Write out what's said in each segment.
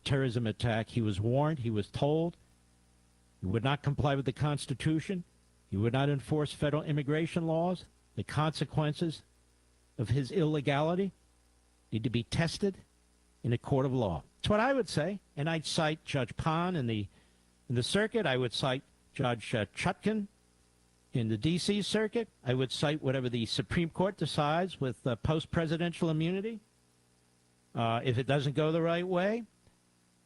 terrorism attack. He was warned. He was told. He would not comply with the Constitution. He would not enforce federal immigration laws. The consequences of his illegality need to be tested in a court of law. That's what I would say. And I'd cite Judge Pond in the circuit. I would cite Judge Chutkan in the D.C. circuit. I would cite whatever the Supreme Court decides with post-presidential immunity if it doesn't go the right way.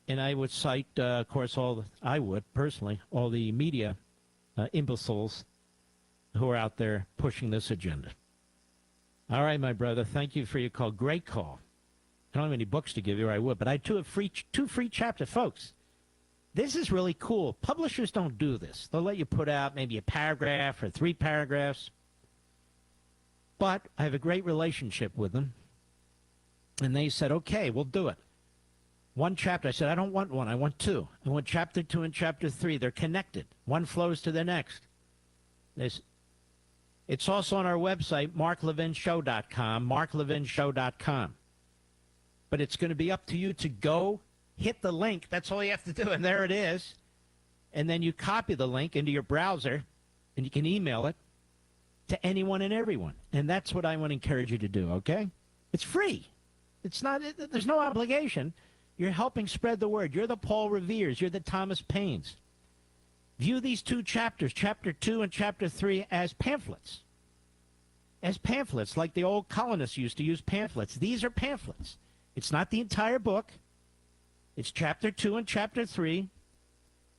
And I would cite, of course, all the media imbeciles who are out there pushing this agenda. All right, my brother, thank you for your call. Great call. I don't have any books to give you, or I would, but I do have two free chapters. Folks, this is really cool. Publishers don't do this. They'll let you put out maybe a paragraph or 3 paragraphs. But I have a great relationship with them. And they said, okay, we'll do it. 1 chapter. I said, I don't want 1. I want 2. I want chapter 2 and chapter 3. They're connected. One flows to the next. It's also on our website, marklevinshow.com, marklevinshow.com. But it's going to be up to you to go hit the link. That's all you have to do, and there it is. And then you copy the link into your browser, and you can email it to anyone and everyone. And that's what I want to encourage you to do, okay? It's free. There's no obligation. You're helping spread the word. You're the Paul Reveres. You're the Thomas Paines. View these 2 chapters, chapter 2 and chapter 3, as pamphlets. As pamphlets, like the old colonists used to use pamphlets. These are pamphlets. It's not the entire book. It's chapter 2 and chapter 3.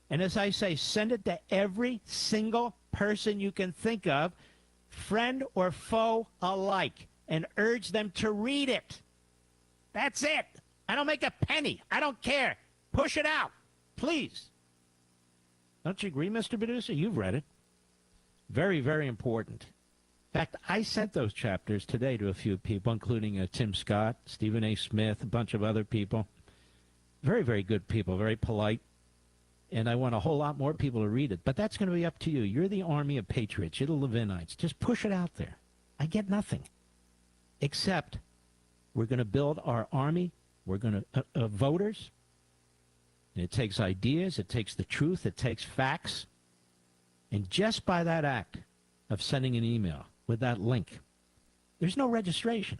And as I say, send it to every single person you can think of, friend or foe alike, and urge them to read it. That's it. I don't make a penny. I don't care. Push it out, please. Don't you agree, Mr. Producer? You've read it. Very, very important. In fact, I sent those chapters today to a few people, including Tim Scott, Stephen A. Smith, a bunch of other people. Very, very good people, very polite. And I want a whole lot more people to read it. But that's going to be up to you. You're the army of patriots. You're the Levinites. Just push it out there. I get nothing. Except we're going to build our army. We're going to voters. And it takes ideas. It takes the truth. It takes facts. And just by that act of sending an email with that link, there's no registration.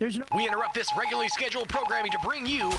We interrupt this regularly scheduled programming to bring you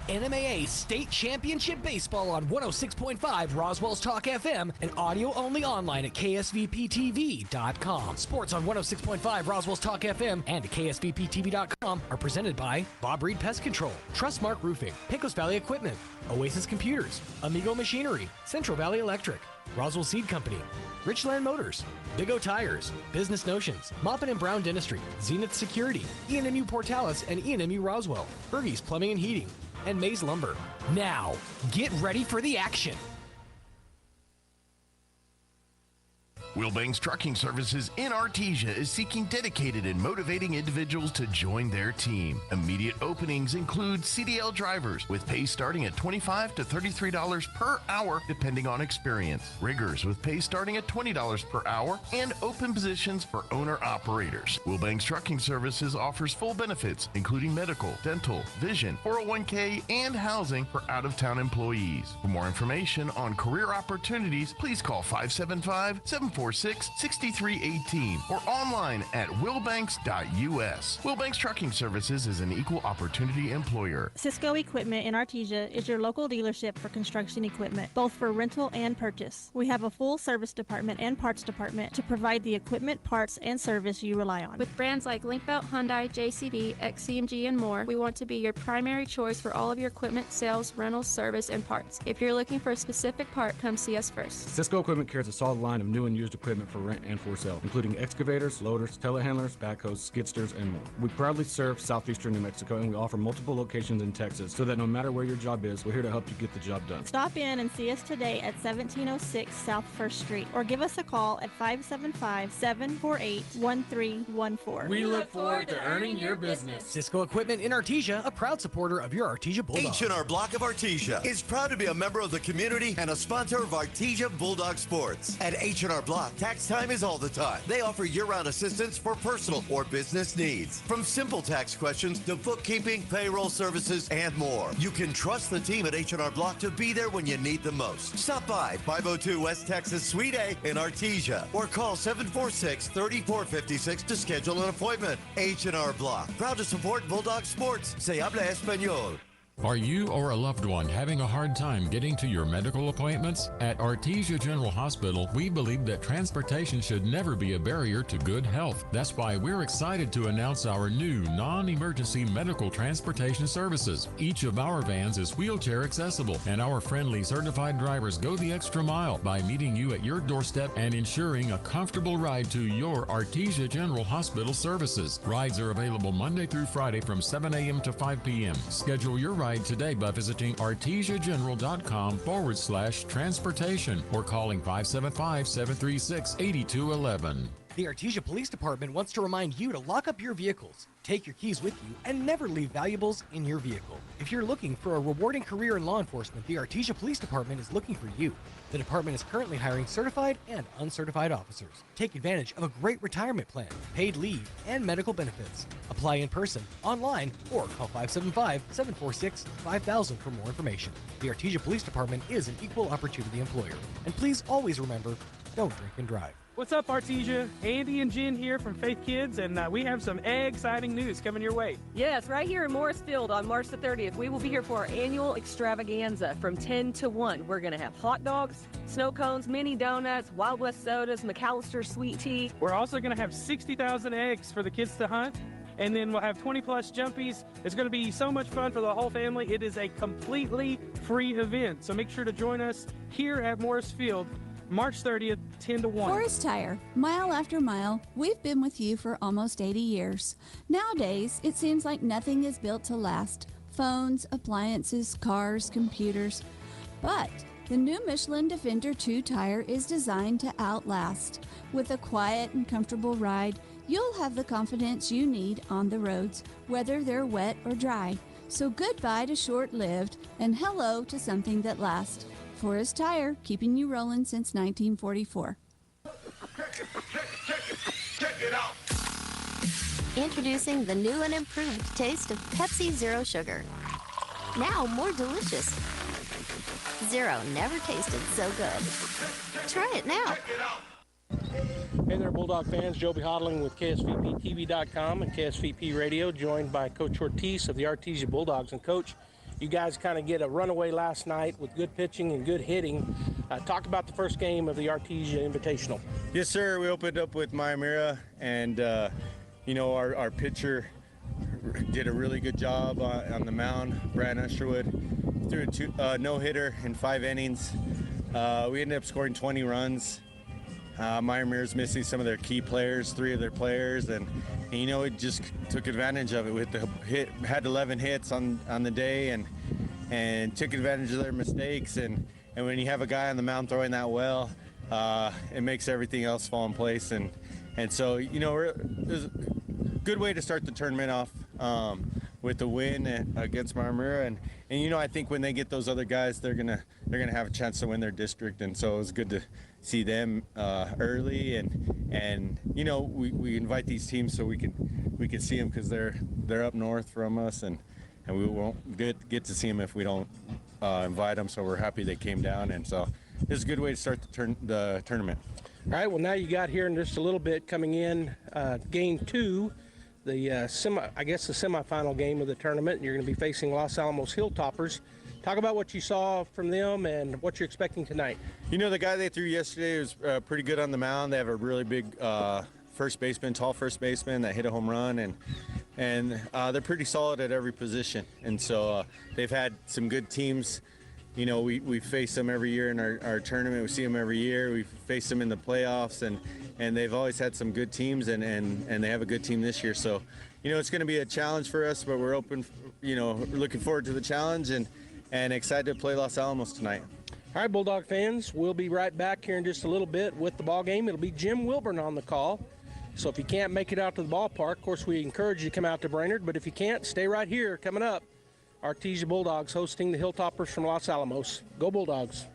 NMAA State Championship Baseball on 106.5 Roswell's Talk FM and audio only online at ksvptv.com. Sports on 106.5 Roswell's Talk FM and at ksvptv.com are presented by Bob Reed Pest Control, Trustmark Roofing, Pecos Valley Equipment, Oasis Computers, Amigo Machinery, Central Valley Electric, Roswell Seed Company, Richland Motors, Big O Tires, Business Notions, Moffett and Brown Dentistry, Zenith Security, E&MU Portales and E&MU Roswell, Bergie's Plumbing and Heating, and Maze Lumber. Now, get ready for the action. Wilbanks Trucking Services in Artesia is seeking dedicated and motivating individuals to join their team. Immediate openings include CDL drivers with pay starting at $25 to $33 per hour depending on experience. Riggers with pay starting at $20 per hour and open positions for owner-operators. Wilbanks Trucking Services offers full benefits including medical, dental, vision, 401k, and housing for out-of-town employees. For more information on career opportunities, please call 575-746-6318 or online at wilbanks.us. Wilbanks Trucking Services is an equal opportunity employer. Cisco Equipment in Artesia is your local dealership for construction equipment, both for rental and purchase. We have a full service department and parts department to provide the equipment, parts, and service you rely on. With brands like Linkbelt, Hyundai, JCB, XCMG, and more, we want to be your primary choice for all of your equipment, sales, rentals, service, and parts. If you're looking for a specific part, come see us first. Cisco Equipment carries a solid line of new and used equipment for rent and for sale, including excavators, loaders, telehandlers, backhoes, skidsters, and more. We proudly serve southeastern New Mexico, and we offer multiple locations in Texas so that no matter where your job is, we're here to help you get the job done. Stop in and see us today at 1706 South 1st Street or give us a call at 575-748-1314. We look forward to earning your business. Cisco Equipment in Artesia, a proud supporter of your Artesia Bulldogs. H&R Block of Artesia is proud to be a member of the community and a sponsor of Artesia Bulldog Sports. At H&R Block Block, tax time is all the time. They offer year-round assistance for personal or business needs. From simple tax questions to bookkeeping, payroll services, and more. You can trust the team at H&R Block to be there when you need them most. Stop by 502 West Texas Suite A in Artesia or call 746-3456 to schedule an appointment. H&R Block, proud to support Bulldog Sports. Se habla español. Are you or a loved one having a hard time getting to your medical appointments? At Artesia General Hospital, we believe that transportation should never be a barrier to good health. That's why we're excited to announce our new non-emergency medical transportation services. Each of our vans is wheelchair accessible, and our friendly certified drivers go the extra mile by meeting you at your doorstep and ensuring a comfortable ride to your Artesia General Hospital services. Rides are available Monday through Friday from 7 a.m. to 5 p.m. Schedule your ride today by visiting artesiageneral.com/transportation or calling 575-736-8211. The Artesia Police Department wants to remind you to lock up your vehicles, take your keys with you, and never leave valuables in your vehicle. If you're looking for a rewarding career in law enforcement, the Artesia Police Department is looking for you. The department is currently hiring certified and uncertified officers. Take advantage of a great retirement plan, paid leave, and medical benefits. Apply in person, online, or call 575-746-5000 for more information. The Artesia Police Department is an equal opportunity employer. And please always remember, don't drink and drive. What's up, Artesia? Andy and Jen here from Faith Kids, and we have some exciting news coming your way. Yes, right here in Morrisfield on March the 30th, we will be here for our annual extravaganza from 10 to 1. We're going to have hot dogs, snow cones, mini donuts, Wild West sodas, McAllister's sweet tea. We're also going to have 60,000 eggs for the kids to hunt, and then we'll have 20-plus jumpies. It's going to be so much fun for the whole family. It is a completely free event, so make sure to join us here at Morrisfield March 30th, 10 to 1. Forest Tire, mile after mile, we've been with you for almost 80 years. Nowadays, it seems like nothing is built to last. Phones, appliances, cars, computers. But the new Michelin Defender 2 tire is designed to outlast. With a quiet and comfortable ride, you'll have the confidence you need on the roads, whether they're wet or dry. So goodbye to short-lived and hello to something that lasts. Forest Tire, keeping you rolling since 1944. Check it out. Introducing the new and improved taste of Pepsi Zero Sugar. Now more delicious. Zero never tasted so good. Try it now. Hey there, Bulldog fans. Joby Hodling with KSVPTV.com and KSVP Radio, joined by Coach Ortiz of the Artesia Bulldogs. And Coach, you guys kind of get a runaway last night with good pitching and good hitting. Talk about the first game of the Artesia Invitational. Yes, sir. We opened up with Maya, and our pitcher did a really good job on the mound. Brad Usherwood threw a no-hitter in 5 innings. We ended up scoring 20 runs. Meyermere's missing some of their key players, 3 of their players, and it just took advantage of it with the hit. Had 11 hits on the day, and took advantage of their mistakes. And when you have a guy on the mound throwing that well, it makes everything else fall in place. And so it was a good way to start the tournament off with the win against Meyer. And I think when they get those other guys, they're gonna have a chance to win their district. And so it was good to see them early, and we invite these teams so we can see them because they're up north from us, and we won't get to see them if we don't invite them. So we're happy they came down, and so it's a good way to start the tournament. All right, well, now you got here in just a little bit coming in game 2, the semifinal game of the tournament. You're going to be facing Los Alamos Hilltoppers. Talk about what you saw from them and what you're expecting tonight. The guy they threw yesterday was pretty good on the mound. They have a really big tall first baseman that hit a home run, and they're pretty solid at every position. And so they've had some good teams. We face them every year in our tournament. We see them every year. We face them in the playoffs, and they've always had some good teams, and they have a good team this year. So, it's going to be a challenge for us, but we're open, looking forward to the challenge and excited to play Los Alamos tonight. All right, Bulldog fans, we'll be right back here in just a little bit with the ball game. It'll be Jim Wilburn on the call. So if you can't make it out to the ballpark, of course, we encourage you to come out to Brainard, but if you can't, stay right here. Coming up, Artesia Bulldogs hosting the Hilltoppers from Los Alamos. Go Bulldogs.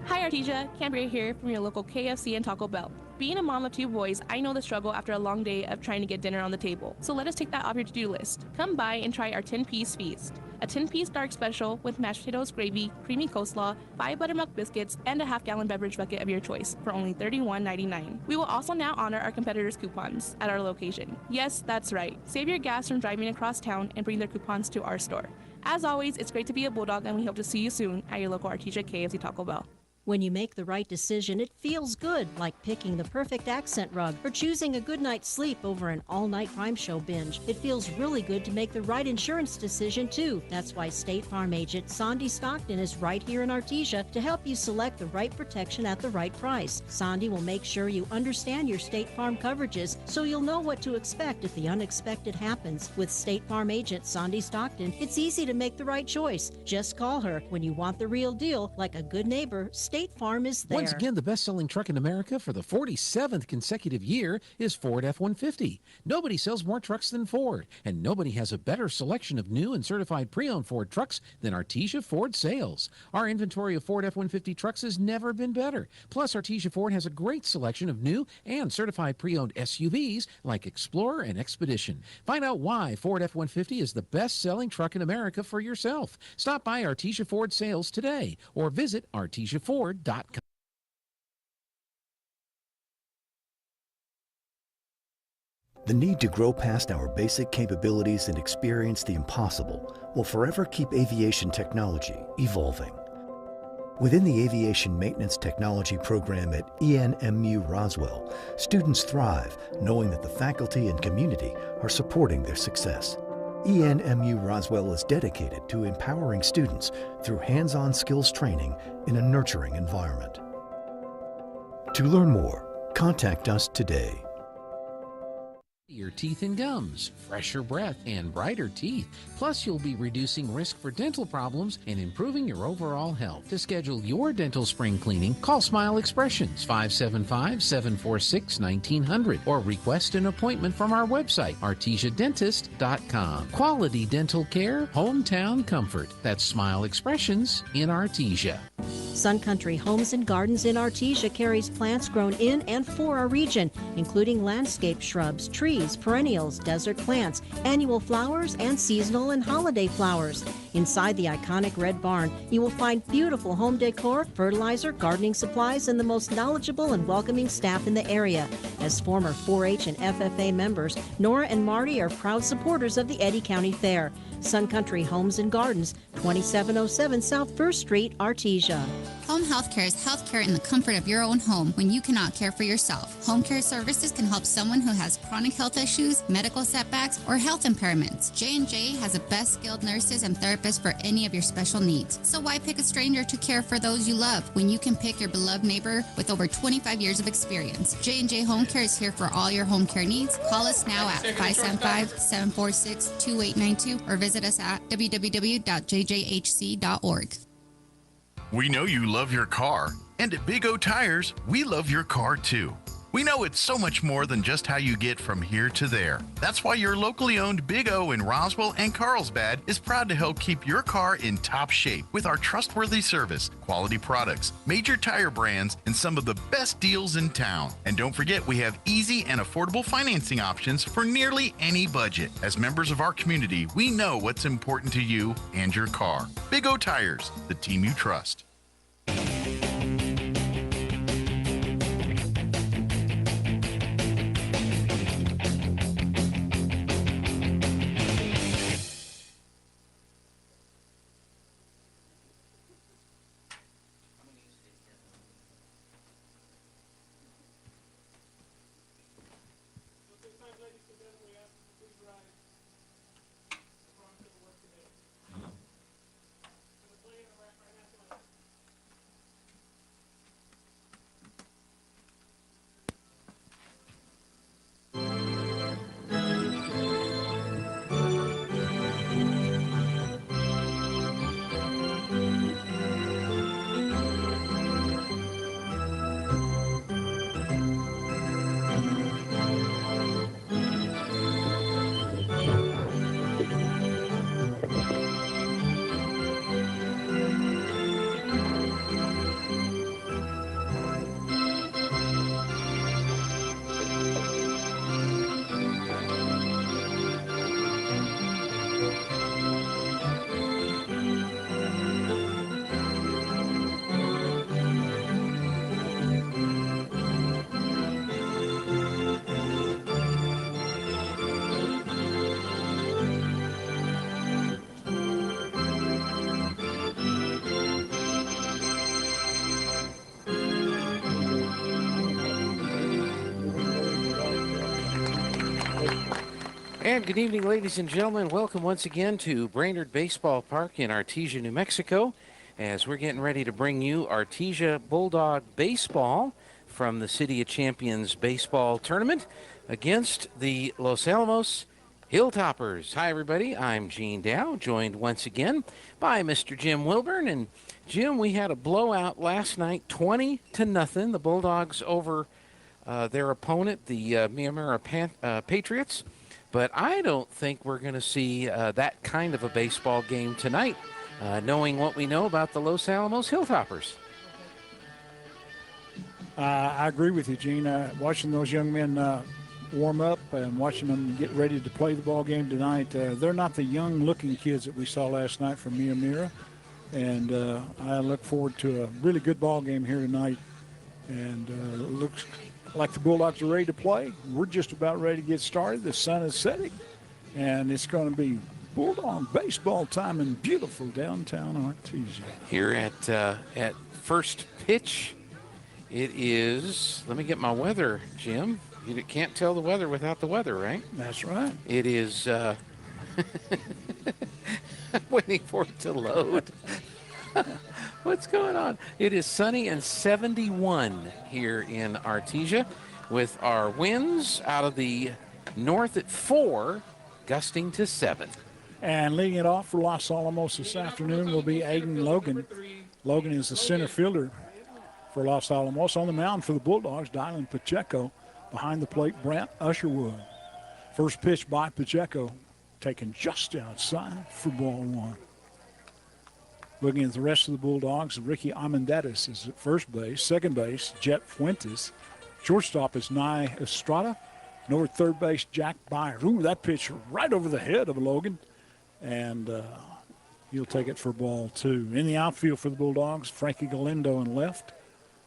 Hi Artesia, Cambria here from your local KFC and Taco Bell. Being a mom of 2 boys, I know the struggle after a long day of trying to get dinner on the table. So let us take that off your to-do list. Come by and try our 10-piece feast. A 10-piece dark special with mashed potatoes, gravy, creamy coleslaw, 5 buttermilk biscuits, and a half-gallon beverage bucket of your choice for only $31.99. We will also now honor our competitors' coupons at our location. Yes, that's right. Save your gas from driving across town and bring their coupons to our store. As always, it's great to be a Bulldog, and we hope to see you soon at your local Artesia KFC Taco Bell. When you make the right decision, it feels good, like picking the perfect accent rug or choosing a good night's sleep over an all-night crime show binge. It feels really good to make the right insurance decision, too. That's why State Farm agent Sandy Stockton is right here in Artesia to help you select the right protection at the right price. Sandy will make sure you understand your State Farm coverages so you'll know what to expect if the unexpected happens. With State Farm agent Sandy Stockton, it's easy to make the right choice. Just call her when you want the real deal. Like a good neighbor, State Farm is there. Once again, the best-selling truck in America for the 47th consecutive year is Ford F-150. Nobody sells more trucks than Ford, and nobody has a better selection of new and certified pre-owned Ford trucks than Artesia Ford Sales. Our inventory of Ford F-150 trucks has never been better. Plus, Artesia Ford has a great selection of new and certified pre-owned SUVs like Explorer and Expedition. Find out why Ford F-150 is the best-selling truck in America for yourself. Stop by Artesia Ford Sales today or visit artesiaford.com. The need to grow past our basic capabilities and experience the impossible will forever keep aviation technology evolving. Within the Aviation Maintenance Technology program at ENMU Roswell, students thrive knowing that the faculty and community are supporting their success. ENMU Roswell is dedicated to empowering students through hands-on skills training in a nurturing environment. To learn more, contact us today. Your teeth and gums, fresher breath, and brighter teeth. Plus, you'll be reducing risk for dental problems and improving your overall health. To schedule your dental spring cleaning, call Smile Expressions 575-746-1900 or request an appointment from our website, artesiadentist.com. Quality dental care, hometown comfort. That's Smile Expressions in Artesia. Sun Country Homes and Gardens in Artesia carries plants grown in and for our region, including landscape shrubs, trees, perennials, desert plants, annual flowers, and seasonal and holiday flowers. Inside the iconic red barn, you will find beautiful home decor, fertilizer, gardening supplies, and the most knowledgeable and welcoming staff in the area. As former 4-H and FFA members, Nora and Marty are proud supporters of the Eddy County Fair. Sun Country Homes and Gardens, 2707 South 1st Street, Artesia. Home health care is health care in the comfort of your own home when you cannot care for yourself. Home care services can help someone who has chronic health issues, medical setbacks, or health impairments. J&J has the best skilled nurses and therapists for any of your special needs. So why pick a stranger to care for those you love when you can pick your beloved neighbor with over 25 years of experience? J&J Home Care is here for all your home care needs. Call us now at 575-746-2892 or visit us at www.jjhc.org. We know you love your car, and at Big O Tires, we love your car too. We know it's so much more than just how you get from here to there. That's why your locally owned Big O in Roswell and Carlsbad is proud to help keep your car in top shape with our trustworthy service, quality products, major tire brands, and some of the best deals in town. And don't forget, we have easy and affordable financing options for nearly any budget. As members of our community, we know what's important to you and your car. Big O Tires, the team you trust. And good evening, ladies and gentlemen. Welcome once again to Brainard Baseball Park in Artesia, New Mexico, as we're getting ready to bring you Artesia Bulldog Baseball from the City of Champions Baseball Tournament against the Los Alamos Hilltoppers. Hi, everybody. I'm Gene Dow, joined once again by Mr. Jim Wilburn. And, Jim, we had a blowout last night, 20-0. The Bulldogs over their opponent, the Miramar Patriots. But I don't think we're going to see that kind of a baseball game tonight, knowing what we know about the Los Alamos Hilltoppers. I agree with you, Gene. Watching those young men warm up and watching them get ready to play the ball game tonight, they're not the young-looking kids that we saw last night from Miramar. And I look forward to a really good ball game here tonight. And it looks like the Bulldogs are ready to play. We're just about ready to get started. The sun is setting, and it's going to be Bulldog baseball time in beautiful downtown Artesia. Here at first pitch, it is, let me get my weather, Jim. You can't tell the weather without the weather, right? That's right. It is, I'm waiting for it to load. What's going on? It is sunny and 71 here in Artesia with our winds out of the north at 4, gusting to 7. And leading it off for Los Alamos this afternoon will be Aiden Logan. Logan is the center fielder for Los Alamos. On the mound for the Bulldogs, Dylan Pacheco. Behind the plate, Brant Usherwood. First pitch by Pacheco, taken just outside for ball 1. Looking at the rest of the Bulldogs, Ricky Amendetis is at first base. Second base, Jet Fuentes. Shortstop is Nye Estrada. And over third base, Jack Byer. Ooh, that pitch right over the head of Logan. And he'll take it for ball 2. In the outfield for the Bulldogs, Frankie Galindo in left.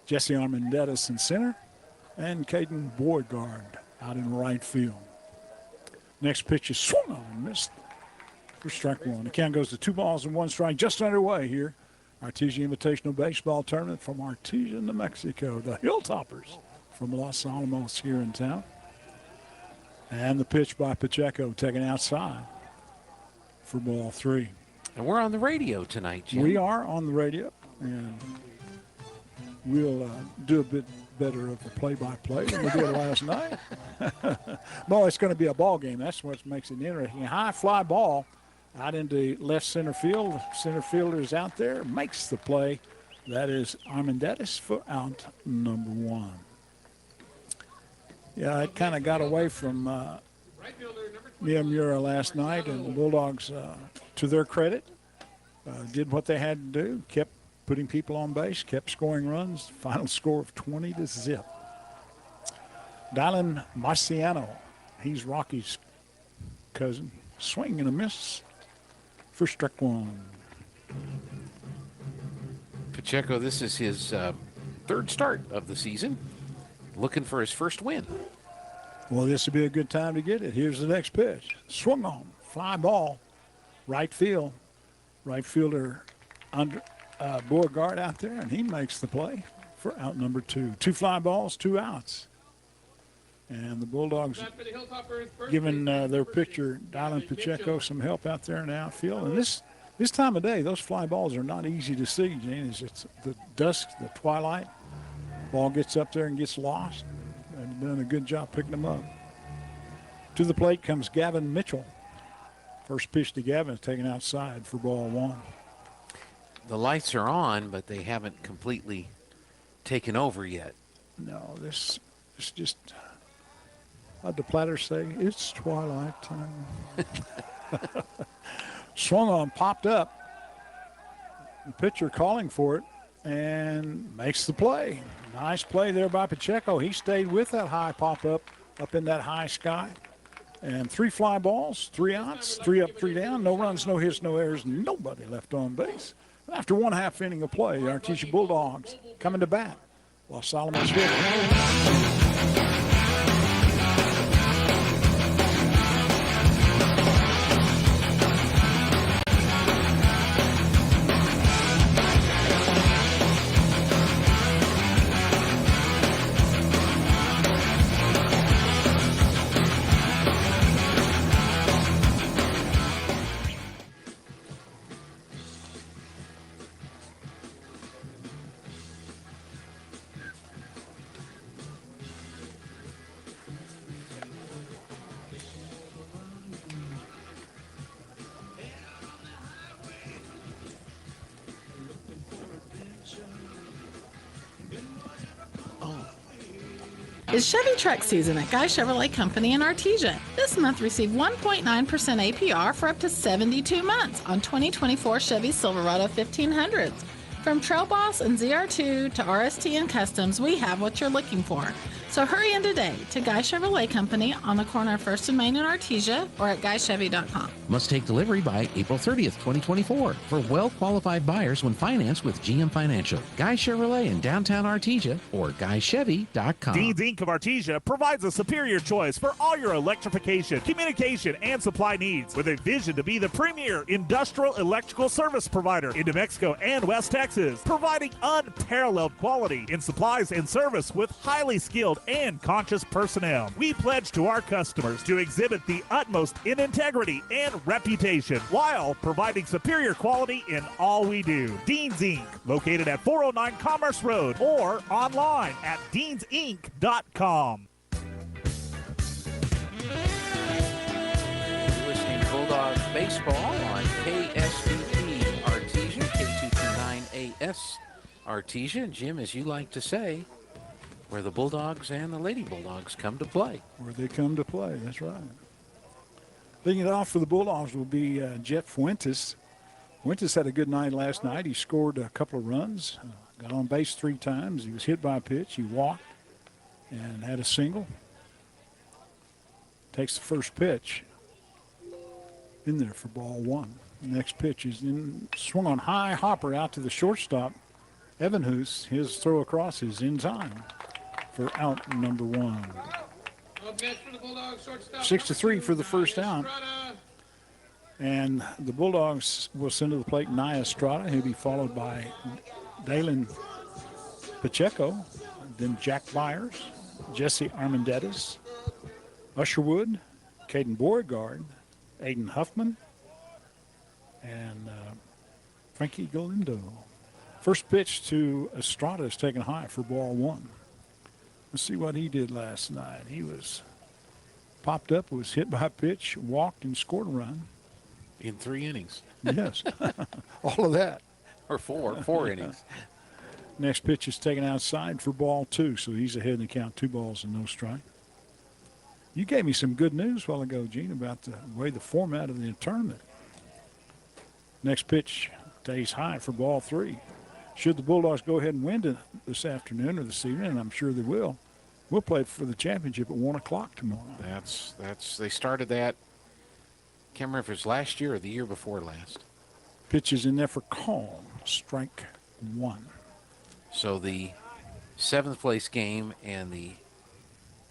Jesse Armendariz in center. And Caden Beauregard out in right field. Next pitch is swung on, missed for strike 1. The count goes to 2 balls and 1 strike, just underway here. Artesia Invitational Baseball Tournament from Artesia, New Mexico. The Hilltoppers from Los Alamos here in town. And the pitch by Pacheco taken outside for ball 3. And we're on the radio tonight, Jim. We are on the radio, and we'll do a bit better of a play-by-play than we did last night. Well, it's going to be a ball game. That's what makes it interesting. A high fly ball out into left center field. Center fielder is out there, makes the play. That is Armendariz for out number 1. Yeah, it kind of got away from Miramar last night, and the Bulldogs, to their credit, did what they had to do, kept putting people on base, kept scoring runs. Final score of 20-0. Dylan Marciano, he's Rocky's cousin. Swing and a miss for strike 1. Pacheco, this is his third start of the season, looking for his first win. Well, this would be a good time to get it. Here's the next pitch. Swung on, fly ball, right field. Right fielder under Beauregard out there, and he makes the play for out number 2. 2 fly balls, 2 outs. And the Bulldogs giving their pitcher, Dylan Pacheco, some help out there in the outfield. And this time of day, those fly balls are not easy to see, Gene. It's the dusk, the twilight. Ball gets up there and gets lost. They've done a good job picking them up. To the plate comes Gavin Mitchell. First pitch to Gavin is taken outside for ball 1. The lights are on, but they haven't completely taken over yet. No, this is just, how'd the platter say? It's twilight time. Swung on, popped up. The pitcher calling for it and makes the play. Nice play there by Pacheco. He stayed with that high pop-up up in that high sky. And 3 fly balls, 3 outs, 3 up, 3 down. No runs, no hits, no errors, nobody left on base. After 1/2 inning of play, the Artesia Bulldogs coming to bat. Los Alamos Hill. It's Chevy truck season at Guy Chevrolet Company in Artesia. This month, receive 1.9% APR for up to 72 months on 2024 Chevy Silverado 1500s. From Trail Boss and ZR2 to RST and Customs, we have what you're looking for. So hurry in today to Guy Chevrolet Company on the corner of 1st and Main in Artesia or at GuyChevy.com. Must take delivery by April 30th, 2024 for well-qualified buyers when financed with GM Financial. Guy Chevrolet in downtown Artesia or GuyChevy.com. Dean's Inc. of Artesia provides a superior choice for all your electrification, communication, and supply needs with a vision to be the premier industrial electrical service provider in New Mexico and West Texas, providing unparalleled quality in supplies and service with highly skilled and conscious personnel. We pledge to our customers to exhibit the utmost in integrity and reputation while providing superior quality in all we do. Dean's Inc., located at 409 Commerce Road or online at deansinc.com. You're listening to Bulldog Baseball on KSVP Artesia, K229AS Artesia. Jim, as you like to say, where the Bulldogs and the Lady Bulldogs come to play. Where they come to play, that's right. Leading it off for the Bulldogs will be Jet Fuentes. Fuentes had a good night last night. He scored a couple of runs, got on base 3 times. He was hit by a pitch. He walked and had a single. Takes the first pitch in there for ball 1. The next pitch is in, swung on high, hopper out to the shortstop. Evanhus, his throw across is in time for out number 1. 6-3 for the first out. And the Bulldogs will send to the plate Nia Estrada. He'll be followed by Dalen Pacheco, then Jack Byers, Jesse Armendariz, Usherwood, Caden Beauregard, Aiden Huffman, and Frankie Galindo. First pitch to Estrada is taken high for ball 1. Let's see what he did last night. He was popped up, was hit by a pitch, walked, and scored a run. In 3 innings. Yes. All of that. Or 4 innings. Next pitch is taken outside for ball 2, so he's ahead in the count, 2 balls and no strike. You gave me some good news a while ago, Gene, about the way the format of the tournament. Next pitch stays high for ball 3. Should the Bulldogs go ahead and win this afternoon or this evening, and I'm sure they will, we'll play for the championship at 1 o'clock tomorrow. They started that, can't remember if it was last year or the year before last. Pitch is in there for call, strike 1. So the 7th place game and the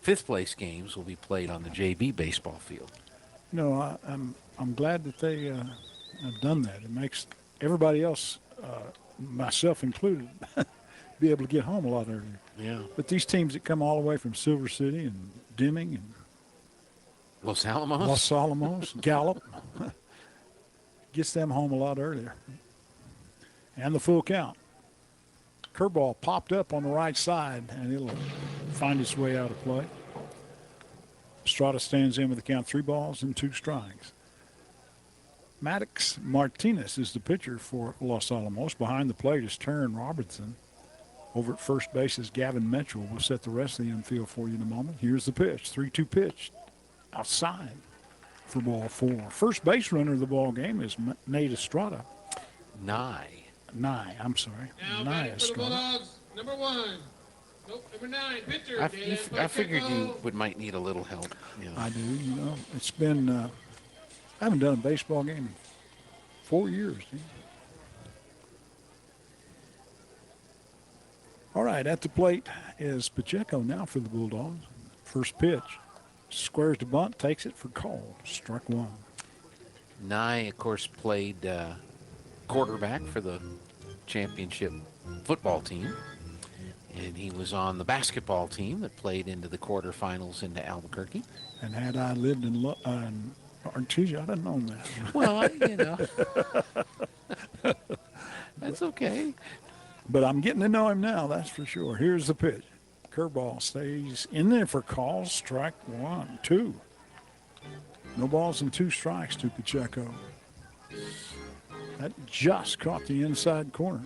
5th place games will be played on the JV baseball field. No, I'm glad that they have done that. It makes everybody else, myself included, be able to get home a lot earlier. Yeah. But these teams that come all the way from Silver City and Deming and Los Alamos, Gallup, gets them home a lot earlier. And the full count. Curveball popped up on the right side, and it'll find its way out of play. Estrada stands in with the count 3 balls and 2 strikes. Maddox Martinez is the pitcher for Los Alamos. Behind the plate is Taryn Robertson. Over at first base is Gavin Mitchell. We'll set the rest of the infield for you in a moment. Here's the pitch, 3-2 pitch outside for ball 4. First base runner of the ball game is Nate Estrada. Nye, I'm sorry. Nye Estrada. Bulldogs, number 1. Nope, number 9, pitcher. I figured you might need a little help. Yeah. I do, you know. It's been, I haven't done a baseball game in 4 years. Dude. All right, at the plate is Pacheco now for the Bulldogs. First pitch. Squares to bunt, takes it for call. Struck 1. Nye, of course, played quarterback for the championship football team. And he was on the basketball team that played into the quarterfinals into Albuquerque. And had I lived in Artesia, I'd have known that. Well, you know. That's okay. But I'm getting to know him now, that's for sure. Here's the pitch. Curveball stays in there for calls. Strike 1, 2. No balls and 2 strikes to Pacheco. That just caught the inside corner.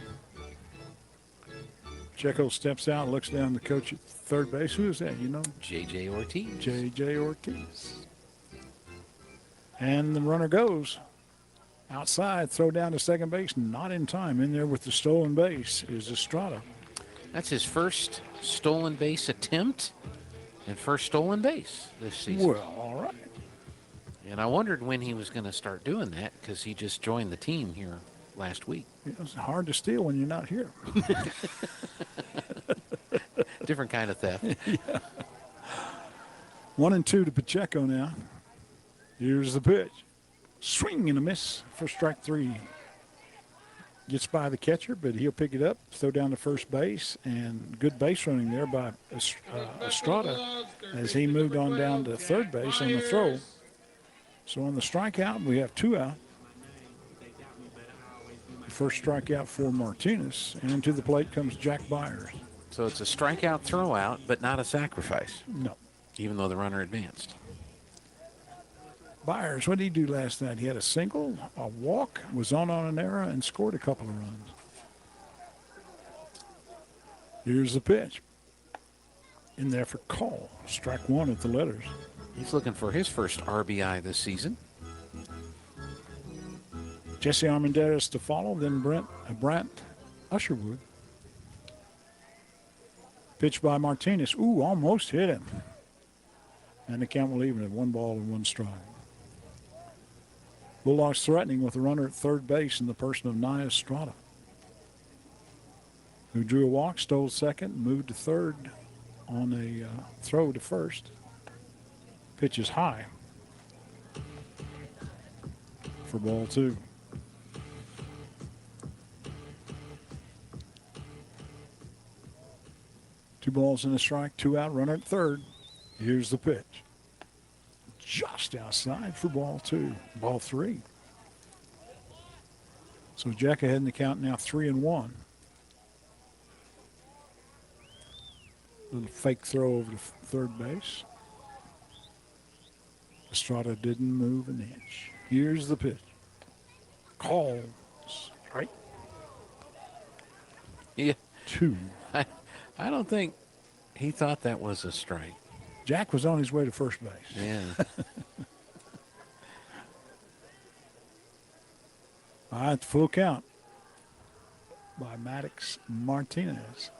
Pacheco steps out, looks down the coach at third base. Who is that, you know? J.J. Ortiz. J.J. Ortiz. And the runner goes outside, throw down to second base, not in time. In there with the stolen base is Estrada. That's his first stolen base attempt and first stolen base this season. Well, all right. And I wondered when he was going to start doing that because he just joined the team here last week. It's hard to steal when you're not here. Different kind of theft. Yeah. 1-2 to Pacheco now. Here's the pitch. Swing and a miss for strike 3. Gets by the catcher, but he'll pick it up, throw down to first base, and good base running there by Estrada as he moved on down to third base on the throw. So on the strikeout, we have 2 out. The first strikeout for Martinez, and to the plate comes Jack Byers. So it's a strikeout throwout, but not a sacrifice. No. Even though the runner advanced. Byers, what did he do last night? He had a single, a walk, was on an error, and scored a couple of runs. Here's the pitch. In there for call. Strike 1 at the letters. He's looking for his first RBI this season. Jesse Armendariz to follow, then Brant Usherwood. Pitch by Martinez. Ooh, almost hit him. And the count will even at 1 ball and 1 strike. Bulldogs threatening with a runner at third base in the person of Nia Estrada, who drew a walk, stole second, moved to third on a throw to first. Pitch is high for ball 2. Two balls and a strike, 2 out, runner at third. Here's the pitch. Just outside for ball 2, ball 3. So Jack ahead in the count now 3-1. Little fake throw over to third base. Estrada didn't move an inch. Here's the pitch. Calls, right? Yeah. 2. I don't think he thought that was a strike. Jack was on his way to first base. Yeah. All right, full count by Maddox Martinez.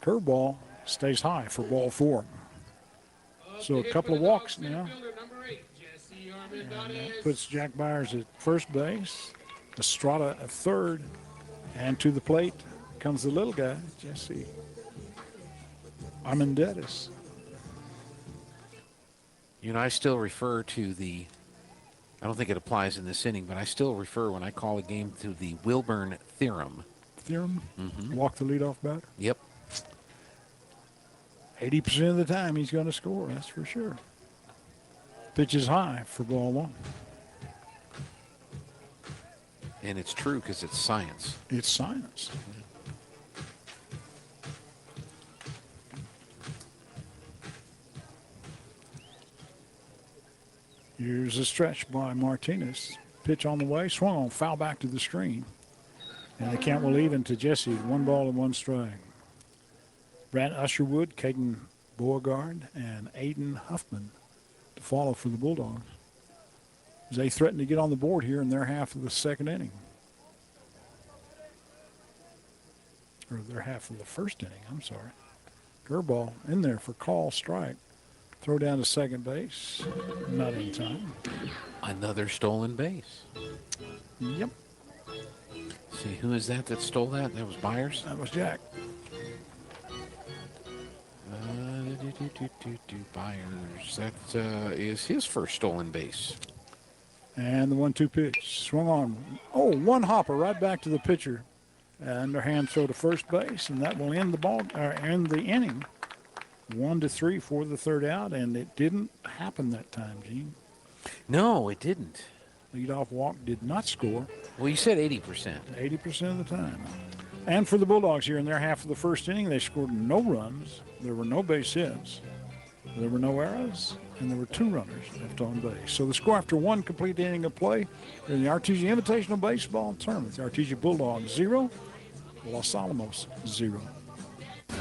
Curveball stays high for ball 4. So a couple of walks now. And that puts Jack Byers at first base, Estrada at third, and to the plate comes the little guy, Jesse Armendariz. You know, I still refer to I don't think it applies in this inning, but I still refer when I call a game to the Wilburn theorem. Theorem? Mm-hmm. Walk the leadoff batter? Yep. 80% of the time he's going to score, that's for sure. Pitch is high for ball 1. And it's true because it's science. It's science. Here's a stretch by Martinez. Pitch on the way, swung on, foul back to the screen. And the count will even to Jesse, 1 ball and 1 strike. Brant Usherwood, Caden Beauregard, and Aiden Huffman to follow for the Bulldogs, as they threaten to get on the board here in their half of the second inning. Or their half of the first inning, I'm sorry. Curveball in there for call, strike. Throw down to second base. Not in time. Another stolen base. Yep. See, who is that stole that? That was Byers? That was Jack. Byers. That is his first stolen base. And the 1-2 pitch. Swung on. Oh, 1 hopper right back to the pitcher. Underhand throw to first base, and that will end the inning. 1-3 for the third out, and it didn't happen that time, Gene. No, it didn't. Leadoff walk did not score. Well, you said 80%. 80% of the time. And for the Bulldogs here in their half of the first inning, they scored no runs. There were no base hits. There were no errors. and there were 2 runners left on base. So the score after 1 complete inning of play in the Artesia Invitational Baseball Tournament. The Artesia Bulldogs 0, Los Alamos 0.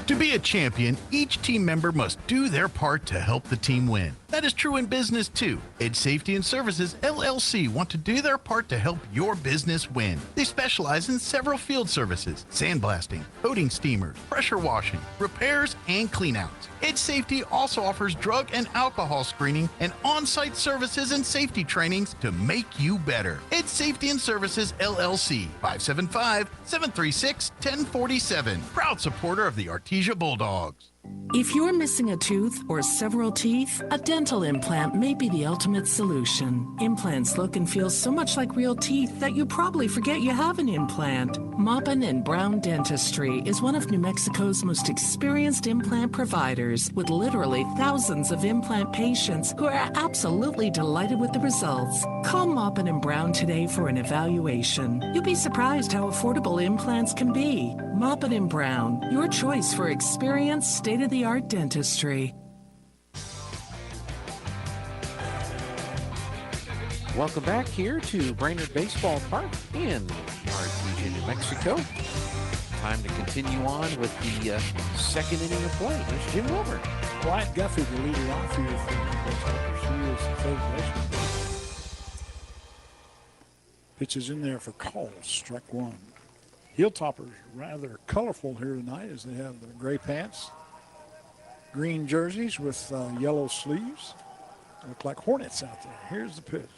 To be a champion, each team member must do their part to help the team win. That is true in business too. Ed Safety and Services LLC want to do their part to help your business win. They specialize in several field services: sandblasting, coating steamers, pressure washing, repairs, and cleanouts. Ed Safety also offers drug and alcohol screening and on-site services and safety trainings to make you better. Ed Safety and Services LLC, 575-736-1047. Proud supporter of the Artesia Bulldogs. If you're missing a tooth or several teeth, a dental implant may be the ultimate solution. Implants look and feel so much like real teeth that you probably forget you have an implant. Maupin & Brown Dentistry is one of New Mexico's most experienced implant providers, with literally thousands of implant patients who are absolutely delighted with the results. Call Maupin & Brown today for an evaluation. You'll be surprised how affordable implants can be. Maupin & Brown, your choice for experienced state-of-the-art dentistry. Welcome back here to Brainard Baseball Park in Artesia, New Mexico. Time to continue on with the second inning of play. Here's Jim Wilbur. Wyatt Guffey, the leader off here for the Bulldogs. He is the third baseman. Pitches in there for calls, strike 1. Hilltoppers rather colorful here tonight as they have the gray pants, green jerseys with yellow sleeves. Look like Hornets out there. Here's the pitch.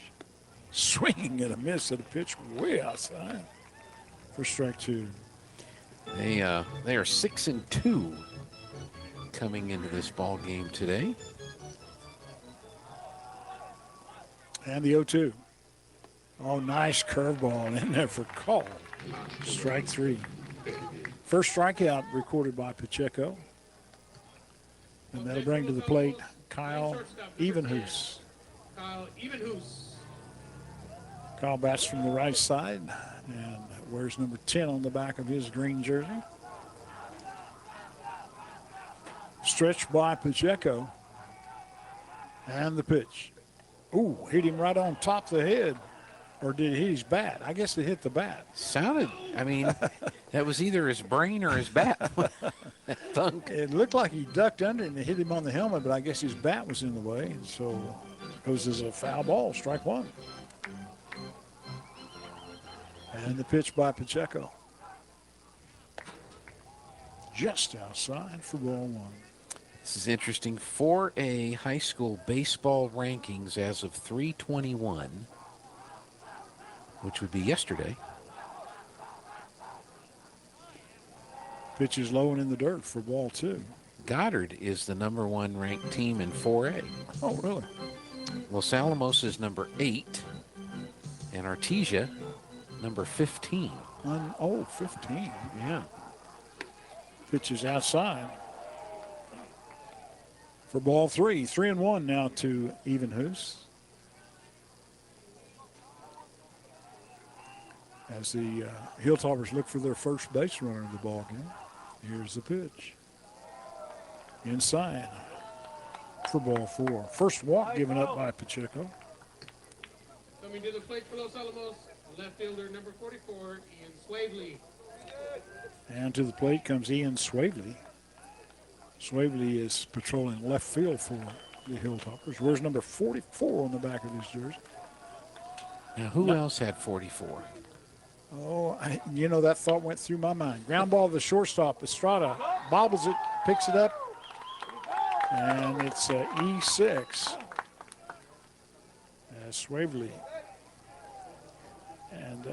Swinging and a miss at a pitch way outside for strike 2. They are 6-2 coming into this ball game today. And the 0-2. Oh, nice curveball in there for call. Strike 3. First strikeout recorded by Pacheco. And that'll bring to the plate Kyle Evenhoose. Kyle bats from the right side and wears number 10 on the back of his green jersey. Stretched by Pacheco. And the pitch. Ooh, hit him right on top of the head. Or did it hit his bat? I guess it hit the bat. Sounded, I mean, that was either his brain or his bat. Thunk. It looked like he ducked under and it hit him on the helmet, but I guess his bat was in the way. And so it goes as a foul ball, strike 1. And the pitch by Pacheco. Just outside for ball 1. This is interesting. 4A high school baseball rankings as of 3/21. Which would be yesterday. Pitch is low and in the dirt for ball 2. Goddard is the number 1 ranked team in 4A. Oh, really? Los Alamos is number 8. And Artesia, number 15. 15. Yeah. Pitch is outside for ball 3. 3-1 now to Evenhoose. As the Hilltoppers look for their first base runner in the ball game. Here's the pitch. Inside for ball 4. First walk given up by Pacheco. Coming to the plate for Los Alamos, left fielder number 44, Ian Swavely. And to the plate comes Ian Swavely. Swavely is patrolling left field for the Hilltoppers. Wears number 44 on the back of his jersey. Now, who else had 44? Oh, that thought went through my mind. Ground ball to the shortstop. Estrada bobbles it, picks it up, and it's E6. Swavely. And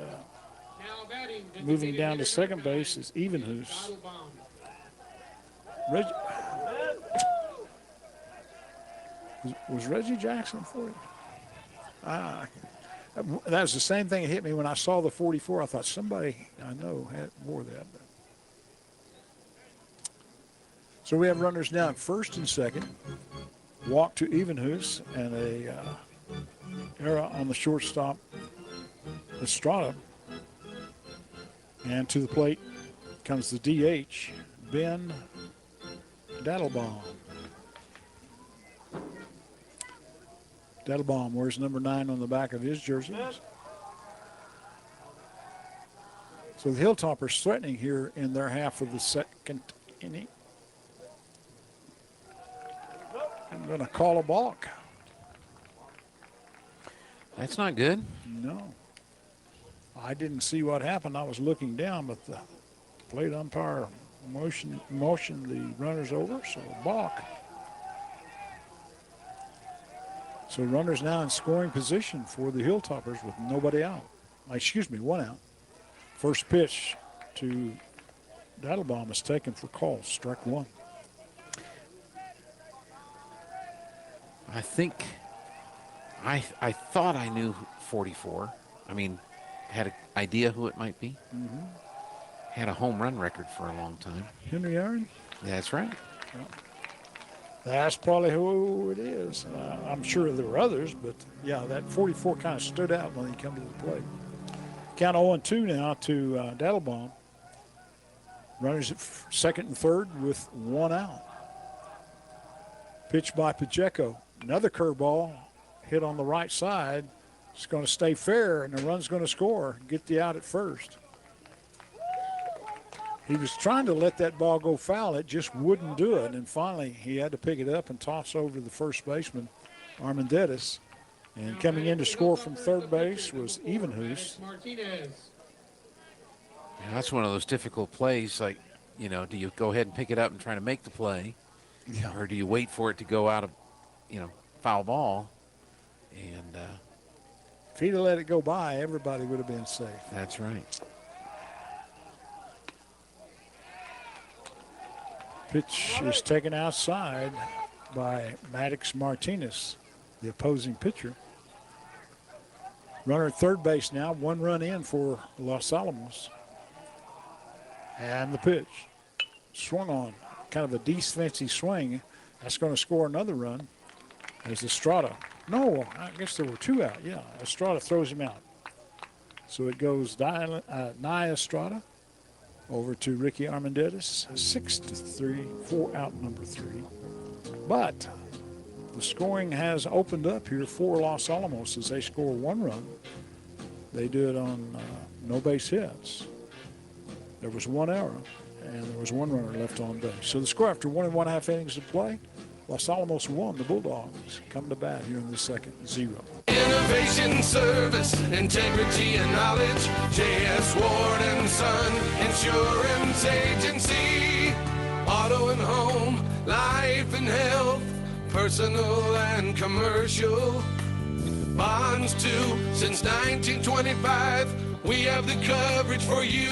moving down to second base is Evenhoose. Was Reggie Jackson for you? That was the same thing that hit me when I saw the 44. I thought somebody I know wore that. So we have runners now at first and second. Walk to Evenhoose and a error on the shortstop, Estrada. And to the plate comes the DH, Ben Dadelbaum. Dettelbaum wears number 9 on the back of his jersey. So the Hilltoppers threatening here in their half of the second inning. I'm going to call a balk. That's not good. No. I didn't see what happened. I was looking down, but the plate umpire motioned the runners over, so a balk. So runners now in scoring position for the Hilltoppers with nobody out. Excuse me, 1 out. First pitch to Dettelbaum is taken for call, strike 1. I think I thought I knew 44. I mean, had an idea who it might be. Mm-hmm. Had a home run record for a long time. Henry Aaron? That's right. Yeah. That's probably who it is. I'm sure there were others, but yeah, that 44 kind of stood out when he came to the plate. Count 0-2 now to Dettelbaum. Runners at second and third with 1 out. Pitch by Pacheco. Another curveball hit on the right side. It's going to stay fair, and the run's going to score. Get the out at first. He was trying to let that ball go foul. It just wouldn't do it. And finally, he had to pick it up and toss over to the first baseman, Armendariz. And coming in to score from third base was Evenhuis. Yeah, that's one of those difficult plays. Like, you know, do you go ahead and pick it up and try to make the play? Yeah. Or do you wait for it to go out of, foul ball? And if he'd have let it go by, everybody would have been safe. That's right. Pitch is taken outside by Maddox Martinez, the opposing pitcher. Runner at third base now, 1 run in for Los Alamos. And the pitch. Swung on, kind of a defensive swing. That's going to score another run as Estrada. No, I guess there were 2 out. Yeah, Estrada throws him out. So it goes Nye Estrada over to Ricky Armendariz, 6-3, 4 out, number 3. But the scoring has opened up here for Los Alamos as they score 1 run. They do it on no base hits. There was 1 error, and there was 1 runner left on base. So the score after 1 1/2 innings of play, Los Alamos won. The Bulldogs come to bat here in the second, 0. Innovation, service, integrity, and knowledge. J.S. Ward and Son Insurance Agency. Auto and home, life and health, personal and commercial. Bonds too, since 1925. We have the coverage for you.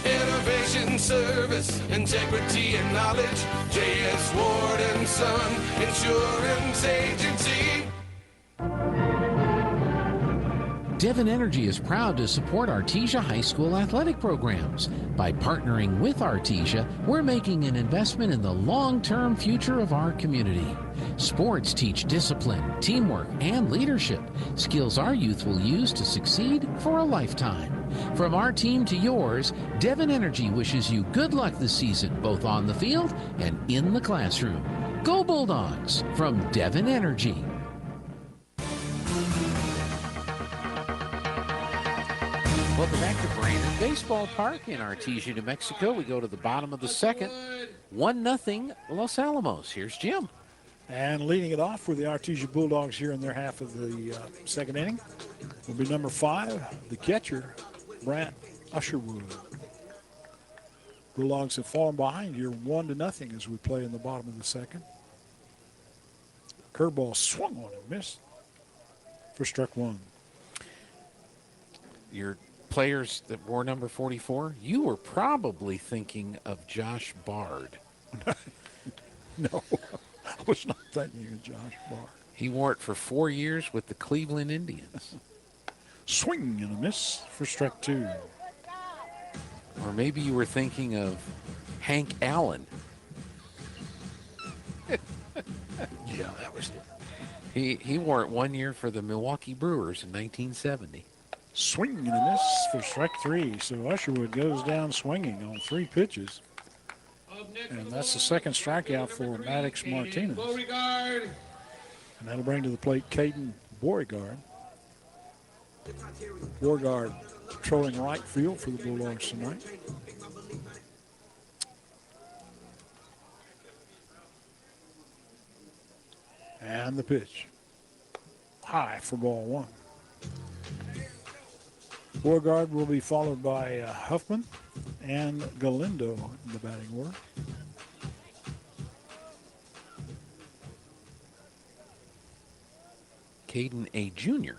Innovation, service, integrity, and knowledge. J.S. Ward and Son Insurance Agency. Devon Energy is proud to support Artesia High School athletic programs. By partnering with Artesia, we're making an investment in the long-term future of our community. Sports teach discipline, teamwork, and leadership, skills our youth will use to succeed for a lifetime. From our team to yours, Devon Energy wishes you good luck this season, both on the field and in the classroom. Go Bulldogs from Devon Energy. Welcome back to Brainard Baseball Park in Artesia, New Mexico. We go to the bottom of the second. 1-0 Los Alamos. Here's Jim. And leading it off for the Artesia Bulldogs here in their half of the second inning will be number 5, the catcher, Brant Usherwood. Bulldogs have fallen behind here 1-0 as we play in the bottom of the second. Curveball swung on and missed for strike 1. Your players that wore number 44, you were probably thinking of Josh Bard. No, I was not thinking of Josh Bard. He wore it for 4 years with the Cleveland Indians. Swing and a miss for strike 2. Or maybe you were thinking of Hank Allen. Yeah, that was it. He wore it 1 year for the Milwaukee Brewers in 1970. Swing and a miss for strike 3. So Usherwood goes down swinging on 3 pitches. And that's the second strikeout for Maddox Martinez. And that'll bring to the plate Caden Beauregard. Beauregard patrolling right field for the Bulldogs tonight. And the pitch. High for ball one. Beauregard will be followed by Huffman and Galindo in the batting order. Caden, a junior.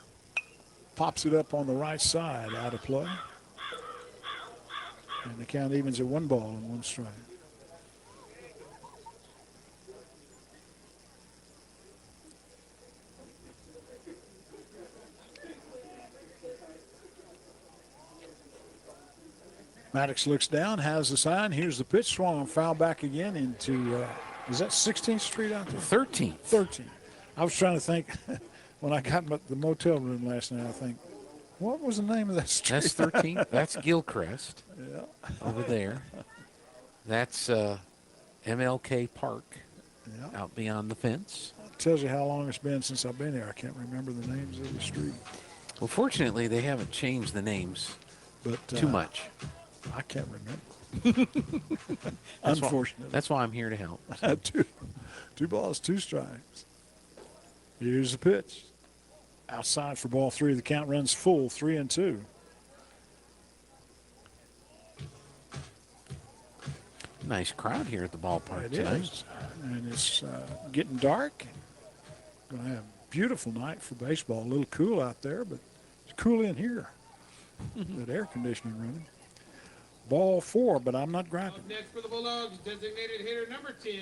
Pops it up on the right side, out of play. And the count evens at 1 ball and 1 strike. Maddox looks down, has the sign. Here's the pitch, swung on foul back again into, is that 16th Street out there? 13th. 13th. I was trying to think, when I got the motel room last night, I think, what was the name of that street? That's 13th. That's Gilchrist. Yeah. Over there. That's MLK Park. Yeah. Out beyond the fence. Tells you how long it's been since I've been here. I can't remember the names of the street. Well, fortunately, they haven't changed the names too much. I can't remember. Unfortunately. That's why I'm here to help. Two balls, 2 strikes. Here's the pitch. Outside for ball 3. The count runs full, 3-2. Nice crowd here at the ballpark It tonight. is. And it's getting dark. Going to have a beautiful night for baseball. A little cool out there, but it's cool in here. That air conditioning running. Ball 4, but I'm not grinding. Up next for the Bulldogs, designated hitter number 10,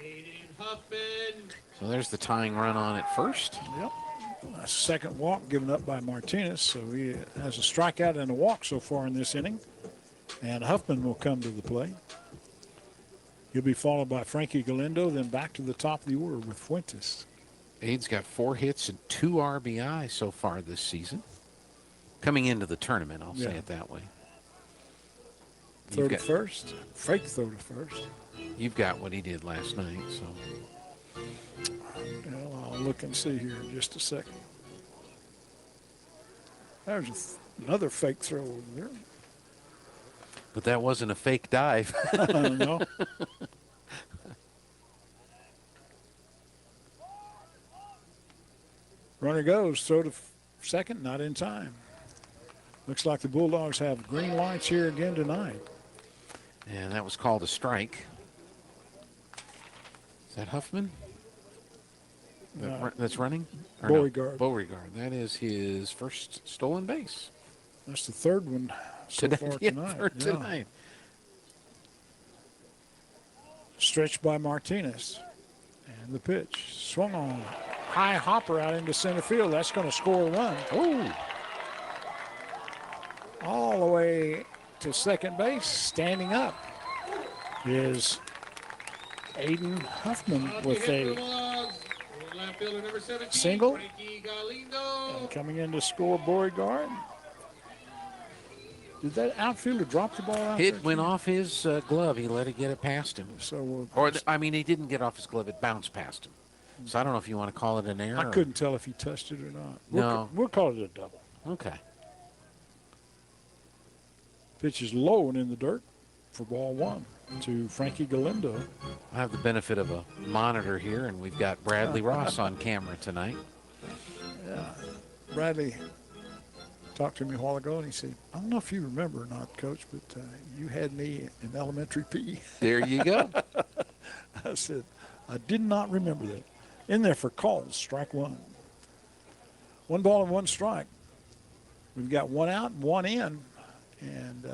Aiden Huffman. So there's the tying run on at first. Yep. A second walk given up by Martinez, so he has a strikeout and a walk so far in this inning. And Huffman will come to the plate. He'll be followed by Frankie Galindo, then back to the top of the order with Fuentes. Aiden's got 4 hits and 2 RBI so far this season. Coming into the tournament, I'll say it that way. Throw to first. Fake throw to first. You've got what he did last night, so. Well, I'll look and see here in just a second. There's another fake throw over there. But that wasn't a fake dive. No. Runner goes, throw to second, not in time. Looks like the Bulldogs have green lights here again tonight. And that was called a strike. Is that Huffman? That's running? Or Beauregard. No? Beauregard. That is his first stolen base. That's the third one so far tonight. Third tonight. Stretched by Martinez. And the pitch. Swung on. High hopper out into center field. That's going to score a run. Ooh. All the way to second base, standing up, is Aiden Huffman with a single. And coming in to score Beauregard. Did that outfielder drop the ball out It there? went off his glove. He let it get it past him. So, he didn't get off his glove. It bounced past him. So I don't know if you want to call it an error. I couldn't tell if he touched it or not. No. We'll call it a double. Okay. Pitch is low and in the dirt for ball 1 to Frankie Galindo. I have the benefit of a monitor here, and we've got Bradley Ross on camera tonight. Yeah. Bradley talked to me a while ago, and he said, I don't know if you remember or not, Coach, but you had me in elementary PE. There you go. I said, I did not remember that. In there for calls, strike 1. 1 ball and 1 strike. We've got 1 out and 1 in. And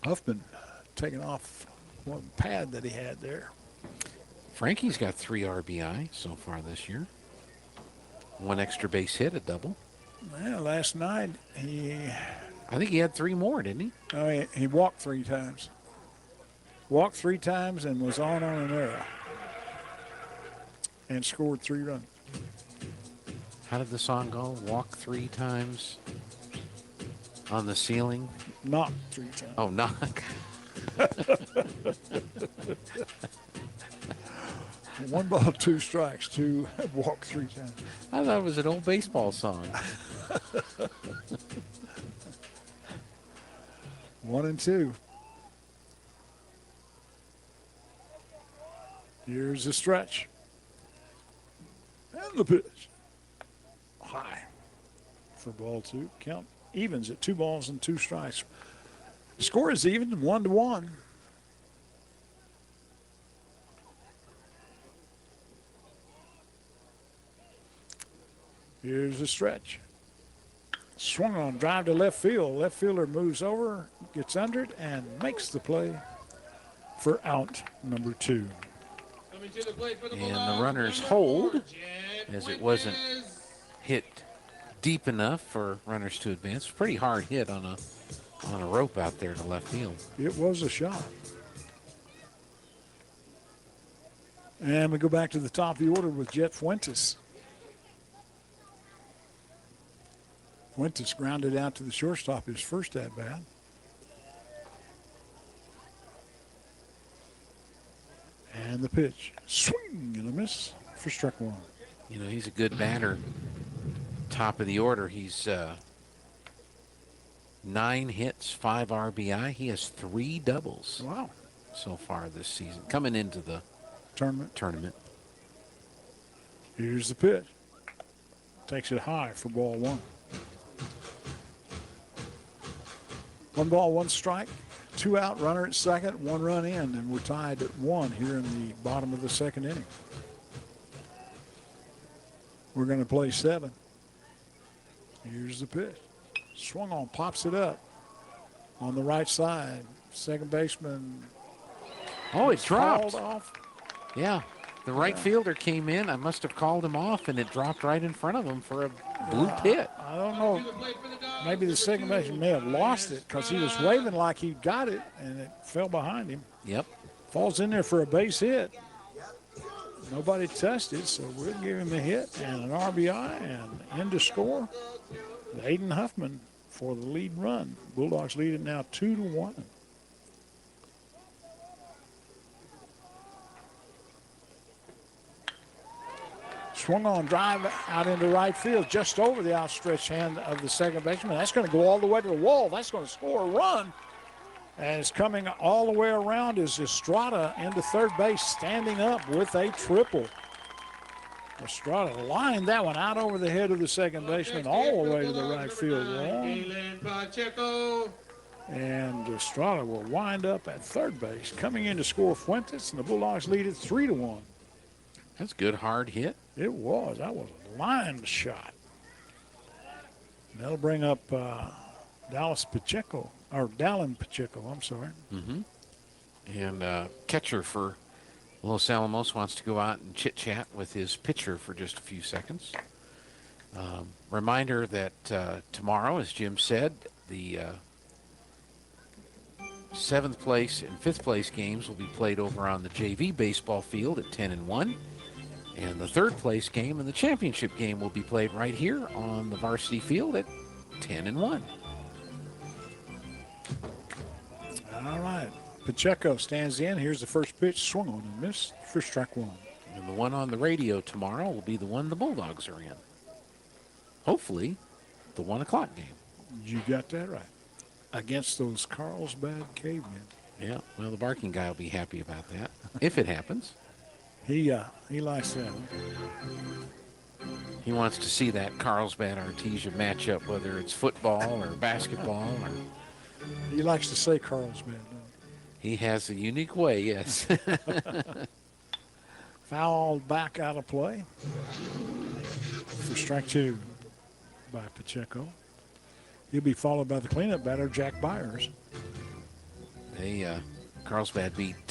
Huffman taking off one pad that he had there. Frankie's got 3 RBI so far this year. 1 extra base hit, a double. Well, last night I think he had 3 more, didn't he? Oh, he walked 3 times. Walked 3 times and was on an error. And scored 3 runs. How did the song go? Walk 3 times on the ceiling? Knock 3 times. Oh, knock. One ball, 2 strikes, 2 walk 3 times. I thought it was an old baseball song. 1-2. Here's the stretch. And the pitch. High for ball 2. Count evens at 2 balls and 2 strikes. The score is even, 1-1. Here's the stretch. Swung on, drive to left field. Left fielder moves over, gets under it, and makes the play for out number 2. And the runners hold, as it wasn't hit deep enough for runners to advance. Pretty hard hit on a rope out there to left field. It was a shot. And we go back to the top of the order with Jet Fuentes. Fuentes grounded out to the shortstop his first at-bat. And the pitch. Swing and a miss for strike 1. You know, he's a good batter. Top of the order. He's 9 hits, 5 RBI. He has 3 doubles. Wow. So far this season. Coming into the tournament. Here's the pitch. Takes it high for ball 1. 1 ball, 1 strike. 2 out, runner at second, 1 run in, and we're tied at 1 here in the bottom of the second inning. We're going to play 7. Here's the pitch. Swung on, pops it up on the right side. Second baseman. Oh, it dropped. Called off. Yeah, the right fielder came in. I must have called him off, and it dropped right in front of him for a blue pit. I don't know. Maybe the second baseman may have lost it because he was waving like he got it, and it fell behind him. Yep. Falls in there for a base hit. Nobody touched it, so we'll give him a hit and an RBI and end to score. Aiden Huffman for the lead run. Bulldogs lead it now 2-1. Swung on, drive out into right field, just over the outstretched hand of the second baseman. That's going to go all the way to the wall. That's going to score a run. And it's coming all the way around is Estrada into third base, standing up with a triple. Estrada lined that one out over the head of the second baseman all the way to the right field wall. And Estrada will wind up at third base. Coming in to score Fuentes, and the Bulldogs lead it 3-1. That's a good hard hit. It was. That was a line shot. And that'll bring up Dallin Pacheco, I'm sorry. Mm-hmm. And catcher for Los Alamos wants to go out and chit-chat with his pitcher for just a few seconds. Reminder that tomorrow, as Jim said, the 7th place and 5th place games will be played over on the JV baseball field at 10-1. And the 3rd place game and the championship game will be played right here on the varsity field at 10-1. All right. Pacheco stands in. Here's the first pitch. Swung on and missed for strike 1. And the one on the radio tomorrow will be the one the Bulldogs are in. Hopefully, the 1 o'clock game. You got that right. Against those Carlsbad cavemen. Yeah, well, the barking guy will be happy about that, if it happens. He likes that. He wants to see that Carlsbad Artesia matchup, whether it's football or basketball. Or he likes to say Carlsbad. He has a unique way, yes. Fouled back out of play for strike 2 by Pacheco. He'll be followed by the cleanup batter, Jack Byers. Carlsbad beat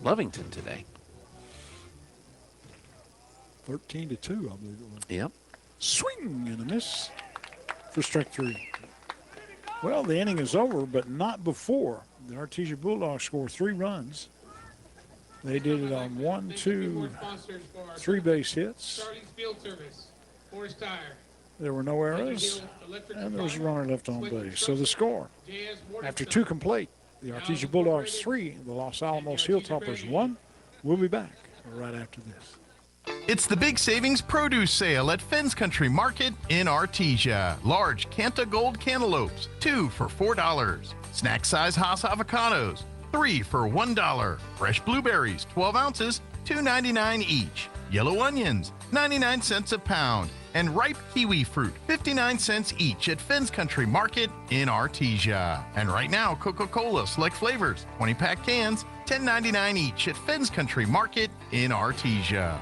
Lovington today. 13-2, I believe it was. Yep. Swing and a miss for strike 3. Well, the inning is over, but not before. The Artesia Bulldogs score 3 runs. They did it on 1, 2, 3 base hits. There were no errors, and there was a runner left on base. So the score, after 2 complete, The Artesia Bulldogs 3, the Los Alamos Hilltoppers 1. We'll be back right after this. It's the big savings produce sale at Fens Country Market in Artesia. Large Canta Gold cantaloupes, 2 for $4. Snack size Hass avocados, 3 for $1. Fresh blueberries, 12 ounces, $2.99 each. Yellow onions, 99 cents a pound. And ripe kiwi fruit, 59 cents each at Fens Country Market in Artesia. And right now, Coca-Cola select flavors, 20-pack cans, $10.99 each at Fens Country Market in Artesia.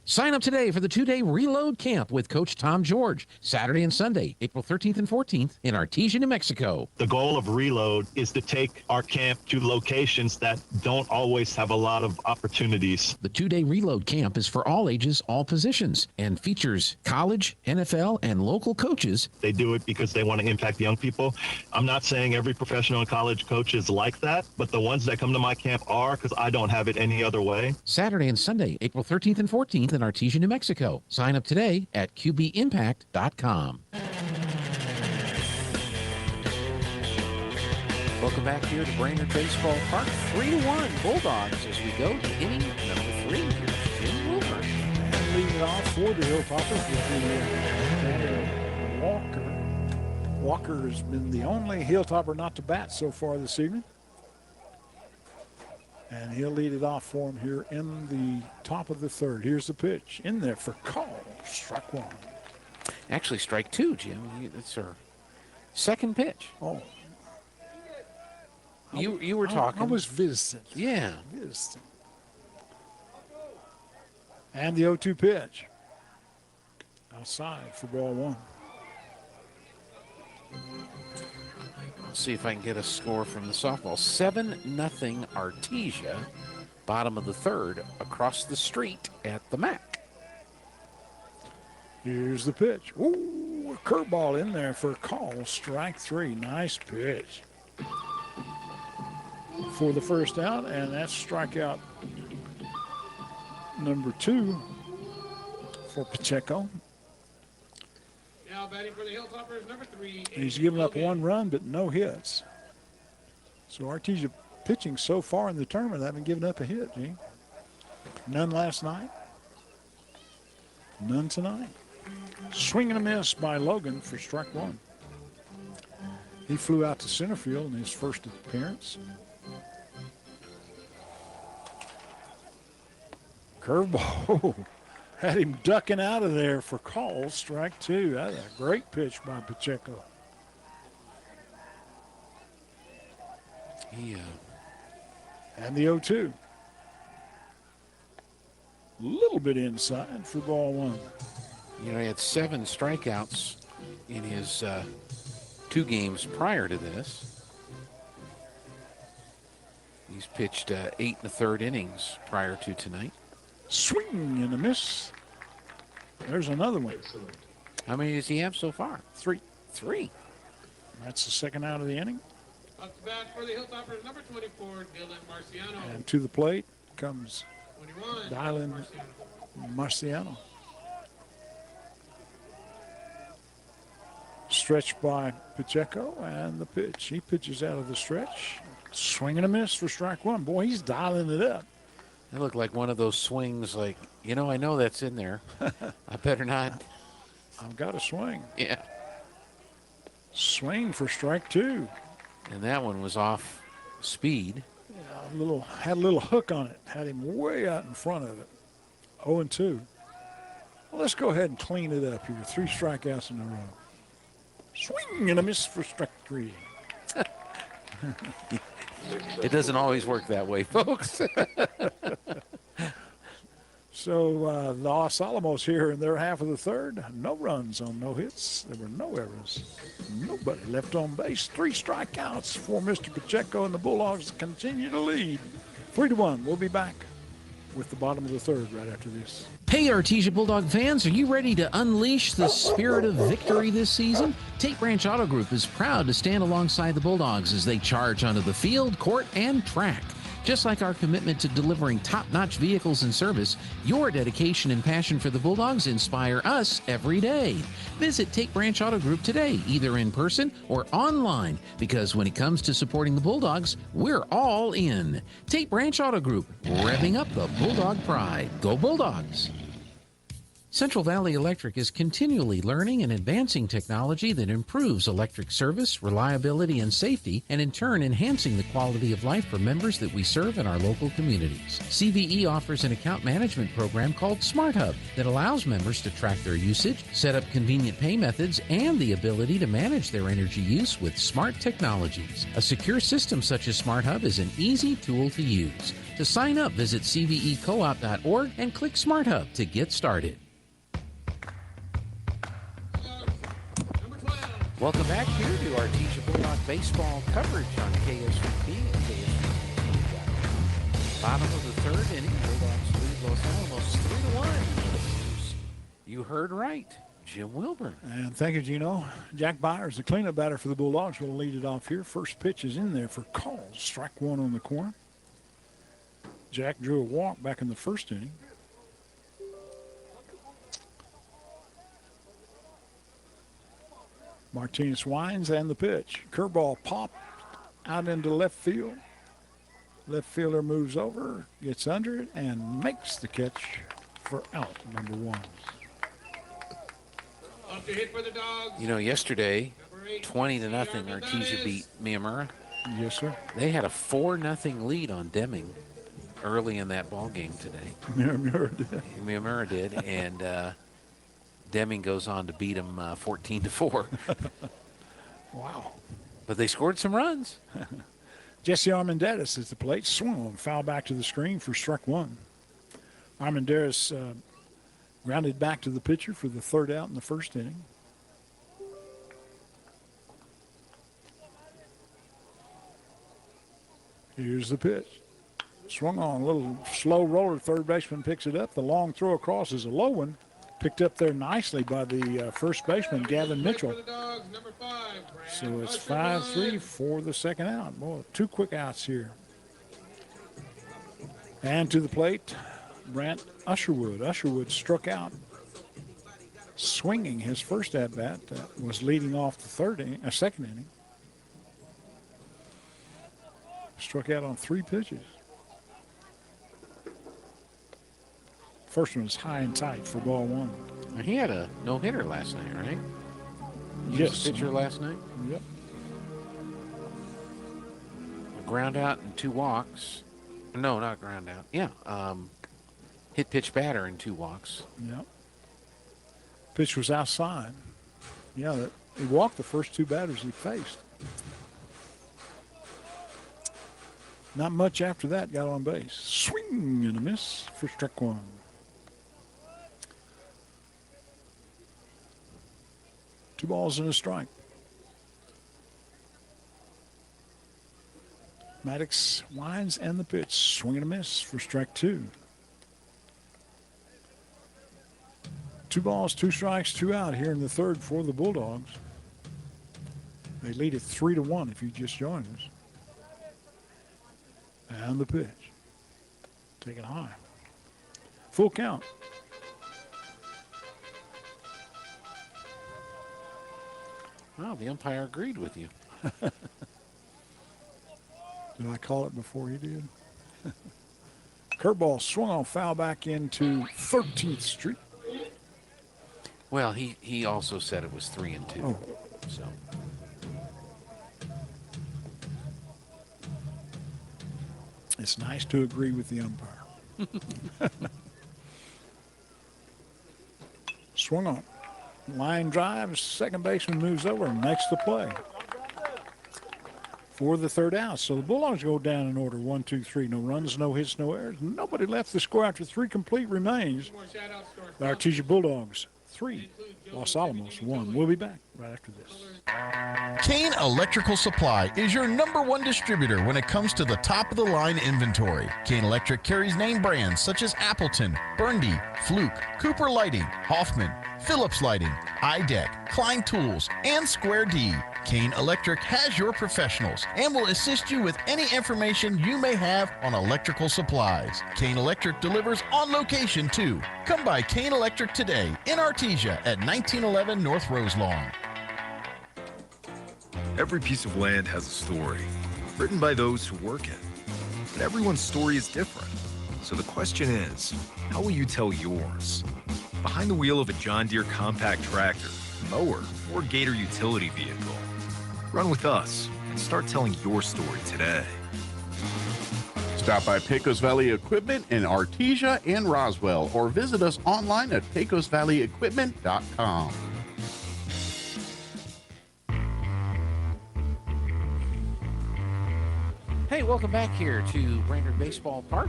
Sign up today for the 2-day Reload Camp with Coach Tom George, Saturday and Sunday, April 13th and 14th in Artesia, New Mexico. The goal of Reload is to take our camp to locations that don't always have a lot of opportunities. The 2-day Reload Camp is for all ages, all positions, and features college, NFL, and local coaches. They do it because they want to impact young people. I'm not saying every professional and college coach is like that, but the ones that come to my camp are, because I don't have it any other way. Saturday and Sunday, April 13th and 14th in Artesia, New Mexico. Sign up today at QBimpact.com. Welcome back here to Brainard Baseball Park. 3-1 Bulldogs as we go to inning number 3. Here's Jim Wilbur. And leading it off for the Hilltoppers will be Walker. Walker has been the only Hilltopper not to bat so far this evening. And he'll lead it off for him here in the top of the third. Here's the pitch. In there for call. Strike 1. Actually, strike 2, Jim. It's her second pitch. Oh. You were talking. I was visiting. Yeah. Visiting. And the 0-2 pitch. Outside for ball 1. See if I can get a score from the softball. 7-0 Artesia, bottom of the third, across the street at the MAC. Here's the pitch. Ooh, a curveball in there for a call. Strike 3. Nice pitch. For the first out, and that's strikeout number 2 for Pacheco. Now batting for the Hilltoppers, number 3. He's given up 1 run, but no hits. So Artesia pitching so far in the tournament, they haven't given up a hit, Gene. None last night. None tonight. Swing and a miss by Logan for strike 1. He flew out to center field in his first appearance. Curveball. Had him ducking out of there for call, strike 2. That's a great pitch by Pacheco. Yeah. And the 0-2. A little bit inside for ball 1. You know, he had 7 strikeouts in his 2 games prior to this. He's pitched 8 1/3 innings prior to tonight. Swing and a miss. There's another one. How many does he have so far? 3. 3. That's the second out of the inning. Up to bat for the Hilltoppers, number 24, Dylan Marciano. And to the plate comes 21, Dylan Marciano. Stretched by Pacheco, and the pitch. He pitches out of the stretch. Swing and a miss for strike 1. Boy, he's dialing it up. That looked like one of those swings like, you know, I know that's in there. I better not. I've got to swing. Yeah. Swing for strike 2. And that one was off speed. Yeah, had a little hook on it. Had him way out in front of it. 0-2. Well, let's go ahead and clean it up here. 3 strikeouts in a row. Swing and a miss for strike 3. It doesn't always work that way, folks. So the Los Alamos here in their half of the third. No runs on no hits. There were no errors. Nobody left on base. 3 strikeouts for Mr. Pacheco, and the Bulldogs continue to lead. 3-1. We'll be back with the bottom of the third right after this. Hey, Artesia Bulldog fans, are you ready to unleash the spirit of victory this season? Tate Branch Auto Group is proud to stand alongside the Bulldogs as they charge onto the field, court, and track. Just like our commitment to delivering top-notch vehicles and service, your dedication and passion for the Bulldogs inspire us every day. Visit Tate Branch Auto Group today, either in person or online, because when it comes to supporting the Bulldogs, we're all in. Tate Branch Auto Group, revving up the Bulldog pride. Go Bulldogs! Central Valley Electric is continually learning and advancing technology that improves electric service, reliability, and safety, and in turn enhancing the quality of life for members that we serve in our local communities. CVE offers an account management program called Smart Hub that allows members to track their usage, set up convenient pay methods, and the ability to manage their energy use with smart technologies. A secure system such as Smart Hub is an easy tool to use. To sign up, visit cvecoop.org and click Smart Hub to get started. Welcome back here to Artesia Bulldog baseball coverage on KSVP and KSVP. Bottom of the third inning, Bulldogs lead Los Alamos 3-1. You heard right, Jim Wilburn. And thank you, Gino. Jack Byers, the cleanup batter for the Bulldogs, will lead it off here. First pitch is in there for calls. Strike one on the corner. Jack drew a walk back in the first inning. Martinez winds and the pitch. Curveball popped out into left field. Left fielder moves over, gets under it, and makes the catch for out number one. You know, yesterday, 20-0, Artesia beat Miyamura. Yes, sir. They had a 4-0 lead on Deming early in that ball game today. Miyamura did, and Deming goes on to beat him 14-4. Wow. But they scored some runs. Jesse Armendariz at the plate. Swung on. Foul back to the screen for strike one. Armendariz grounded back to the pitcher for the third out in the first inning. Here's the pitch. Swung on. A little slow roller. Third baseman picks it up. The long throw across is a low one. Picked up there nicely by the first baseman, Gavin Mitchell. So it's 5-3 for the second out. Boy, two quick outs here. And to the plate, Brant Usherwood. Usherwood struck out, swinging his first at-bat. Was leading off the second inning. Struck out on 3 pitches. First one was high and tight for ball one. He had a no-hitter last night, right? Yes. Pitcher last night? Yep. A ground out and 2 walks. No, not ground out. Yeah. Hit pitch batter and 2 walks. Yep. Pitch was outside. Yeah, he walked the first 2 batters he faced. Not much after that, got on base. Swing and a miss for strike one. Two balls and a strike. Maddox winds and the pitch. Swing and a miss for strike two. 2 balls, 2 strikes, 2 out here in the third for the Bulldogs. They lead it 3-1 if you just joined us. And the pitch. Take it high. Full count. Well, the umpire agreed with you. Did I call it before he did? Curveball swung on, foul back into 13th Street. Well, he also said it was 3-2. Oh. So. It's nice to agree with the umpire. Swung on. Line drive, second baseman moves over and makes the play for the third out. So the Bulldogs go down in order, 1, 2, 3. No runs, no hits, no errors. Nobody left the score after 3 complete remains. The Artesia Bulldogs 3, Los Alamos 1. We'll be back. right after this. Kane Electrical Supply is your #1 distributor when it comes to the top-of-the-line inventory. Kane Electric carries name brands such as Appleton, Burndy, Fluke, Cooper Lighting, Hoffman, Phillips Lighting, iDeck, Klein Tools, and Square D. Kane Electric has your professionals and will assist you with any information you may have on electrical supplies. Kane Electric delivers on location too. Come by Kane Electric today in Artesia at 1911 North Roselawn. Every piece of land has a story, written by those who work it. But everyone's story is different. So the question is, how will you tell yours? Behind the wheel of a John Deere compact tractor, mower, or Gator utility vehicle. Run with us and start telling your story today. Stop by Pecos Valley Equipment in Artesia and Roswell, or visit us online at pecosvalleyequipment.com. Hey, welcome back here to Brainard Baseball Park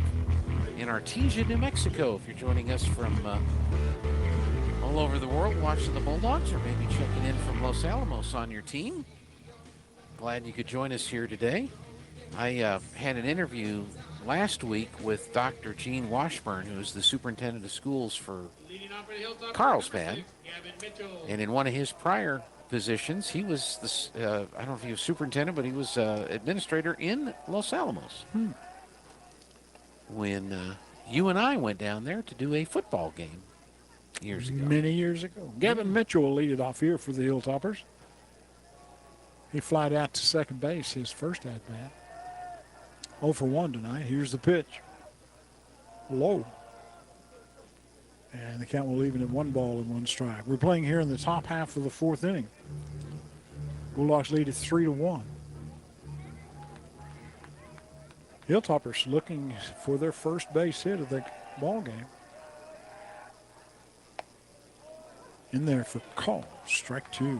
in Artesia, New Mexico. If you're joining us from all over the world watching the Bulldogs, or maybe checking in from Los Alamos on your team, glad you could join us here today. I had an interview last week with Dr. Gene Washburn, who is the superintendent of schools for Carlsbad. And in one of his prior positions, he was, I don't know if he was superintendent, but he was administrator in Los Alamos. When you and I went down there to do a football game years ago. Many years ago. Gavin Mitchell will lead it off here for the Hilltoppers. He flied out to second base his first at-bat. 0 for 1 tonight. Here's the pitch. Low. And the count will leave it at 1 ball and 1 strike. We're playing here in the top half of the 4th inning. Bulldogs lead at 3-1. Hilltoppers looking for their first base hit of the ball game. In there for call. Strike 2.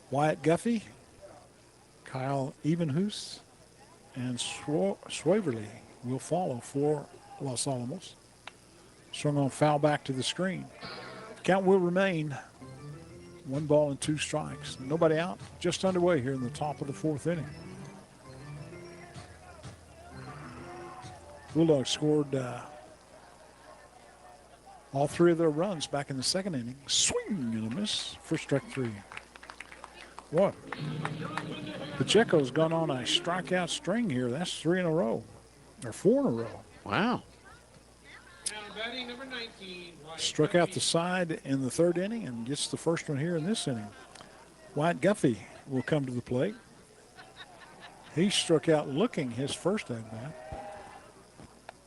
Wyatt Guffey, Kyle Evenhuis, and Swaverly will follow for Los Alamos. Swung on foul back to the screen. Count will remain 1 ball and 2 strikes. Nobody out. Just underway here in the top of the 4th inning. Bulldogs scored all 3 of their runs back in the 2nd inning. Swing and a miss for strike 3. What? Pacheco's gone on a strikeout string here. That's 3 in a row, or 4 in a row. Wow. Struck out the side in the 3rd inning and gets the first one here in this inning. Wyatt Guffey will come to the plate. He struck out looking his first at-bat.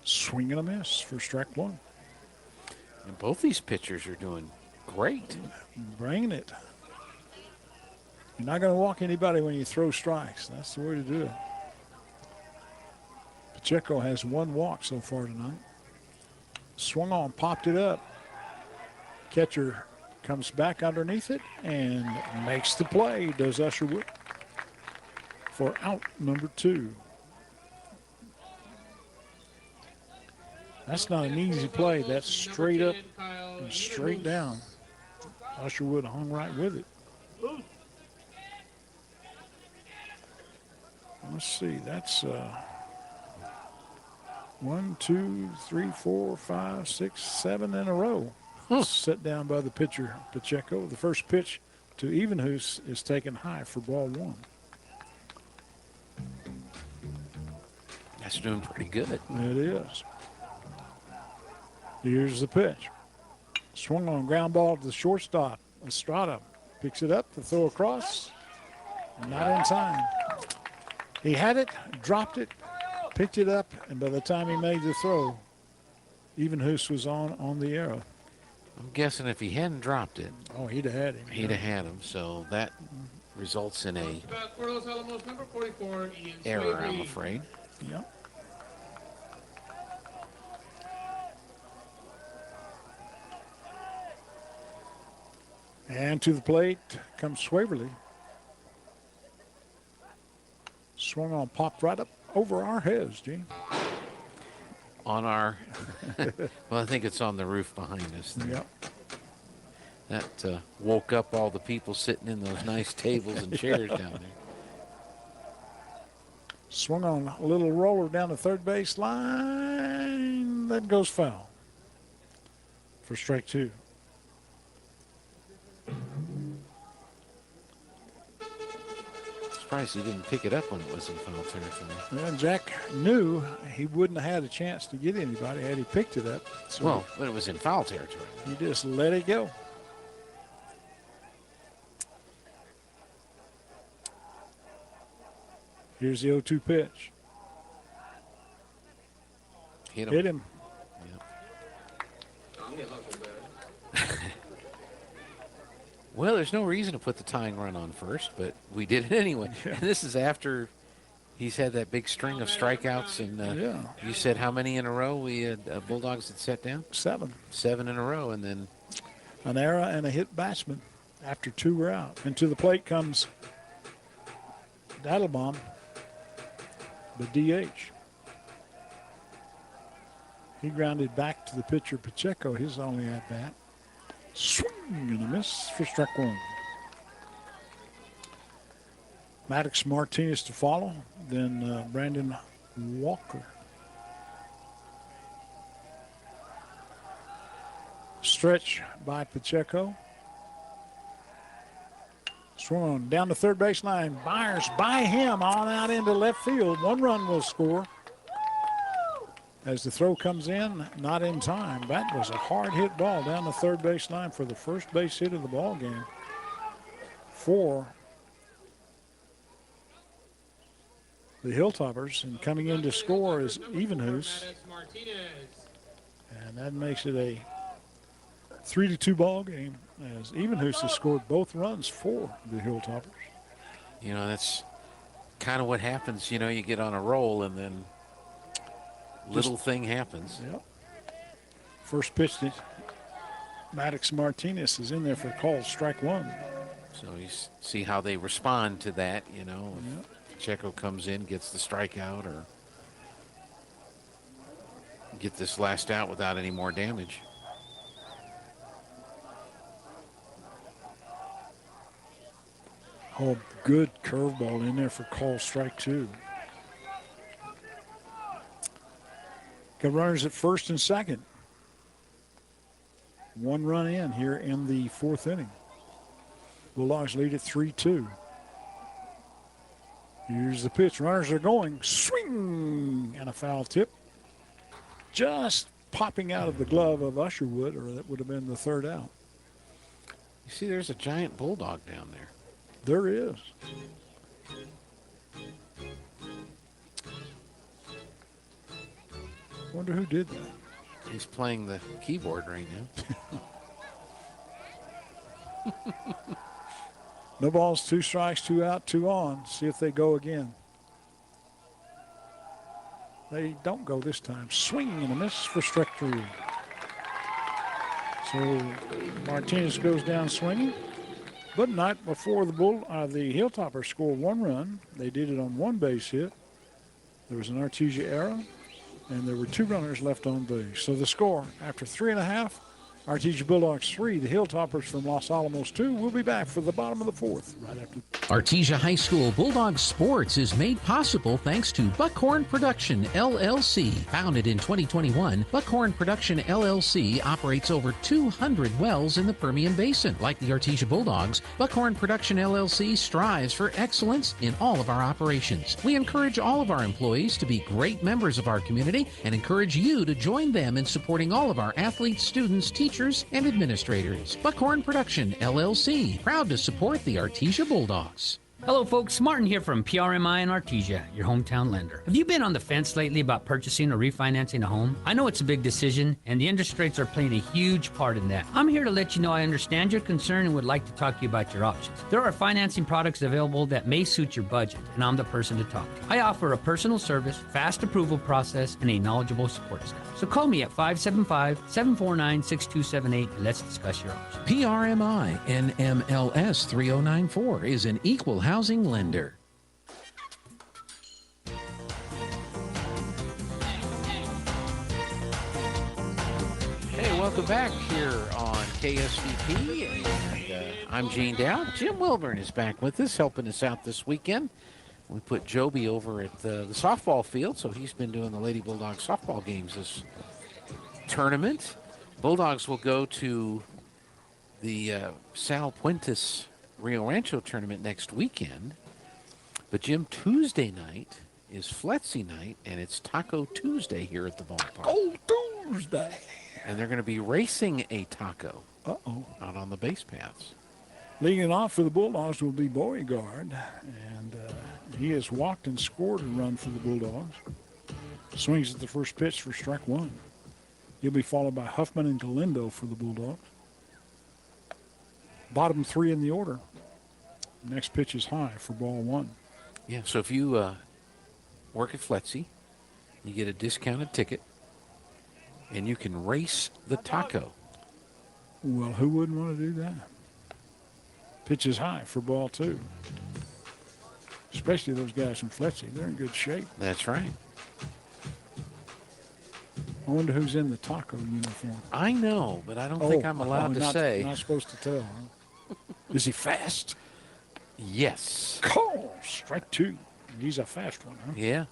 Swing and a miss for strike 1. And both these pitchers are doing great. Bringing it. You're not going to walk anybody when you throw strikes. That's the way to do it. Pacheco has 1 walk so far tonight. Swung on, popped it up. Catcher comes back underneath it and makes the play, does Usherwood, for out number 2. That's not an easy play. That's straight up and straight down. Usherwood hung right with it. Let's see, that's 1, 2, 3, 4, 5, 6, 7 in a row. Set down by the pitcher, Pacheco. The first pitch to Evenhuis is taken high for ball 1. That's doing pretty good. It is. Here's the pitch. Swung on ground ball to the shortstop. Estrada picks it up to throw across. Not in time. He had it, dropped it, picked it up, and by the time he made the throw, Evenhuis was on the arrow. I'm guessing if he hadn't dropped it, oh, he'd have had him. He'd have had him. So that results in a error, I'm afraid. Yep. And to the plate comes Swaverly. Swung on, popped right up over our heads, Gene. On our, well, I think it's on the roof behind us. Yep. That woke up all the people sitting in those nice tables and chairs down there. Swung on a little roller down the third base line. That goes foul for strike 2. Surprised he didn't pick it up when it was in foul territory. And Jack knew he wouldn't have had a chance to get anybody had he picked it up. So well, when it was in foul territory. He just let it go. Here's the 0-2 pitch. Hit him. Hit him. Well, there's no reason to put the tying run on first, but we did it anyway. Yeah. And this is after he's had that big string of strikeouts. And you said how many in a row we had Bulldogs had set down? 7. 7 in a row, and then an error and a hit batsman after 2 were out. And to the plate comes Dadelbaum, the DH. He grounded back to the pitcher Pacheco, his only at bat. Swing and a miss for strike 1. Maddox Martinez to follow, then Brandon Walker. Stretch by Pacheco. Swung on down the third base line. Byers by him on out into left field. 1 run will score. As the throw comes in, not in time. That was a hard hit ball down the third base line for the first base hit of the ball game for the Hilltoppers. And coming in to score is Evenhoose. And that makes it a 3-2 ball game as Evenhoose has scored both runs for the Hilltoppers. You know, that's kind of what happens. You know, you get on a roll and then little thing happens. Yep. First pitch, Maddox Martinez is in there for call strike 1. So you see how they respond to that, you know. Yep. If Pacheco comes in, gets the strikeout, or get this last out without any more damage. Oh, good curveball in there for call strike 2. Got runners at first and second. 1 run in here in the 4th inning. Bulldogs lead at 3-2. Here's the pitch. Runners are going. Swing! And a foul tip. Just popping out of the glove of Usherwood, or that would have been the 3rd out. You see, there's a giant bulldog down there. There is. Wonder who did that. He's playing the keyboard right now. No balls, 2 strikes, 2 out, 2 on. See if they go again. They don't go this time. Swing and a miss for strike 3. So Martinez goes down swinging. But not before the Hilltoppers scored 1 run. They did it on 1 base hit. There was an Artesia error, and there were 2 runners left on base. So the score, after 3.5, Artesia Bulldogs 3, the Hilltoppers from Los Alamos 2. We'll be back for the bottom of the 4th right after. Artesia High School Bulldogs Sports is made possible thanks to Buckhorn Production, LLC. Founded in 2021, Buckhorn Production, LLC operates over 200 wells in the Permian Basin. Like the Artesia Bulldogs, Buckhorn Production, LLC strives for excellence in all of our operations. We encourage all of our employees to be great members of our community and encourage you to join them in supporting all of our athletes, students, teachers, and administrators. Buckhorn Production, LLC, proud to support the Artesia Bulldogs. Hello folks, Martin here from PRMI and Artesia, your hometown lender. Have you been on the fence lately about purchasing or refinancing a home? I know it's a big decision and the interest rates are playing a huge part in that. I'm here to let you know I understand your concern and would like to talk to you about your options. There are financing products available that may suit your budget and I'm the person to talk to. I offer a personal service, fast approval process, and a knowledgeable support staff. So call me at 575-749-6278 and let's discuss your options. PRMI NMLS 3094 is an equal housing lender. Hey, welcome back here on KSVP. And I'm Gene Dowd. Jim Wilburn is back with us, helping us out this weekend. We put Joby over at the softball field, so he's been doing the Lady Bulldogs softball games this tournament. Bulldogs will go to the Sal Puentes Rio Rancho tournament next weekend. But Jim, Tuesday night is Fletzy night, and it's Taco Tuesday here at the ballpark. Oh, Tuesday. And they're going to be racing a taco out on the base paths. Leading off for the Bulldogs will be Beauregard, and he has walked and scored a run for the Bulldogs. Swings at the first pitch for strike one. He'll be followed by Huffman and Galindo for the Bulldogs. Bottom three in the order. Next pitch is high for ball one. Yeah, so if you work at Fletzy, you get a discounted ticket, and you can race the taco. Well, who wouldn't want to do that? Pitch is high for ball two. Especially those guys from Fletzy. They're in good shape. That's right. I wonder who's in the taco uniform. I know, but I don't think I'm allowed to say. Not supposed to tell, huh? Is he fast? Yes. Call strike two. He's a fast one, huh? Yeah.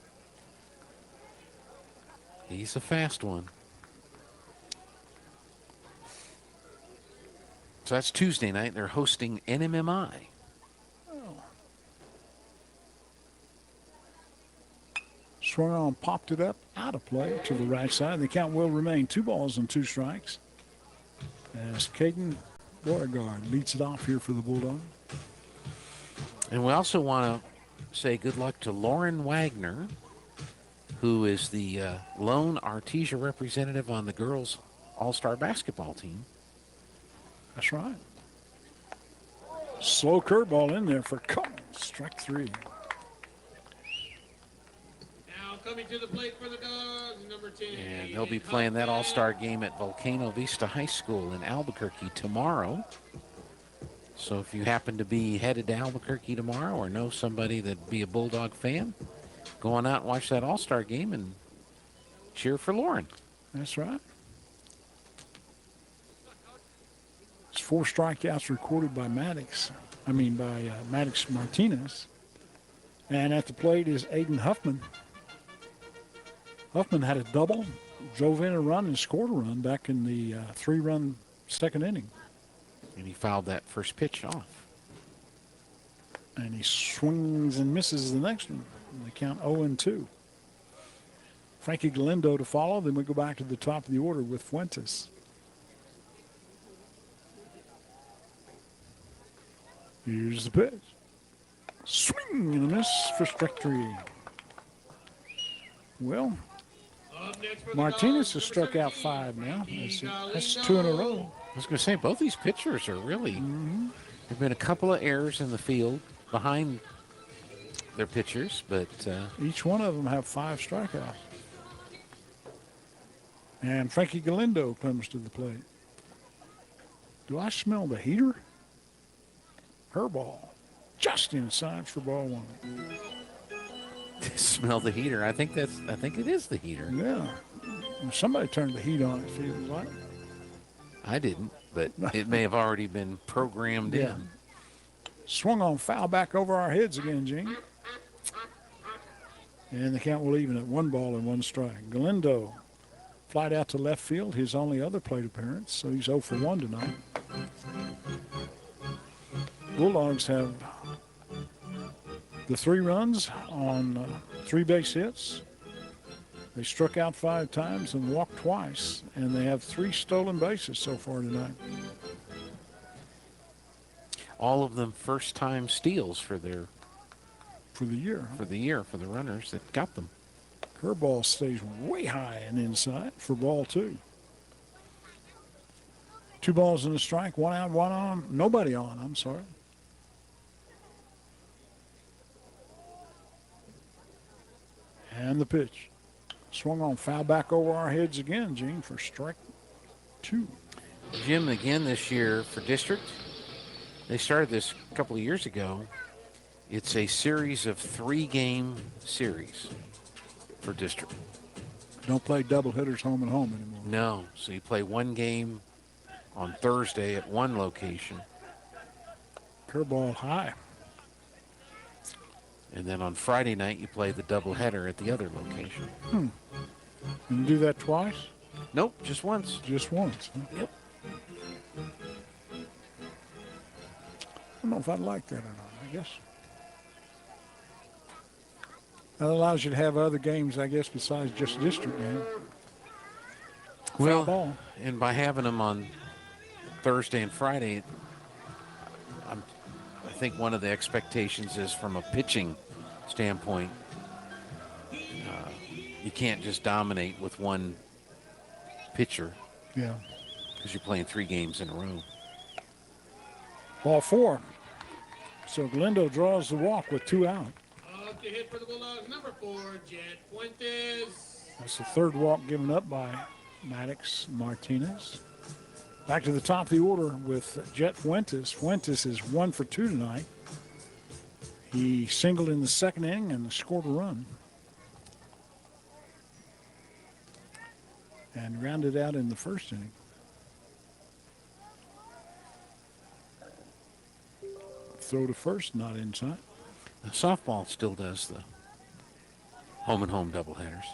He's a fast one. So that's Tuesday night. They're hosting NMMI. Oh. Swung on, popped it up, out of play to the right side. The count will remain 2 balls and 2 strikes. As Caden Beauregard leads it off here for the Bulldogs. And we also want to say good luck to Lauren Wagner, who is the lone Artesia representative on the girls' all-star basketball team. That's right. Slow curveball in there for Collins. Strike three. Now coming to the plate for the Dogs, number 10. And they'll be playing that all-star game at Volcano Vista High School in Albuquerque tomorrow. So if you happen to be headed to Albuquerque tomorrow or know somebody that'd be a Bulldog fan, go on out and watch that all-star game and cheer for Lauren. That's right. It's 4 strikeouts recorded by Maddox Martinez. And at the plate is Aiden Huffman. Huffman had a double, drove in a run, and scored a run back in the 3-run second inning. And he fouled that first pitch off. And he swings and misses the next one. And they count 0-2. Frankie Galindo to follow. Then we go back to the top of the order with Fuentes. Here's the pitch. Swing and a miss for strike three. Well, Martinez has struck out 5 now. That's 2 in a row. I was going to say, both these pitchers are really, there have been a couple of errors in the field behind their pitchers, but each one of them have 5 strikeouts. And Frankie Galindo comes to the plate. Do I smell the heater? Her ball, just inside for ball one. Smell the heater. I think it is the heater. Yeah. Somebody turned the heat on, it feels like. I didn't, but it may have already been programmed in. Swung on, foul back over our heads again, Gene. And the count will even at 1 ball and 1 strike. Galindo flied out to left field, his only other plate appearance, so he's 0 for 1 tonight. Bulldogs have the 3 runs on 3 base hits. They struck out 5 times and walked twice, and they have 3 stolen bases so far tonight. All of them first-time steals for the year. For the year, for the runners that got them. Curveball stays way high and inside for ball 2. 2 balls and a strike, 1 out, 1 on, nobody on, I'm sorry. And the pitch. Swung on, foul back over our heads again, Gene, for strike 2. Jim, again this year for district, they started this a couple of years ago. It's a series of 3-game series for district. Don't play double hitters home and home anymore. No. So you play one game on Thursday at one location. Curveball high. And then on Friday night, you play the doubleheader at the other location. Can you do that twice? Nope, just once. Just once. Huh? Yep. I don't know if I'd like that or not, I guess. That allows you to have other games, I guess, besides just district game. Well, and by having them on Thursday and Friday, I think one of the expectations is from a pitching standpoint, you can't just dominate with one pitcher. Yeah. Because you're playing 3 games in a row. Ball 4. So Glendo draws the walk with 2 out. Up to hit for the Bulldogs, number 4, Jet Fuentes. That's the 3rd walk given up by Maddox Martinez. Back to the top of the order with Jet Fuentes. Fuentes is 1 for 2 tonight. He singled in the 2nd inning and scored a run. And rounded out in the 1st inning. Throw to first, not inside. The softball still does the home and home doubleheaders.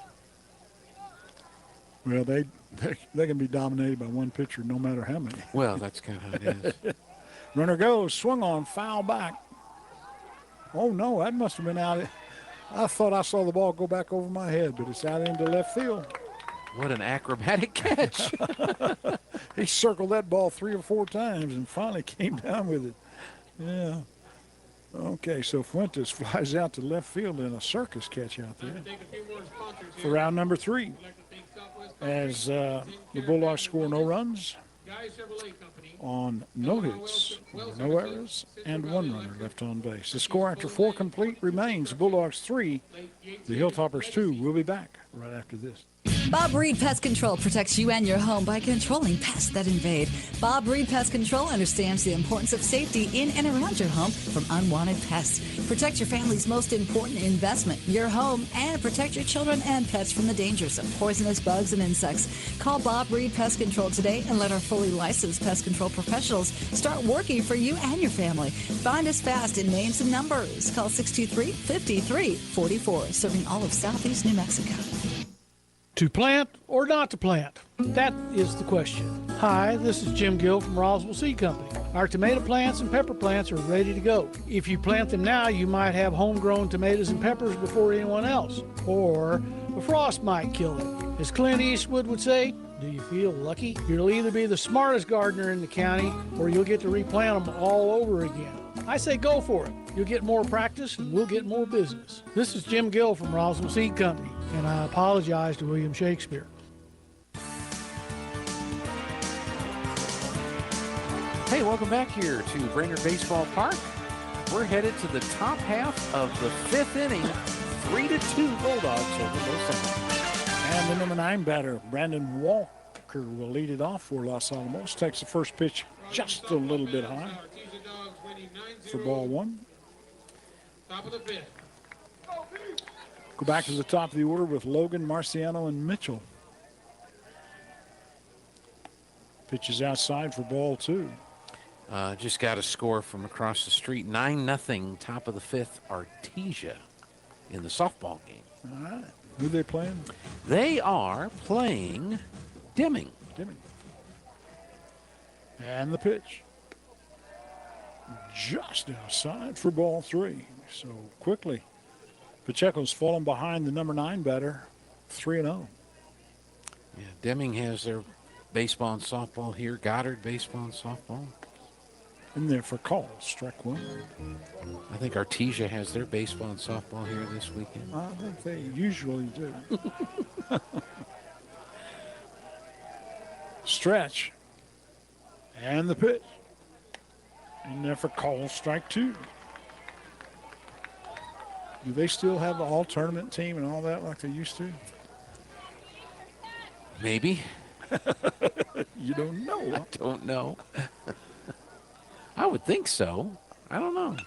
Well, they can be dominated by one pitcher no matter how many. Well, that's kind of how it is. Runner goes, swung on, foul back. Oh, no, that must have been out. I thought I saw the ball go back over my head, but it's out into left field. What an acrobatic catch. He circled that ball 3 or 4 times and finally came down with it. Yeah. Okay, so Fuentes flies out to left field in a circus catch out there for round number 3. As the Bulldogs score no runs on no hits, no errors, and 1 runner left on base. The score after 4 complete remains Bulldogs 3, the Hilltoppers 2. We'll be back right after this. Bob Reed Pest Control protects you and your home by controlling pests that invade. Bob Reed Pest Control understands the importance of safety in and around your home from unwanted pests. Protect your family's most important investment, your home, and protect your children and pets from the dangers of poisonous bugs and insects. Call Bob Reed Pest Control today and let our fully licensed pest control professionals start working for you and your family. Find us fast in names and numbers. Call 623-5344, serving all of Southeast New Mexico. To plant or not to plant? That is the question. Hi, this is Jim Gill from Roswell Seed Company. Our tomato plants and pepper plants are ready to go. If you plant them now, you might have homegrown tomatoes and peppers before anyone else. Or a frost might kill them. As Clint Eastwood would say, do you feel lucky? You'll either be the smartest gardener in the county or you'll get to replant them all over again. I say go for it. You'll get more practice and we'll get more business. This is Jim Gill from Roswell Seed Company, and I apologize to William Shakespeare. Hey, welcome back here to Brainard Baseball Park. We're headed to the top half of the 5th inning. 3-2 Bulldogs over Los Alamos. And the number 9 batter, Brandon Walker, will lead it off for Los Alamos. Takes the first pitch just a little bit high for ball 1. Top of the 5th. Go back to the top of the order with Logan, Marciano, and Mitchell. Pitches outside for ball 2. Just got a score from across the street. 9-0, top of the 5th, Artesia in the softball game. All right. Who are they playing? They are playing Deming. And the pitch. Just outside for ball 3. So quickly, Pacheco's fallen behind the number 9 batter, 3-0. Yeah, Deming has their baseball and softball here. Goddard, baseball and softball. In there for call, strike 1. I think Artesia has their baseball and softball here this weekend. I think they usually do. Stretch. And the pitch. In there for call, strike 2. Do they still have the all-tournament team and all that like they used to? Maybe. You don't know. I don't know. I would think so. I don't know.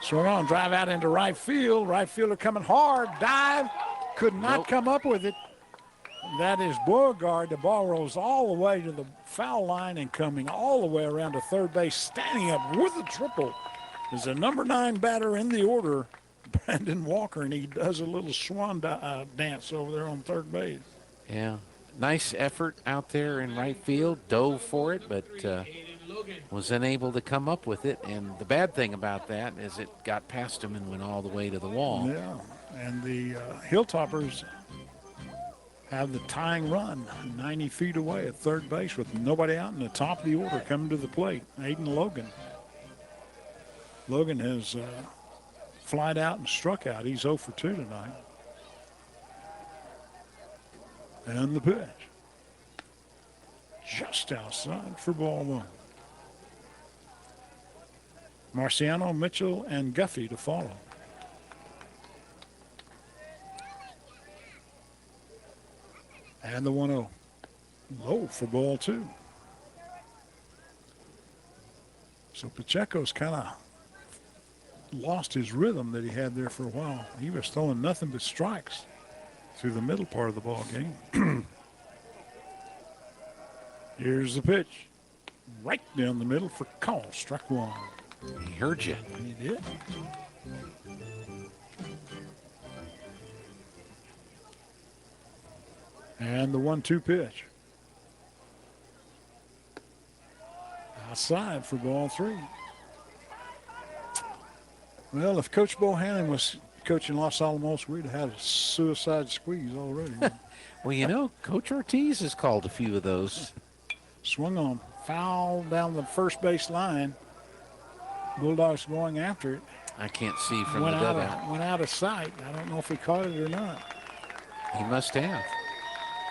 Swung on, drive out into right field. Right fielder coming hard. Dive. Could not come up with it. That is Beauregard. The ball rolls all the way to the foul line and coming all the way around to third base, standing up with a triple is the number 9 batter in the order, Brandon Walker, and he does a little swan dance over there on third base. Yeah, nice effort out there in right field, dove for it, but was unable to come up with it. And the bad thing about that is it got past him and went all the way to the wall. Yeah, and the Hilltoppers have the tying run 90 feet away at third base with nobody out in the top of the order coming to the plate. Aiden Logan. Logan has flied out and struck out. He's 0 for 2 tonight. And the pitch. Just outside for ball 1. Marciano, Mitchell, and Guffey to follow. And the 1-0. Low for ball 2. So Pacheco's kind of lost his rhythm that he had there for a while. He was throwing nothing but strikes through the middle part of the ball game. Here's the pitch. Right down the middle for call. Struck 1. He heard you. He did. And the 1-2 pitch. Outside for ball 3. Well, if Coach Bohannon was coaching Los Alamos, we'd have had a suicide squeeze already. Well, you know, Coach Ortiz has called a few of those. Swung on. Foul down the first base line. Bulldogs going after it. I can't see from the dugout. Went out of sight. I don't know if he caught it or not. He must have.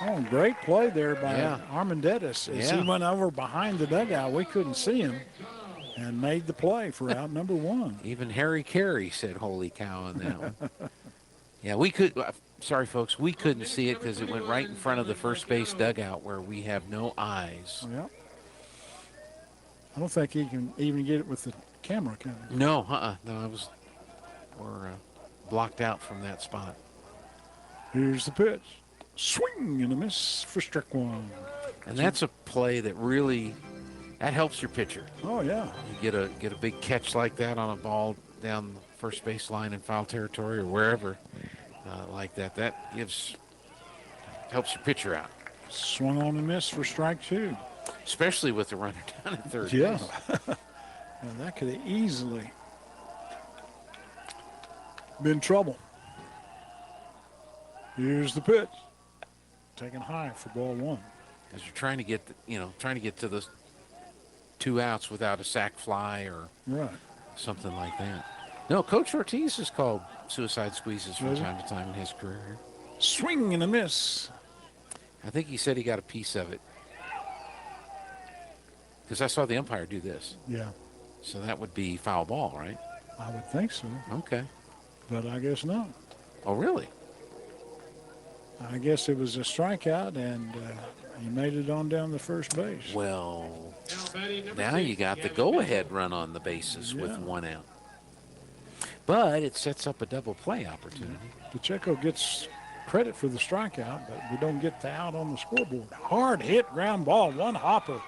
Oh, great play there by Armendariz. As he Yeah. went over behind the dugout, we couldn't see him, and made the play for out number 1. Even Harry Carey said, holy cow, on that one. Yeah, we could, sorry folks, we couldn't see it because it went right in front of the first base dugout where we have no eyes. Yeah. I don't think he can even get it with the camera, can he? No, no, we're blocked out from that spot. Here's the pitch. Swing and a miss for strike 1. And that's a play that really, that helps your pitcher. Oh, yeah. You get a big catch like that on a ball down the first base line in foul territory or wherever like that. That helps your pitcher out. Swung on and miss for strike 2. Especially with the runner down at third Yeah. base. And that could have easily been trouble. Here's the pitch. Taken high for ball 1. Because you're trying to get, to the 2 outs without a sac fly or something like that. No, Coach Ortiz has called suicide squeezes from time to time in his career. Swing and a miss. I think he said he got a piece of it. Because I saw the umpire do this. Yeah. So that would be foul ball, right? I would think so. Okay. But I guess not. Oh, really? I guess it was a strikeout, and he made it on down the first base. Well, now you got the go-ahead run on the bases with 1 out. But it sets up a double play opportunity. Pacheco gets credit for the strikeout, but we don't get the out on the scoreboard. Hard hit ground ball, 1 hopper.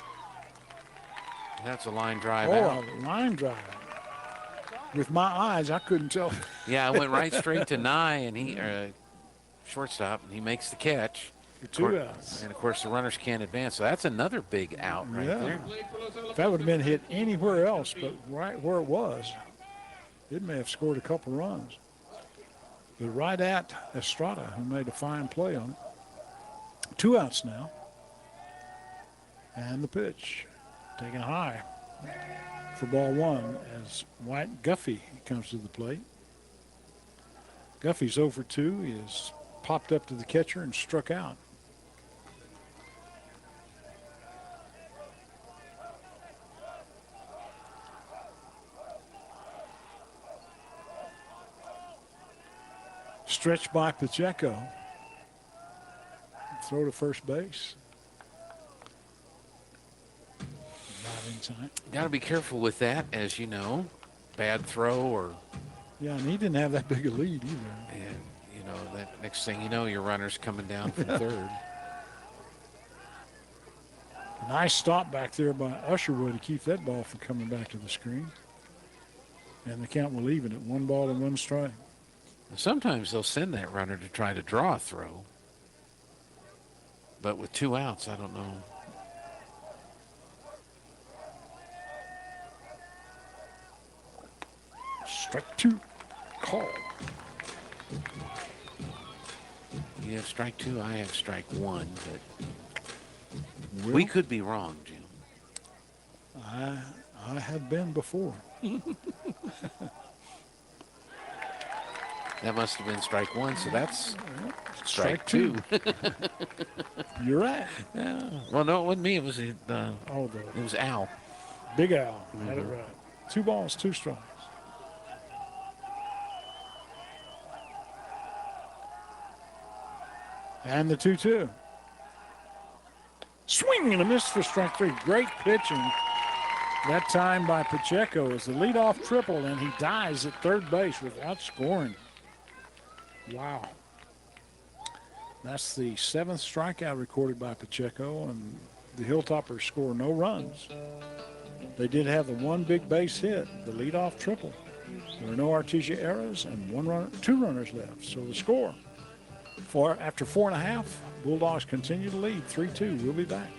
That's a line drive out. A line drive. With my eyes, I couldn't tell. Yeah, I went right straight to Nye, and he, shortstop, and he makes the catch. For 2 outs. And, of course, the runners can't advance. So that's another big out right there. If that would have been hit anywhere else but right where it was, it may have scored a couple runs. But right at Estrada, who made a fine play on it. 2 outs now. And the pitch. Taken high for ball 1 as White Guffey comes to the plate. Guffey's 0 for 2. He has popped up to the catcher and struck out. Stretch by Pacheco. Throw to first base. Got to be careful with that, as you know. Bad throw or... Yeah, and he didn't have that big a lead either. And, that next thing you know, your runner's coming down from third. Nice stop back there by Usherwood to keep that ball from coming back to the screen. And the count will even at 1 ball and 1 strike. Sometimes they'll send that runner to try to draw a throw. But with 2 outs, I don't know. Strike 2. Call. You have strike 2, I have strike 1, but we could be wrong, Jim. I have been before. That must have been strike 1, so that's Strike strike 2. You're right. Yeah. Well, no, it wasn't me. It was it was Al. Big Al. Had it right. 2 balls, 2 strikes. And the 2-2. Swing and a miss for strike 3. Great pitching that time by Pacheco as the leadoff triple, and he dies at third base without scoring. Wow. That's the 7th strikeout recorded by Pacheco, and the Hilltoppers score no runs. They did have the 1 big base hit, the leadoff triple. There were no Artesia errors and 2 runners left. So the score, after 4.5, Bulldogs continue to lead 3-2. We'll be back.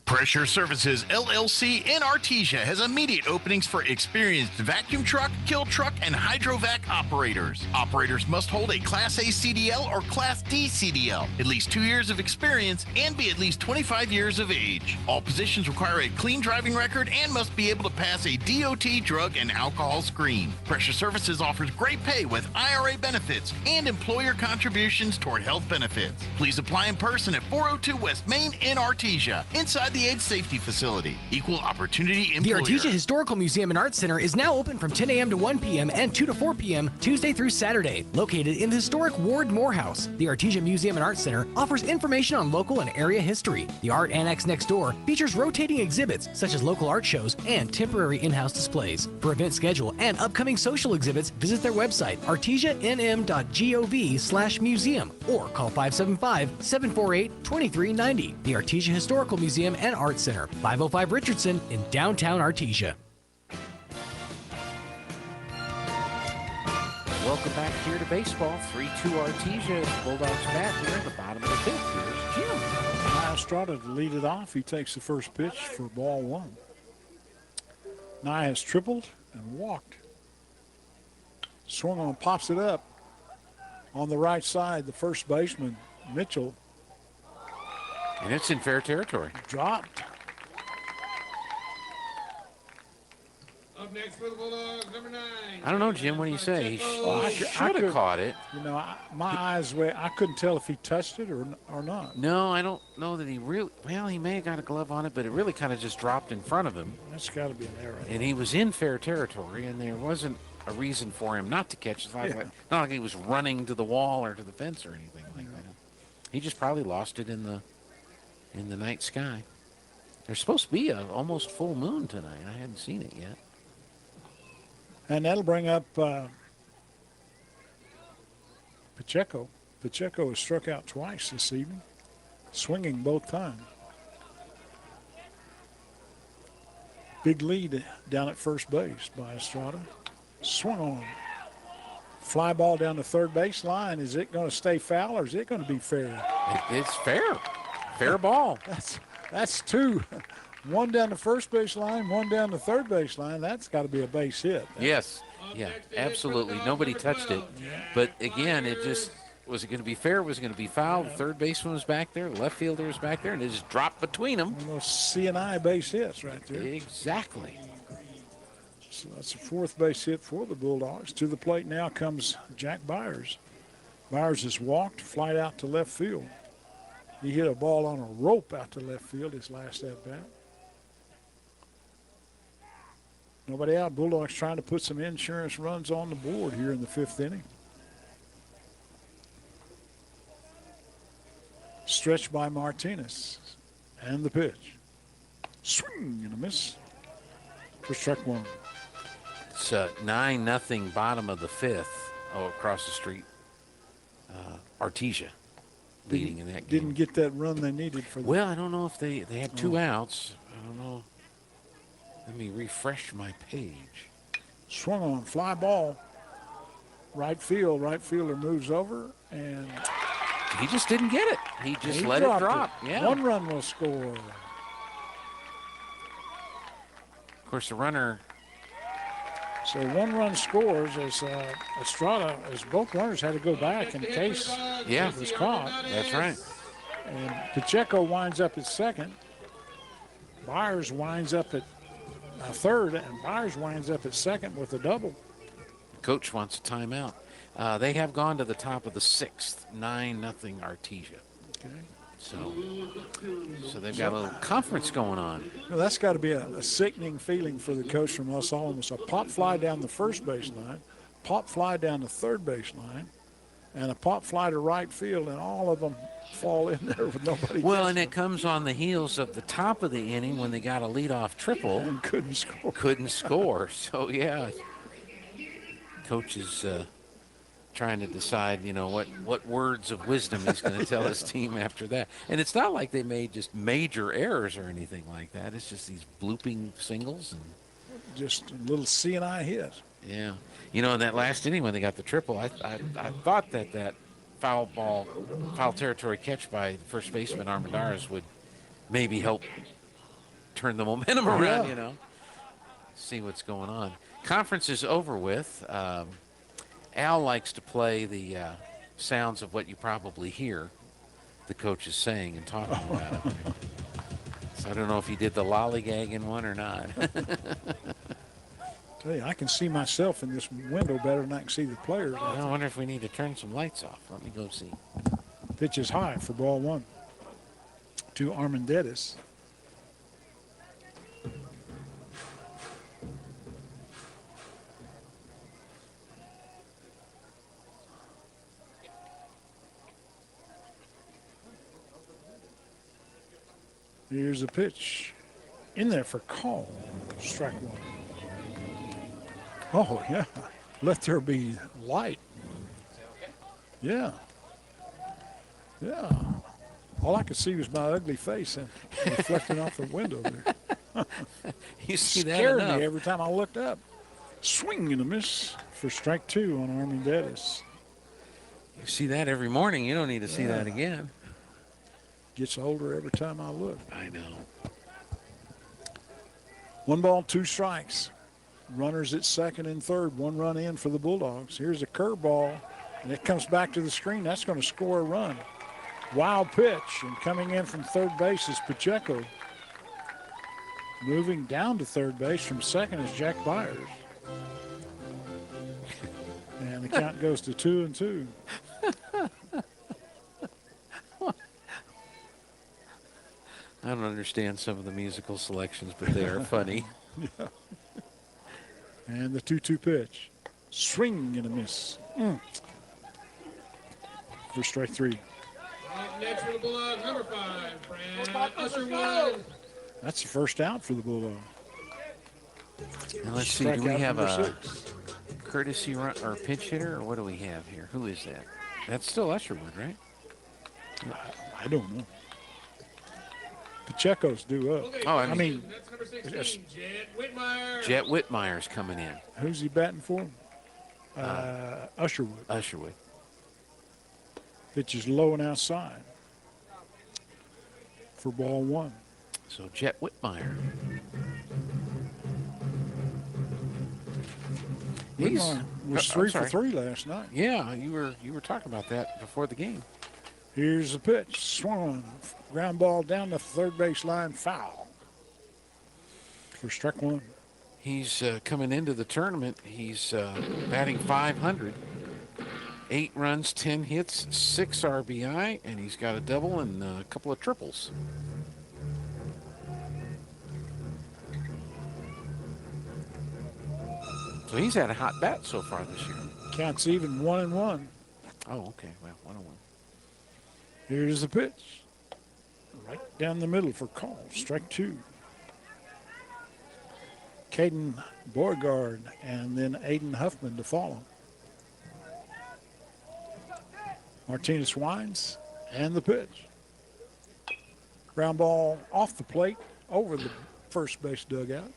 Pressure Services LLC in Artesia has immediate openings for experienced vacuum truck, kill truck, and hydrovac operators. Operators must hold a Class A CDL or Class D CDL, at least 2 years of experience, and be at least 25 years of age. All positions require a clean driving record and must be able to pass a DOT drug and alcohol screen. Pressure Services offers great pay with IRA benefits and employer contributions toward health benefits. Please apply in person at 402 West Main in Artesia, inside the Age Safety Facility. Equal opportunity employer. The Artesia Historical Museum and Art Center is now open from 10 a.m. to 1 p.m. and 2 to 4 p.m. Tuesday through Saturday. Located in the historic Ward Morehouse, the Artesia Museum and Art Center offers information on local and area history. The art annex next door features rotating exhibits such as local art shows and temporary in-house displays. For event schedule and upcoming social exhibits, visit their website, artesianm.gov/museum, or call 575-748-2390. The Artesia Historical Museum and Art Center, 505 Richardson in downtown Artesia. Welcome back here to baseball. 3-2 Artesia. Bulldogs bat here at the bottom of the 5th. Here's Jim. Estrada to lead it off. He takes the first pitch for ball 1. Nye has tripled and walked. Swung on, pops it up. On the right side, the first baseman, Mitchell. And it's in fair territory. Dropped. Up next for the Bulldogs, number 9. I don't know, Jim. What do you say? He should have caught it. You know, my eyes were, I couldn't tell if he touched it or not. No, I don't know that he really. Well, he may have got a glove on it, but it really kind of just dropped in front of him. That's got to be an error. And he was in fair territory, and there wasn't a reason for him not to catch it. Not like he was running to the wall or to the fence or anything like that. He just probably lost it in the night sky. There's supposed to be a almost full moon tonight. I hadn't seen it yet. And that'll bring up Pacheco. Pacheco has struck out twice this evening, swinging both times. Big lead down at first base by Estrada. Swung on. Fly ball down the third base line. Is it going to stay foul or is it going to be fair? It's fair. Fair ball. That's 2. 1 down the first base line, 1 down the third base line. That's got to be a base hit. Yes. Yeah, absolutely. Nobody touched it. But again, it just, was it going to be fair? Was it going to be foul? The third baseman was back there. The left fielder was back there, and it just dropped between them. One of those C&I base hits right there. Exactly. So that's the 4th base hit for the Bulldogs. To the plate now comes Jack Byers. Byers has walked, flied out to left field. He hit a ball on a rope out to left field his last at-bat. Nobody out. Bulldogs trying to put some insurance runs on the board here in the 5th inning. Stretched by Martinez. And the pitch. Swing and a miss for strike 1. It's 9-0 bottom of the 5th. Oh, across the street. Artesia. leading in that game. Didn't get that run they needed for. Well, I don't know if they had 2 outs. I don't know. Let me refresh my page. Swung on, fly ball. Right field. Right fielder moves over, and he just didn't get it. He just let it drop. Yeah. 1 run will score. Of course, the runner. So 1 run scores as Estrada, as both runners had to go back in case it was caught. That's right. And Pacheco winds up at second. Byers winds up at third, and Byers winds up at second with a double. Coach wants a timeout. They have gone to the top of the 6th, 9-0 Artesia. Okay. So they've got a little conference going on. Well, that's got to be a sickening feeling for the coach from Los Alamos. A pop fly down the first baseline, pop fly down the third baseline, and a pop fly to right field, and all of them fall in there with nobody. Well, and it comes on the heels of the top of the inning when they got a leadoff triple. And couldn't score. Couldn't score. So, yeah. Coach is trying to decide, what words of wisdom he's going to tell his team after that. And it's not like they made just major errors or anything like that. It's just these blooping singles. And just a little C&I hit. Yeah. In that last inning when they got the triple, I thought that foul territory catch by first baseman Armendariz would maybe help turn the momentum around, see what's going on. Conference is over with. Al likes to play the sounds of what you probably hear the coach is saying and talking about it. So I don't know if he did the lollygag in one or not. Tell you, I can see myself in this window better than I can see the players. I wonder if we need to turn some lights off. Let me go see. Pitch is high for ball 1 to Armendariz. Here's a pitch in there for call. Strike 1. Oh, yeah. Let there be light. Yeah. Yeah. All I could see was my ugly face and reflecting off the window there. You see that scared enough. me every time I looked up. Swing and a miss for strike 2 on Armendariz. You see that every morning. You don't need to see that again. Gets older every time I look. I know. 1 ball, 2 strikes. Runners at second and third. 1 run in for the Bulldogs. Here's a curveball, and it comes back to the screen. That's going to score a run. Wild pitch, and coming in from third base is Pacheco. Moving down to third base from second is Jack Byers. And the count goes to 2-2. I don't understand some of the musical selections, but they are funny. Yeah. And the 2-2 pitch. Swing and a miss. For strike 3. Next for the Bulldogs, number 5, Brad Usherwood. That's the first out for the Bulldogs. Now let's see, do we have a courtesy run or pinch hitter, or what do we have here? Who is that? That's still Usherwood, right? I don't know. Pacheco's due up. Oh, I mean That's number 16, Jet Whitmire. Jet Whitmire's coming in. Who's he batting for? Usherwood. Usherwood. Pitch is low and outside for ball 1. So Jet Whitmire. Whitmire was 3 for 3 last night. Yeah, you were talking about that before the game. Here's the pitch. Swung. Ground ball down the third base line. Foul. For strike 1. He's coming into the tournament. He's batting .500. 8 runs, 10 hits, 6 RBI, and he's got a double and a couple of triples. So he's had a hot bat so far this year. Counts even 1-1. Oh, okay. Well, 1-1. Here's the pitch. Right down the middle for call. Strike 2. Caden Beauregard and then Aiden Huffman to follow. Martinez winds And the pitch. Ground ball off the plate over the first base dugout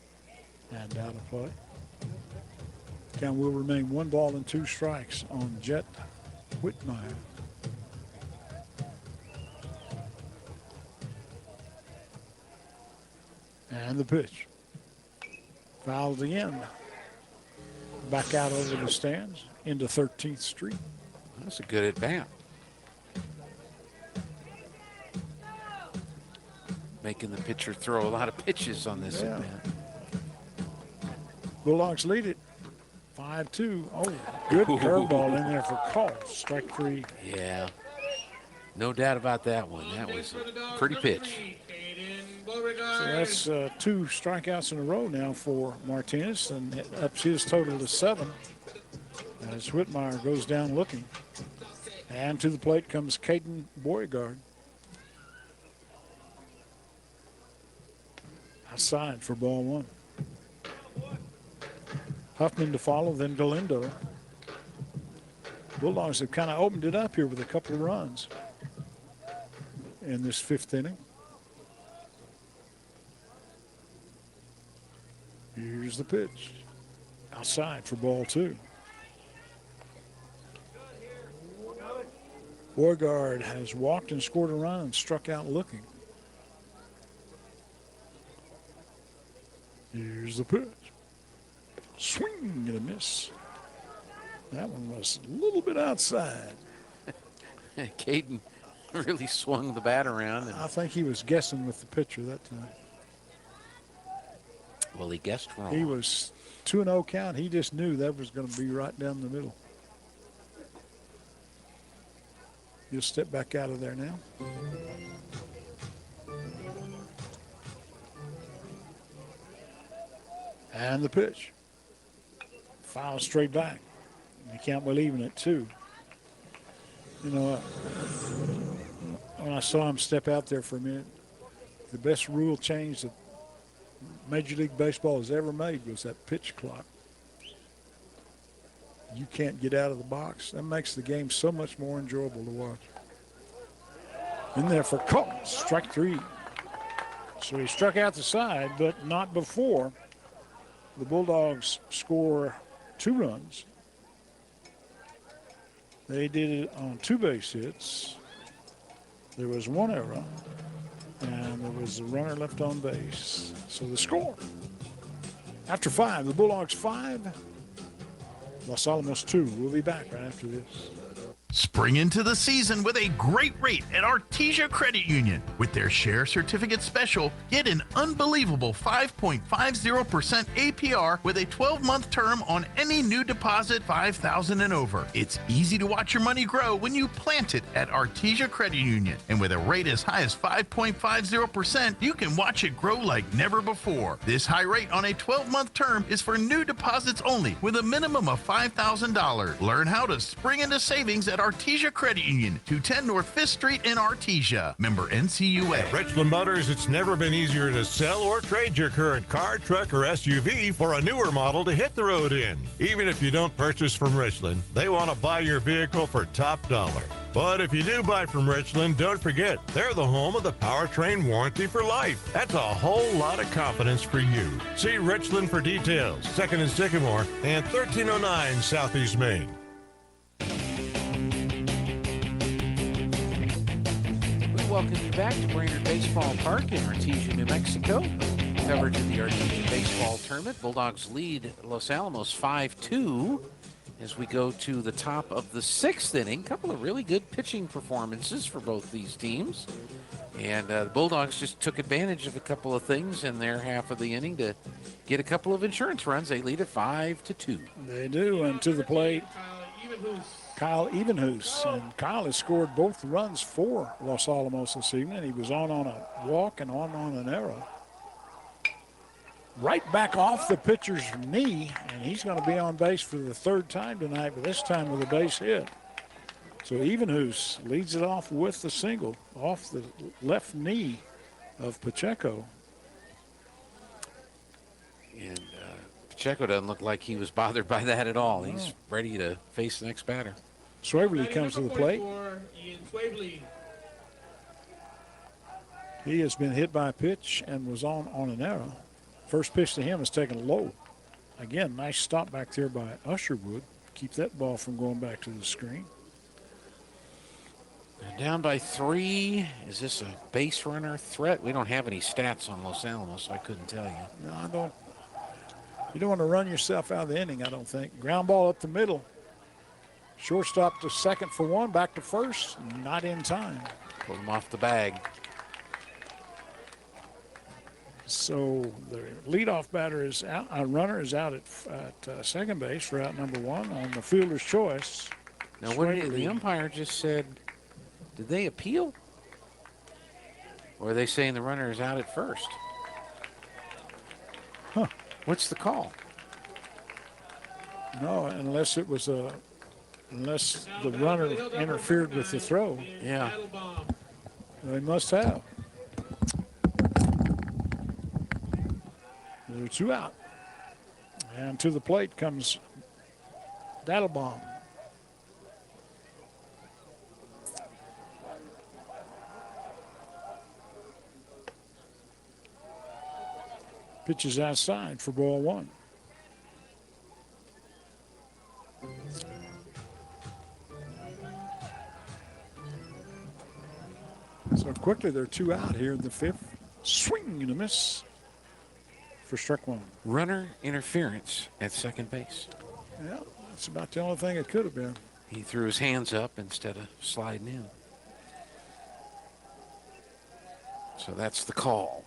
and out of play. Count will remain 1-2 strikes on Jet Whitmire. And the pitch. Fouls again. Back out over the stands into 13th Street. That's a good at bat. Making the pitcher throw a lot of pitches on this at bat. Bulldogs lead it 5-2. Oh, good curveball in there for call. Strike 3. Yeah. No doubt about that one. That was a pretty pitch. So that's 2 strikeouts in a row now for Martinez, and it ups his total to 7 as Whitmire goes down looking. And to the plate comes Caden Beauregard. Outside for ball 1. Huffman to follow, then Galindo. Bulldogs have kind of opened it up here with a couple of runs in this 5th inning. Here's the pitch. Outside for ball 2. Beauregard has walked and scored a run and struck out looking. Here's the pitch. Swing and a miss. That one was a little bit outside. Caden really swung the bat around. I think he was guessing with the pitcher that time. Well, he guessed wrong. He was 2-0 count. He just knew that was going to be right down the middle. He'll step back out of there now. And the pitch. Foul straight back. You can't believe in it, too. You know, when I saw him step out there for a minute, the best rule change that Major League Baseball has ever made was that pitch clock. You can't get out of the box. That makes the game so much more enjoyable to watch. In there for call, strike 3. So he struck out the side, but not before the Bulldogs score 2 runs. They did it on 2 base hits. There was 1 error, and there was a runner left on base. So the score, after 5, the Bulldogs 5, Los Alamos 2. We'll be back right after this. Spring into the season with a great rate at Artesia Credit Union. With their share certificate special, get an unbelievable 5.50% APR with a 12-month term on any new deposit $5,000 and over. It's easy to watch your money grow when you plant it at Artesia Credit Union. And with a rate as high as 5.50%, you can watch it grow like never before. This high rate on a 12-month term is for new deposits only with a minimum of $5,000. Learn how to spring into savings at Artesia Credit Union, 210 North 5th Street in Artesia. Member NCUA. At Richland Motors, it's never been easier to sell or trade your current car, truck, or SUV for a newer model to hit the road in. Even if you don't purchase from Richland, they want to buy your vehicle for top dollar. But if you do buy from Richland, don't forget, they're the home of the powertrain warranty for life. That's a whole lot of confidence for you. See Richland for details. 2nd and Sycamore and 1309 Southeast Main. Welcome you back to Brainard Baseball Park in Artesia, New Mexico. Coverage of the Artesia Baseball Tournament. Bulldogs lead Los Alamos 5-2 as we go to the top of the 6th inning. A couple of really good pitching performances for both these teams. And the Bulldogs just took advantage of a couple of things in their half of the inning to get a couple of insurance runs. They lead at 5-2. They do, and to the plate, Kyle Evenhoose. And Kyle has scored both runs for Los Alamos this evening. He was on a walk and on an error. Right back off the pitcher's knee, and he's going to be on base for the 3rd time tonight, but this time with a base hit. So Evenhoose leads it off with the single off the left knee of Pacheco. And Pacheco doesn't look like he was bothered by that at all. He's ready to face the next batter. Swaverly comes to the plate. He has been hit by a pitch and was on an error. First pitch to him is taken low. Again, nice stop back there by Usherwood. Keep that ball from going back to the screen. And down by 3. Is this a base runner threat? We don't have any stats on Los Alamos, so I couldn't tell you. No, I don't. You don't want to run yourself out of the inning, I don't think. Ground ball up the middle. Shortstop to second for 1, back to first. Not in time. Pulled him off the bag. So the leadoff batter is out. A runner is out at second base for out number 1 on the fielder's choice. Now, what did the umpire just said? Did they appeal? Or are they saying the runner is out at first? Huh. What's the call? No, unless it was unless the runner interfered with the throw. Yeah. They must have. There are 2 out. And to the plate comes Dattelbaum. Pitches outside for ball 1. So quickly they're 2 out here in the 5th. Swing and a miss for strike 1. Runner interference at second base. Yeah, that's about the only thing it could have been. He threw his hands up instead of sliding in. So that's the call.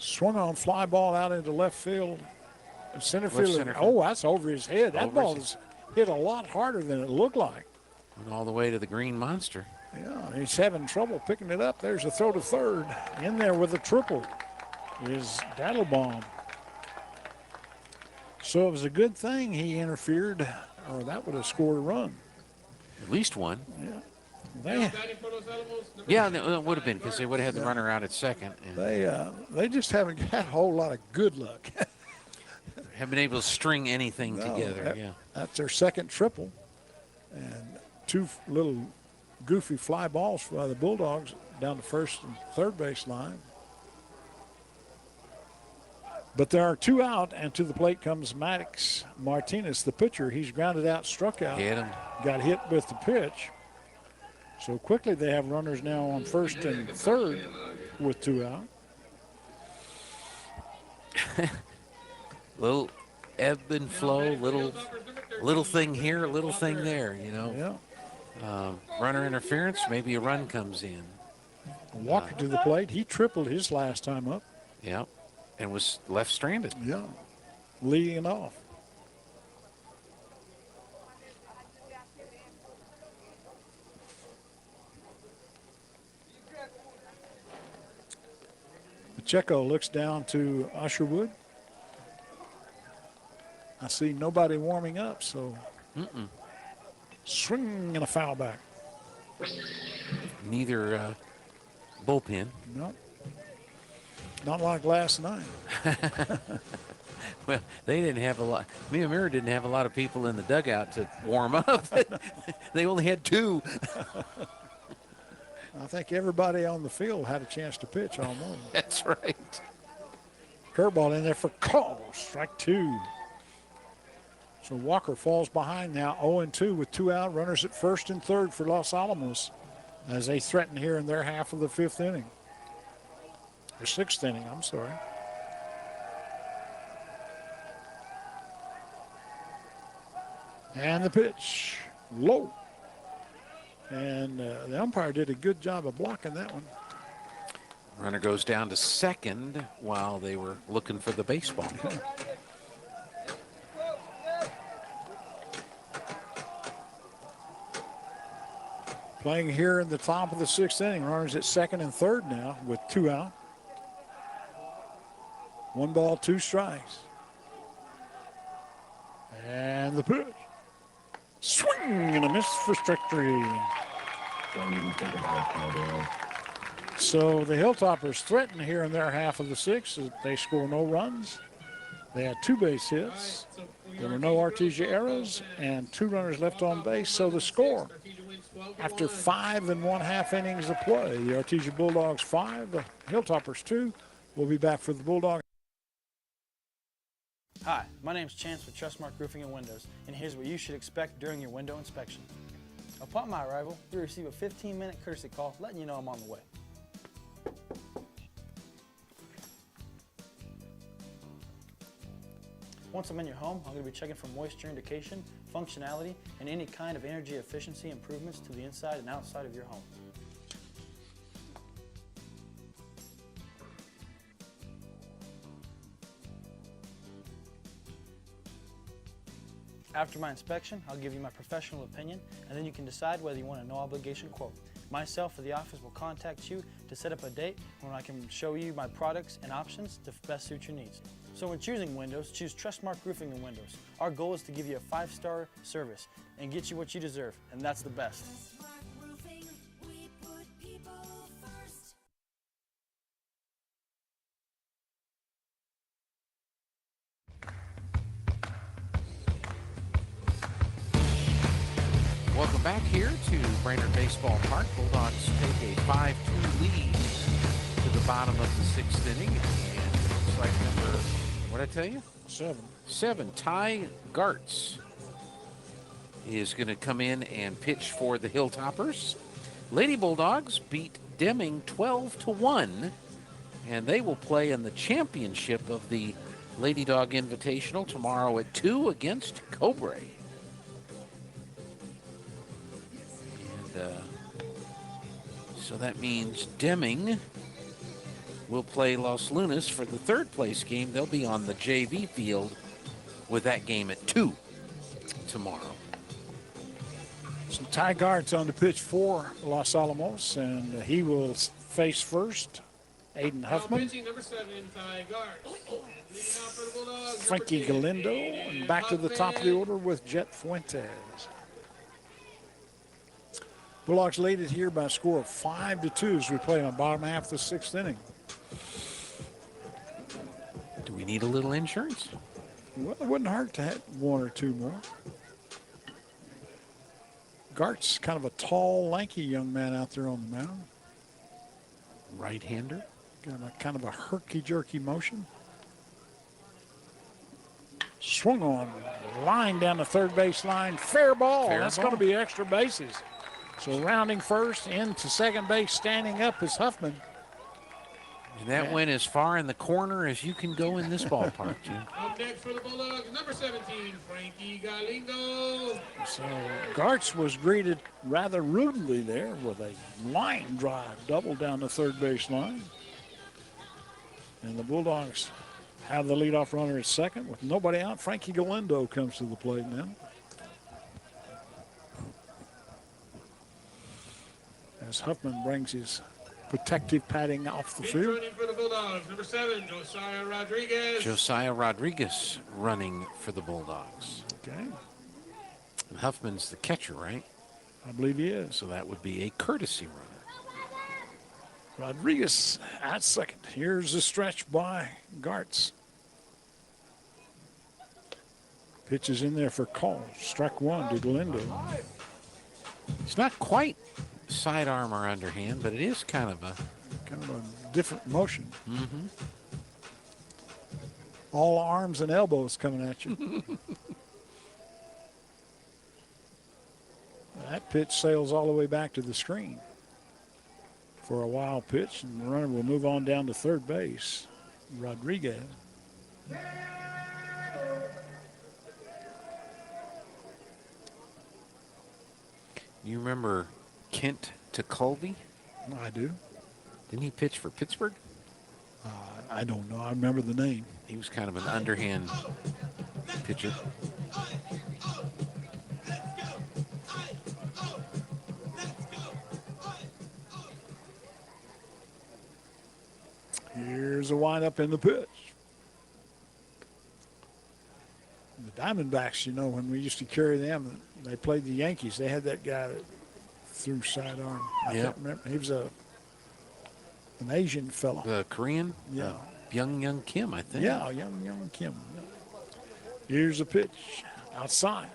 Swung on fly ball out into left field. Center field. Center field. Oh, that's over his head. That Over ball his is hit a lot harder than it looked like. Went all the way to the green monster. Yeah, he's having trouble picking it up. There's a throw to third. In there with a triple is Dattelbaum. So it was a good thing he interfered, or that would have scored a run. At least one. Yeah. Yeah, it would have been because they would have had the runner out at second. And They just haven't had a whole lot of good luck. have been able to string anything together. Yeah, that's their second triple, and 2 little goofy fly balls by the Bulldogs down the first and third base line. But there are 2 out, and to the plate comes Maddox Martinez, the pitcher. He's grounded out, struck out, hit him. Got hit with the pitch. So quickly they have runners now on first and third with 2 out. Little ebb and flow, little thing here, little thing there, you know. Yeah. Runner interference, maybe a run comes in. Walker to the plate. He tripled his last time up. Yeah, and was left stranded. Yeah, leading it off. Pacheco looks down to Usherwood. I see nobody warming up, so swing and a foul back. Neither bullpen. No. Not like last night. Well, they didn't have a lot. Mirror didn't have a lot of people in the dugout to warm up. They only had 2. I think everybody on the field had a chance to pitch almost. That's right. Curveball in there for call. Strike 2. So Walker falls behind now, 0-2 with 2 out. Runners at first and third for Los Alamos as they threaten here in their half of the 5th inning. Or 6th inning, I'm sorry. And the pitch, low. And the umpire did a good job of blocking that one. Runner goes down to second while they were looking for the baseball. Playing here in the top of the 6th inning. Runners at second and third now with 2 out. 1 ball, 2 strikes. And the pitch. Swing and a miss for strike 3. Don't even think about it. So the Hilltoppers threaten here in their half of the 6th. They score no runs. They had 2 base hits. There were no Artesia errors and 2 runners left on base. So the score, after 5 1/2 innings of play. The Artesia Bulldogs 5, the Hilltoppers 2. We'll be back for the Bulldogs. Hi, my name is Chance with Trustmark Roofing and Windows, and here's what you should expect during your window inspection. Upon my arrival, you'll receive a 15-minute courtesy call letting you know I'm on the way. Once I'm in your home, I'm going to be checking for moisture indication, functionality, and any kind of energy efficiency improvements to the inside and outside of your home. After my inspection, I'll give you my professional opinion, and then you can decide whether you want a no-obligation quote. Myself or the office will contact you to set up a date when I can show you my products and options to best suit your needs. So when choosing windows, choose Trustmark Roofing and Windows. Our goal is to give you a 5-star service and get you what you deserve, and that's the best. Welcome back here to Brainard Baseball Park. Bulldogs take a 5-2 lead to the bottom of the 6th inning. And it looks like number, what did I tell you? 7. Ty Gartz is going to come in and pitch for the Hilltoppers. Lady Bulldogs beat Deming 12-1, and they will play in the championship of the Lady Dog Invitational tomorrow at 2 against Cobre. So that means Deming will play Los Lunas for the 3rd place game. They'll be on the JV field with that game at 2 tomorrow. So Ty Gart's on the pitch for Los Alamos, and he will face first Aiden Huffman. Pitching number 7, Ty Gartz. Leading off for the Bulldogs, Frankie Galindo, and back to the top of the order with Jet Fuentes. Bulldogs lead it here by a score of 5-2 as we play in the bottom half of the 6th inning. Do we need a little insurance? Well, it wouldn't hurt to have 1 or 2 more. Gart's kind of a tall, lanky young man out there on the mound. Right-hander. Got a kind of a herky-jerky motion. Swung on, line down the third base line. Fair ball. That's going to be extra bases. So rounding first into second base, standing up is Huffman. And that went as far in the corner as you can go in this ballpark, Jim. Up next for the Bulldogs, number 17, Frankie Galindo. So Gartz was greeted rather rudely there with a line drive double down the third base line. And the Bulldogs have the leadoff runner at second with nobody out. Frankie Galindo comes to the plate now. As Huffman brings his protective padding off the field. Running for the Bulldogs, number 7, Josiah Rodriguez. Josiah Rodriguez running for the Bulldogs. Okay. And Huffman's the catcher, right? I believe he is. So that would be a courtesy runner. Rodriguez at second. Here's the stretch by Gartz. Pitch is in there for call. Strike 1 to Galindo. It's not quite sidearm or underhand, but it is kind of a different motion. Mm-hmm. All arms and elbows coming at you. That pitch sails all the way back to the screen for a wild pitch, and the runner will move on down to third base. Rodriguez. You remember Kent Tekulve? I do. Didn't he pitch for Pittsburgh? I don't know. I remember the name. He was kind of an underhand pitcher. Here's a windup in the pitch. The Diamondbacks, you know, when we used to carry them, they played the Yankees. They had that guy that threw sidearm. I can't remember. He was an Asian fellow. The Korean? Yeah. Young Kim, I think. Yeah, young Kim. Yeah. Here's a pitch outside.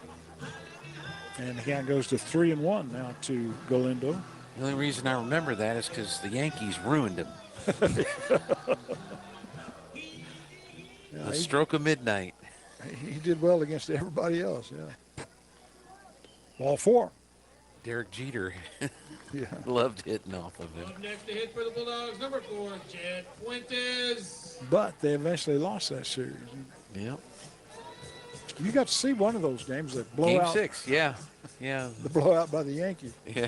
And the count goes to 3-1 now to Galindo. The only reason I remember that is because the Yankees ruined him. A stroke of midnight. He did well against everybody else, yeah. Ball 4. Derek Jeter Yeah. loved hitting off of him. Up next to hit for the Bulldogs, number 4, Jet Fuentes. But they eventually lost that series. Yep. You got to see one of those games that blow Game out. 6, yeah. Yeah. The blowout by the Yankees. Yeah.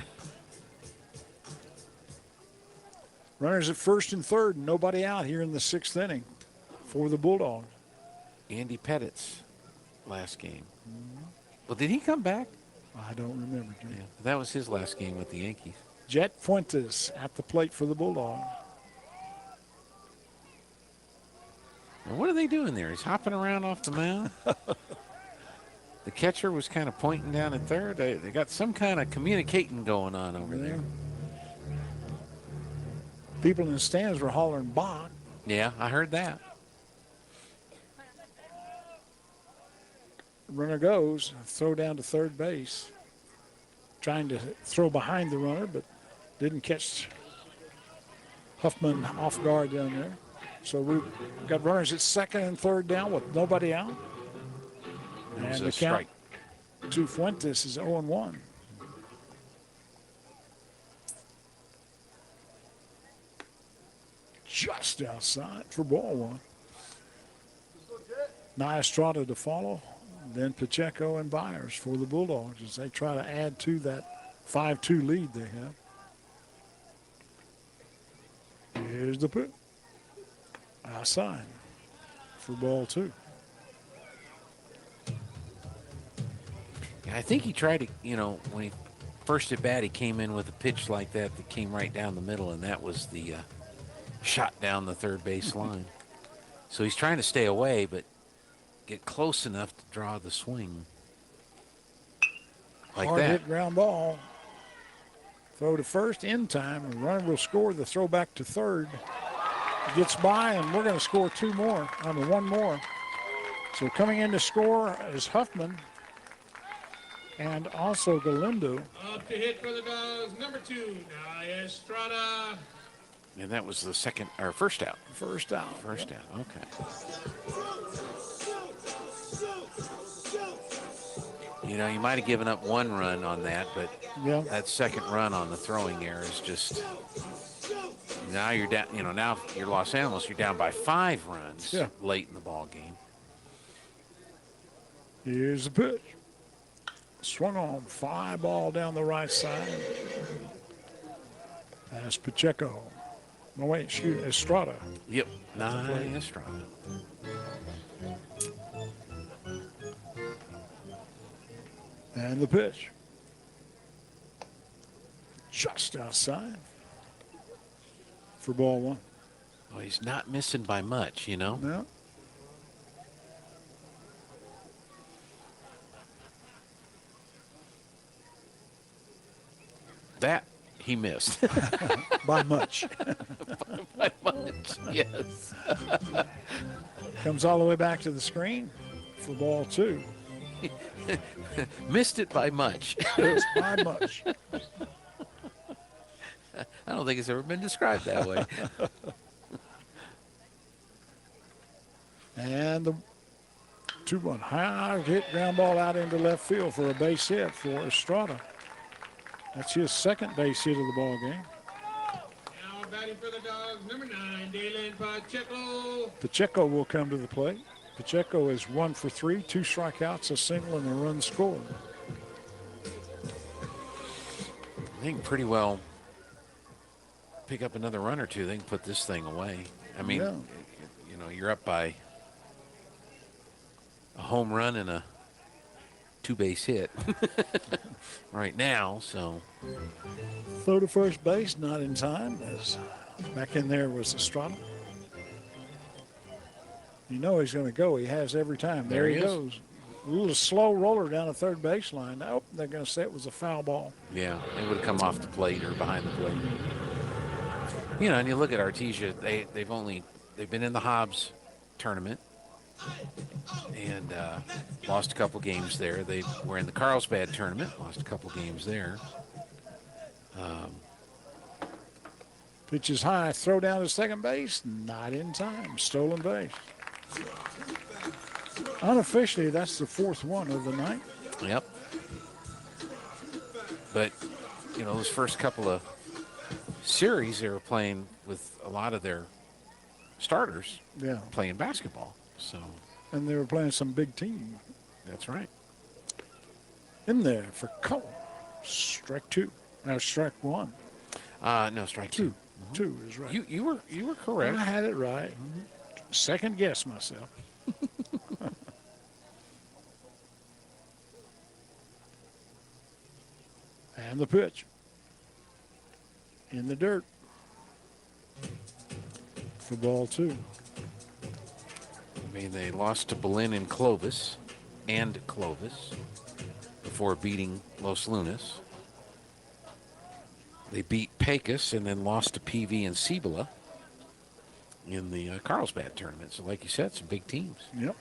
Runners at first and third, nobody out here in the 6th inning for the Bulldogs. Andy Pettit's last game. Well, did he come back? I don't remember. Yeah, that was his last game with the Yankees. Jet Fuentes at the plate for the Bulldogs. Now, what are they doing there? He's hopping around off the mound. The catcher was kind of pointing down at third. They got some kind of communicating going on over there. People in the stands were hollering Bach. Yeah, I heard that. Runner goes, throw down to third base. Trying to throw behind the runner, but didn't catch Huffman off guard down there. So we've got runners at second and third down with nobody out. And the count to Fuentes is 0-1. Just outside for ball 1. Estrada to follow. Then Pacheco and Byers for the Bulldogs as they try to add to that 5-2 lead they have. Here's the pitch. Outside for ball 2. Yeah, I think he tried to, when he first at bat, he came in with a pitch like that came right down the middle, and that was the shot down the third base line. So he's trying to stay away, but get close enough to draw the swing. Like Hard that. hit ground ball. Throw to first in time. The runner will score the throw back to third. Gets by, and we're going to score 2 more. One more. So coming in to score is Huffman and also Galindo. Up to hit for the Dogs, number 2, Estrada. And that was the first out. First out. First out, okay. You might have given up 1 run on that, but that second run on the throwing error is just, now you're down, now you're Los Alamos, you're down by 5 runs late in the ball game. Here's the pitch. Swung on, fly ball down the right side. That's Pacheco. No, wait, Estrada. Yep, Estrada. And the pitch. Just outside for ball 1. Well, he's not missing by much, No. That he missed. By much. by much, yes. Comes all the way back to the screen for ball 2. Missed it by much. Yes, by much. I don't think it's ever been described that way. And the 2-1 high hit ground ball out into left field for a base hit for Estrada. That's his second base hit of the ball game. Now batting for the Dogs, number 9, Dalen Pacheco. Pacheco will come to the plate. Pacheco is 1 for 3, 2 strikeouts, a single, and a run scored. I think pretty well pick up another run or two. They can put this thing away. I mean, you're up by a home run and a 2-base hit right now, so. Throw to first base, not in time, as back in there was Estrada. He's going to go. He has every time. There he goes. A little slow roller down the third baseline. Nope, they're going to say it was a foul ball. Yeah, it would have come off the plate or behind the plate. And you look at Artesia, they've been in the Hobbs tournament. and lost a couple games there. They were in the Carlsbad tournament, lost a couple games there. Pitch is high, throw down to second base, not in time, stolen base. Unofficially, that's the fourth one of the night. Yep. But, you know, those first couple of series, they were playing with a lot of their starters playing basketball. So. And they were playing some big team. That's right. In there for Cole. Strike two. Now strike one. No, strike two. Two is right. You were correct. I had it right. Second guess myself. And the pitch. In the dirt. For ball two. I mean, they lost to Berlin and Clovis before beating Los Lunas. They beat Pecos and then lost to PV and Cibola in the Carlsbad tournament. So, like you said, some big teams. Yep.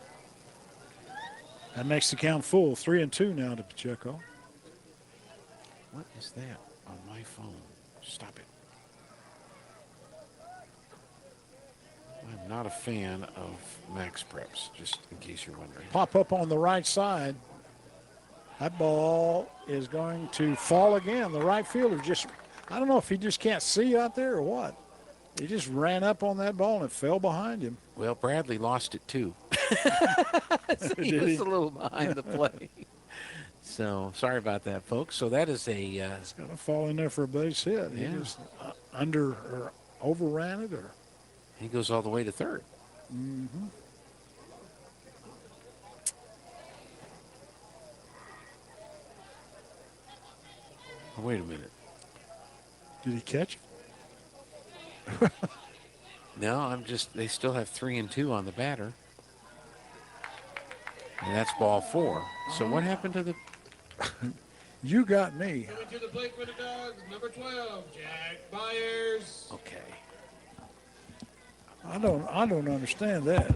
That makes the count full. 3-2 now to Pacheco. What is that on my phone? Stop it. I'm not a fan of Max Preps, just in case you're wondering. Pop up on the right side. That ball is going to fall again. The right fielder just, I don't know if he just can't see out there or what. He just ran up on that ball and it fell behind him. Well, Bradley lost it too. So he was a little behind the play. So sorry about that, folks. So that is a. It's going to fall in there for a base hit. Yeah. He just under or overran it, or. He goes all the way to third. Mm-hmm. Oh, wait a minute. Did he catch it? No, they still have 3-2 on the batter. And that's ball four. So what happened to the... You got me. Coming to the plate for the Dogs, number 12, Jack Byers. Okay. I don't understand that.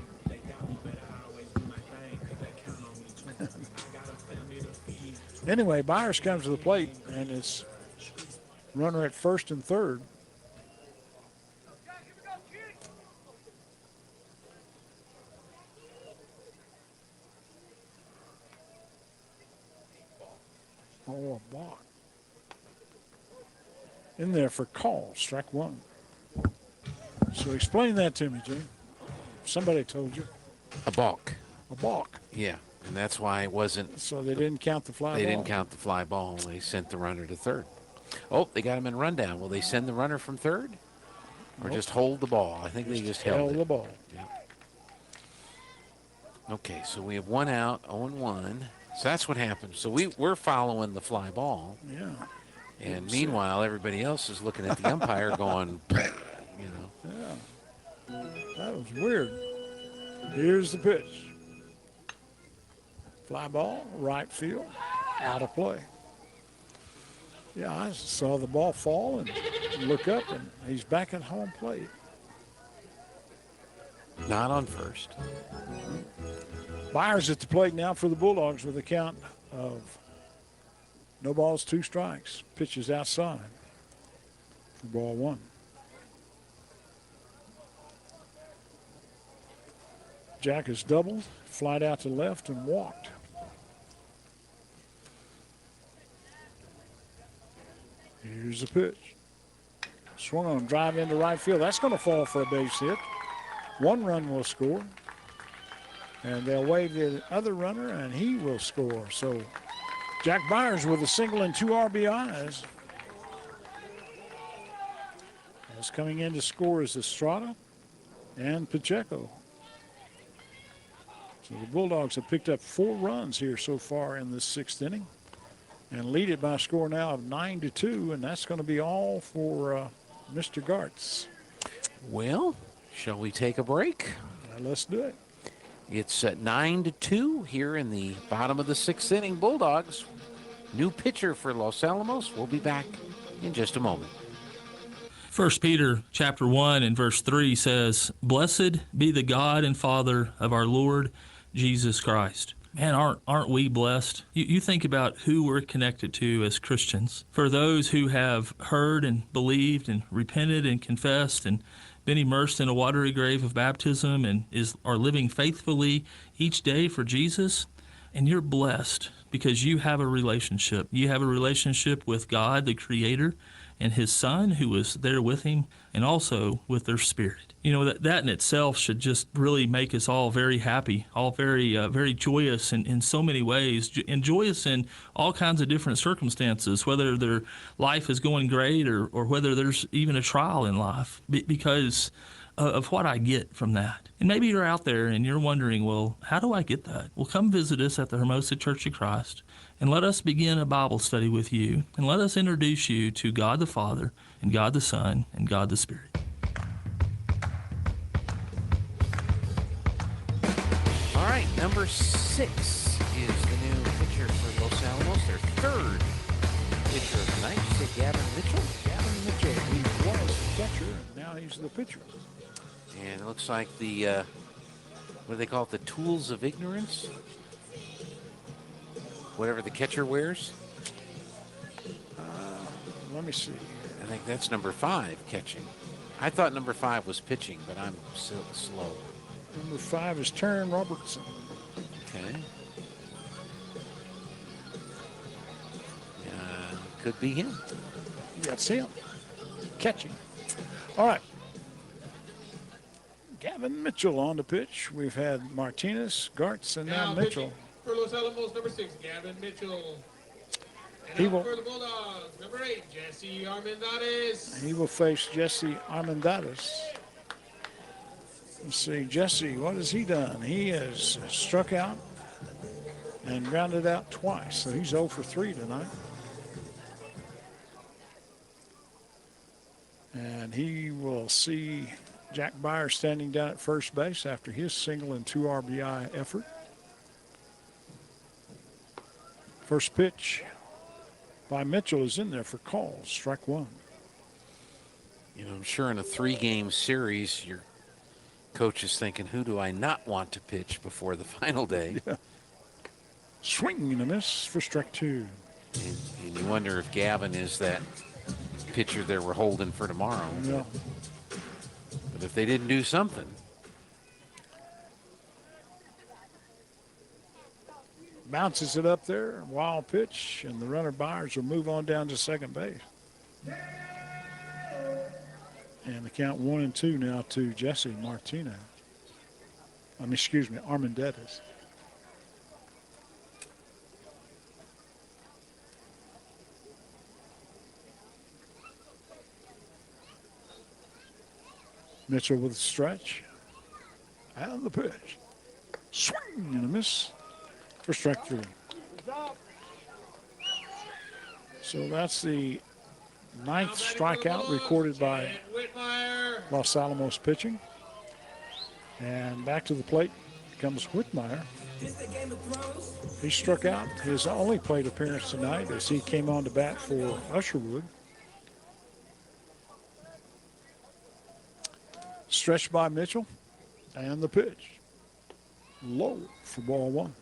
Anyway, Byers comes to the plate, and it's runner at first and third. Oh, a balk. In there for call, strike one. So explain that to me, Jim. Somebody told you. A balk. A balk. Yeah, and that's why it wasn't. So they didn't count the fly ball? They didn't count the fly ball. They sent the runner to third. Oh, they got him in rundown. Will they send the runner from third? Or just hold the ball? I think they just held the ball. Yeah. Okay, so we have one out, 0-1. So that's what happened. So we're following the fly ball. Yeah. And meanwhile, everybody else is looking at the umpire going, you know. Yeah. That was weird. Here's the pitch. Fly ball, right field, out of play. Yeah, I saw the ball fall and look up, and he's back at home plate. Not on first. Byers at the plate now for the Bulldogs with a count of no balls, 2 strikes. Pitches outside for ball one. Jack has doubled, flied out to left, and walked. Here's the pitch. Swung on, drive into right field. That's going to fall for a base hit. 1 run will score. And they'll wave the other runner, and he will score. So Jack Byers with a single and 2 RBIs. As coming in to score is Estrada and Pacheco. So the Bulldogs have picked up 4 runs here so far in this 6th inning and lead it by a score now of 9-2, and that's going to be all for Mr. Gartz. Well, shall we take a break? Let's do it. It's 9-2 here in the bottom of the 6th inning. Bulldogs, new pitcher for Los Alamos. We'll be back in just a moment. 1 Peter chapter 1 and verse 3 says, "Blessed be the God and Father of our Lord Jesus Christ." Man, aren't we blessed? You think about who we're connected to as Christians. For those who have heard and believed and repented and confessed and been immersed in a watery grave of baptism and are living faithfully each day for Jesus, and you're blessed because you have a relationship. You have a relationship with God, the Creator, and His Son who was there with Him, and also with their Spirit. You know, that in itself should just really make us all very happy, all very joyous in so many ways, and joyous in all kinds of different circumstances, whether their life is going great or whether there's even a trial in life, because of what I get from that. And maybe you're out there and you're wondering, well, how do I get that? Well, come visit us at the Hermosa Church of Christ, and let us begin a Bible study with you, and let us introduce you to God the Father, and God the Son, and God the Spirit. All right, number 6 is the new pitcher for Los Alamos, their third pitcher of the night. You said Gavin Mitchell? Gavin Mitchell, he was the catcher, and now he's the pitcher. And it looks like the, what do they call it, the tools of ignorance? Whatever the catcher wears? Let me see. I think that's number 5, catching. I thought number 5 was pitching, but I'm still slow. Number 5 is Taryn Robertson. Okay. Could be him. That's him. Catching. All right. Gavin Mitchell on the pitch. We've had Martinez, Gartz, and now Mitchell. For Los Alamos, number 6, Gavin Mitchell. And He out will- for the Bulldogs, number 8, Jesse Armendariz. He will face Jesse Armendariz. Let's see, Jesse, what has he done? He has struck out and grounded out twice, so he's 0 for 3 tonight. And he will see Jack Byer standing down at first base after his single and 2 RBI effort. First pitch by Mitchell is in there for calls. Strike 1. You know, I'm sure in a 3-game series, your coach is thinking, who do I not want to pitch before the final day? Yeah. Swing and a miss for strike 2. And you wonder if Gavin is that pitcher they were holding for tomorrow. Yeah. But if they didn't do something. Bounces it up there, wild pitch, and the runner Byers will move on down to second base. And the count 1-2 now to Jesse Martinez. Armendariz. Mitchell with a stretch. And the pitch. Swing and a miss for strike 3. So that's the 9th strikeout recorded by Los Alamos pitching. And back to the plate comes Whitmire. He struck out his only plate appearance tonight as he came on to bat for Usherwood. Stretched by Mitchell, and the pitch. Low for ball 1.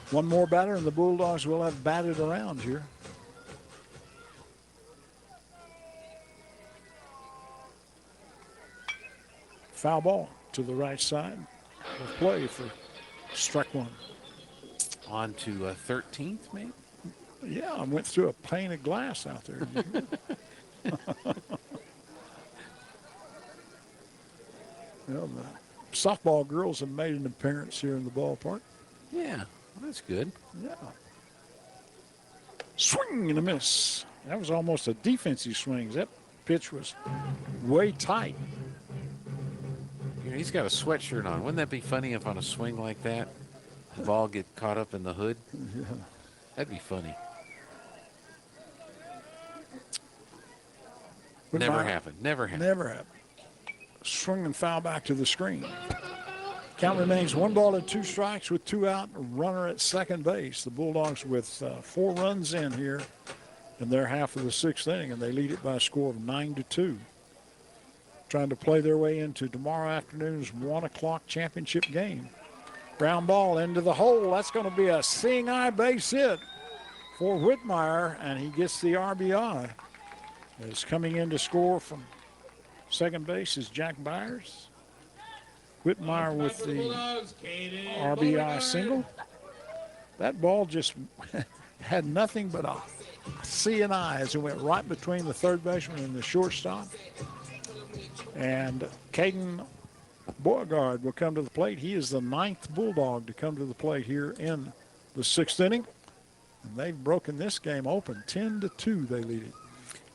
One more batter, and the Bulldogs will have batted around here. Foul ball to the right side of play for strike 1. On to 13th, maybe? Yeah, I went through a pane of glass out there. Well, the softball girls have made an appearance here in the ballpark. Yeah, well, that's good. Yeah. Swing and a miss. That was almost a defensive swing. That pitch was way tight. You know, he's got a sweatshirt on. Wouldn't that be funny if on a swing like that, the ball get caught up in the hood? Yeah. That'd be funny. Never happened. Never happened. Never happened. Swing and foul back to the screen. Count remains 1-2 strikes with 2 out, a runner at second base. The Bulldogs with 4 runs in here in their half of the sixth inning, and they lead it by a score of 9-2. Trying to play their way into tomorrow afternoon's 1 o'clock championship game. Ground ball into the hole. That's going to be a seeing eye base hit for Whitmire, and he gets the RBI. As coming in to score from second base is Jack Byers. Whitmire with the RBI single. That ball just had nothing but a seeing eye as it went right between the third baseman and the shortstop. And Caden Beauregard will come to the plate. He is the 9th Bulldog to come to the plate here in the sixth inning. And they've broken this game open. 10-2 they lead it.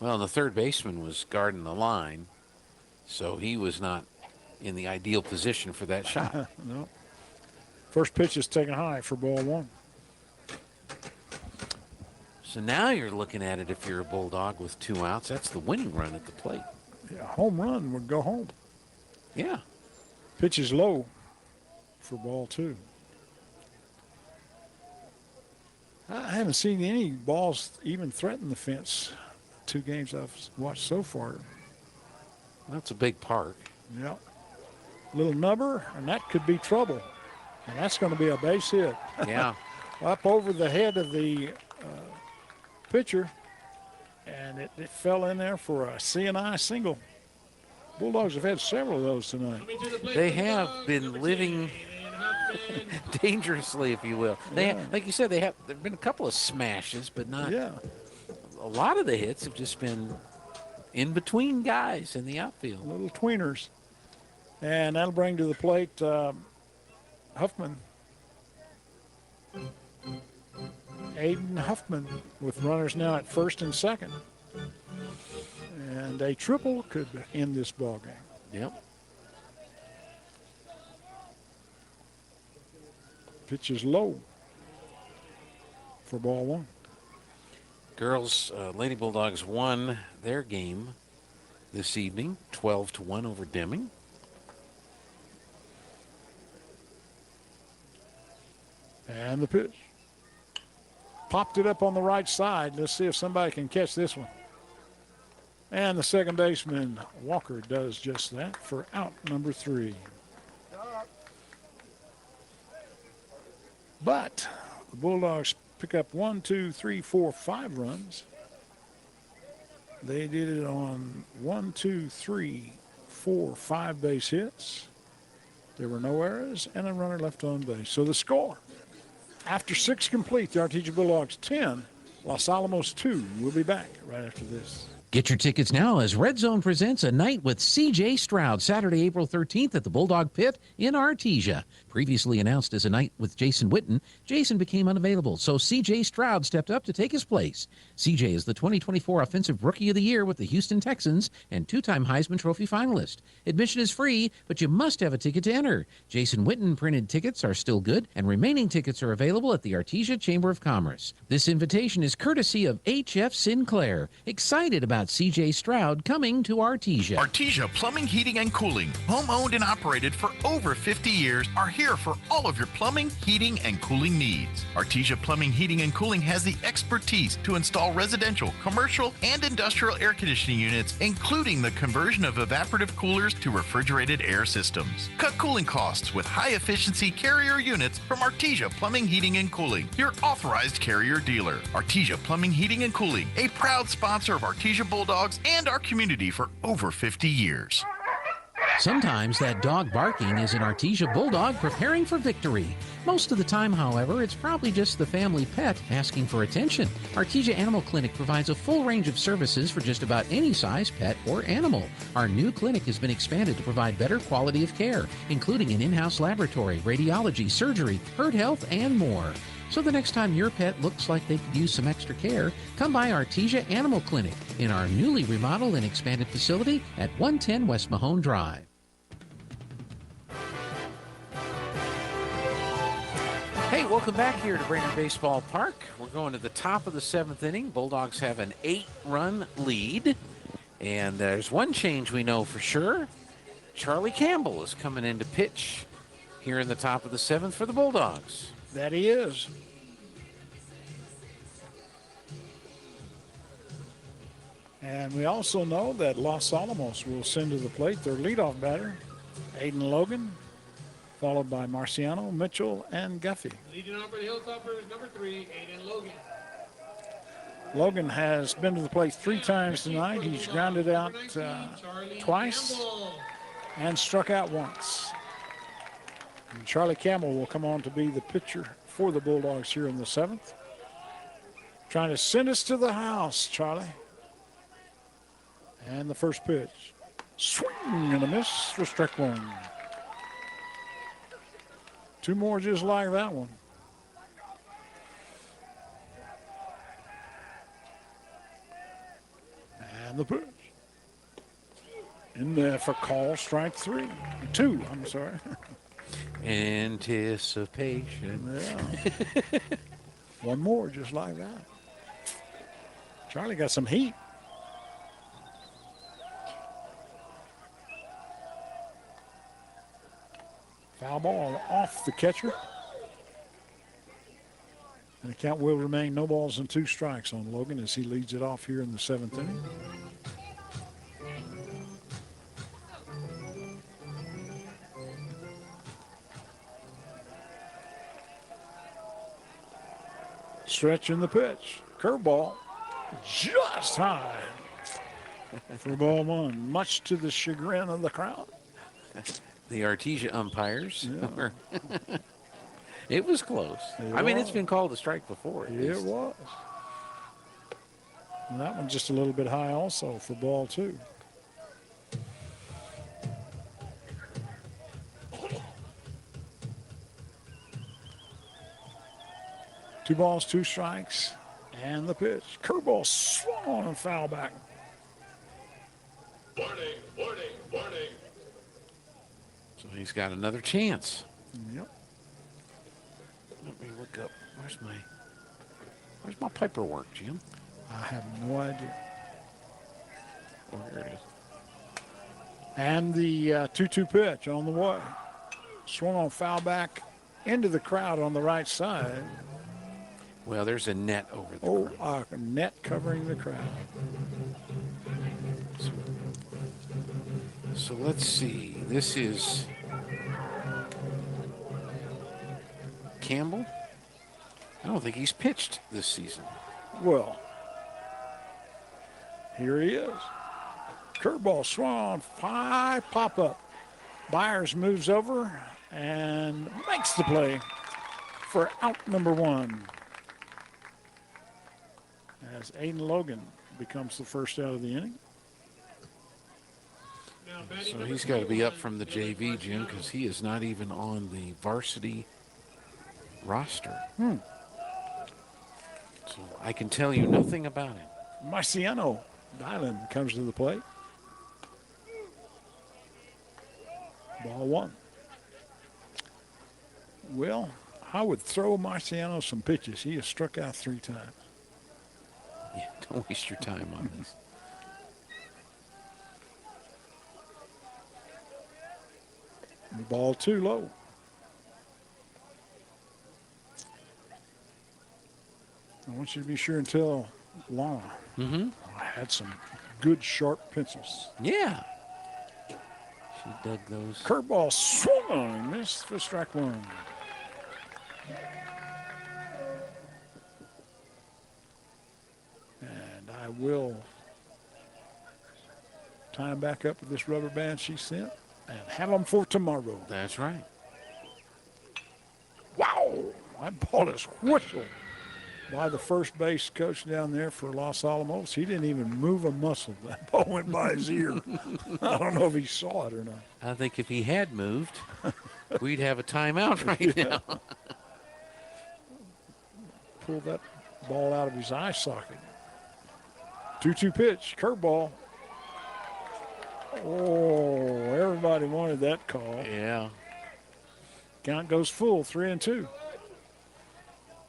Well, the third baseman was guarding the line, so he was not in the ideal position for that shot. No. First pitch is taken high for ball one. So now you're looking at it if you're a Bulldog with 2 outs. That's the winning run at the plate. Yeah, home run would go home. Yeah. Pitch is low for ball two. I haven't seen any balls even threaten the fence. 2 games I've watched so far. That's a big park. Yeah. Little nubber, and that could be trouble. And that's going to be a base hit. Yeah. Up over the head of the pitcher, and it fell in there for a C&I single. Bulldogs have had several of those tonight. They have been living dangerously, if you will. They have, like you said, there have been a couple of smashes, but not. Yeah. A lot of the hits have just been in between guys in the outfield. Little tweeners. And that'll bring to the plate Huffman. Aiden Huffman with runners now at first and second. And a triple could end this ball game. Yep. Pitch is low for ball one. Girls, Lady Bulldogs won their game this evening, 12-1 over Deming. And the pitch. Popped it up on the right side. Let's see if somebody can catch this one. And the second baseman, Walker, does just that for out number 3. But the Bulldogs pick up 1, 2, 3, 4, 5 runs. They did it on 1, 2, 3, 4, 5 base hits. There were no errors and a runner left on base. So the score, after 6 complete, the Artesia Bulldogs 10, Los Alamos 2. We'll be back right after this. Get your tickets now as Red Zone presents A Night with C.J. Stroud, Saturday, April 13th at the Bulldog Pit in Artesia. Previously announced as A Night with Jason Witten, Jason became unavailable, so C.J. Stroud stepped up to take his place. C.J. is the 2024 Offensive Rookie of the Year with the Houston Texans and 2-time Heisman Trophy finalist. Admission is free, but you must have a ticket to enter. Jason Witten printed tickets are still good, and remaining tickets are available at the Artesia Chamber of Commerce. This invitation is courtesy of H.F. Sinclair. Excited about C.J. Stroud coming to Artesia. Artesia Plumbing, Heating, and Cooling, home-owned and operated for over 50 years, are here for all of your plumbing, heating, and cooling needs. Artesia Plumbing, Heating, and Cooling has the expertise to install residential, commercial, and industrial air conditioning units, including the conversion of evaporative coolers to refrigerated air systems. Cut cooling costs with high-efficiency Carrier units from Artesia Plumbing, Heating, and Cooling, your authorized Carrier dealer. Artesia Plumbing, Heating, and Cooling, a proud sponsor of Artesia Bulldogs and our community for over 50 years. Sometimes that dog barking is an Artesia Bulldog preparing for victory. Most of the time, however, it's probably just the family pet asking for attention. Artesia Animal Clinic provides a full range of services for just about any size pet or animal. Our new clinic has been expanded to provide better quality of care, including an in-house laboratory, radiology, surgery, herd health, and more. So the next time your pet looks like they could use some extra care, come by Artesia Animal Clinic in our newly remodeled and expanded facility at 110 West Mahone Drive. Hey, welcome back here to Brainard Baseball Park. We're going to the top of the 7th inning. Bulldogs have an 8-run lead. And there's one change we know for sure. Charlie Campbell is coming in to pitch here in the top of the 7th for the Bulldogs. That he is. And we also know that Los Alamos will send to the plate their leadoff batter, Aiden Logan, followed by Marciano, Mitchell, and Guffey. Leading off for the Hilltoppers, number 3, Aiden Logan. Logan has been to the plate 3 times tonight. He's grounded out twice and struck out once. And Charlie Campbell will come on to be the pitcher for the Bulldogs here in the 7th. Trying to send us to the house, Charlie. And the first pitch. Swing and a miss for strike 1. 2 more just like that one. And the pitch. In there for call, strike 2, I'm sorry. Anticipation. Yeah. 1 more just like that. Charlie got some heat. Foul ball off the catcher. And the count will remain no balls and 2 strikes on Logan as he leads it off here in the 7th inning. Stretch in the pitch. Curveball just high for ball 1, much to the chagrin of the crowd. The Artesia umpires. Yeah. It was close. I mean, it's been called a strike before. It was. And that one's just a little bit high also for ball 2. Two balls, 2 strikes, and the pitch. Curveball swung on and foul back. Warning, warning, warning. So he's got another chance. Yep. Let me look up. Where's my paperwork, Jim? I have no idea. Oh, here it is. And the 2-2 pitch on the way. Swung on foul back into the crowd on the right side. Well, there's a net over the crowd. A net covering the crowd. So let's see. This is Campbell. I don't think he's pitched this season. Well, here he is. Curveball swung on, high pop-up. Byers moves over and makes the play for out number 1. As Aiden Logan becomes the first out of the inning. So he's got to be up from the JV, Jim, because he is not even on the varsity roster. So I can tell you nothing about him. Marciano Dylan comes to the plate. Ball 1. Well, I would throw Marciano some pitches. He has struck out 3 times. Yeah, don't waste your time on this. Ball 2 low. I want you to be sure and tell Lana. I had some good sharp pencils. Yeah. She dug those. Curveball swung on and missed for strike 1. And I will tie him back up with this rubber band she sent and have them for tomorrow. That's right. Wow! That ball is whistled by the first base coach down there for Los Alamos. He didn't even move a muscle. That ball went by his ear. I don't know if he saw it or not. I think if he had moved, we'd have a timeout right now. Pull that ball out of his eye socket. 2-2 pitch, curveball. Oh, everybody wanted that call. Yeah. Count goes full, 3-2.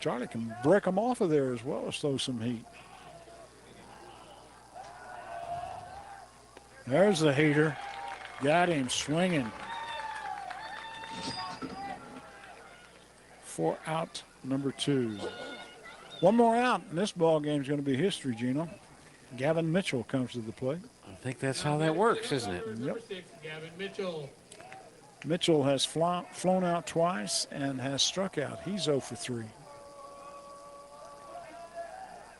Charlie can break them off of there as well as throw some heat. There's the heater. Got him swinging. For out number 2. One more out, and this ball game is going to be history, Gino. Gavin Mitchell comes to the plate. I think that's how that works, isn't it? Yep. 6, Gavin Mitchell. Mitchell has flown out twice and has struck out. He's 0 for 3.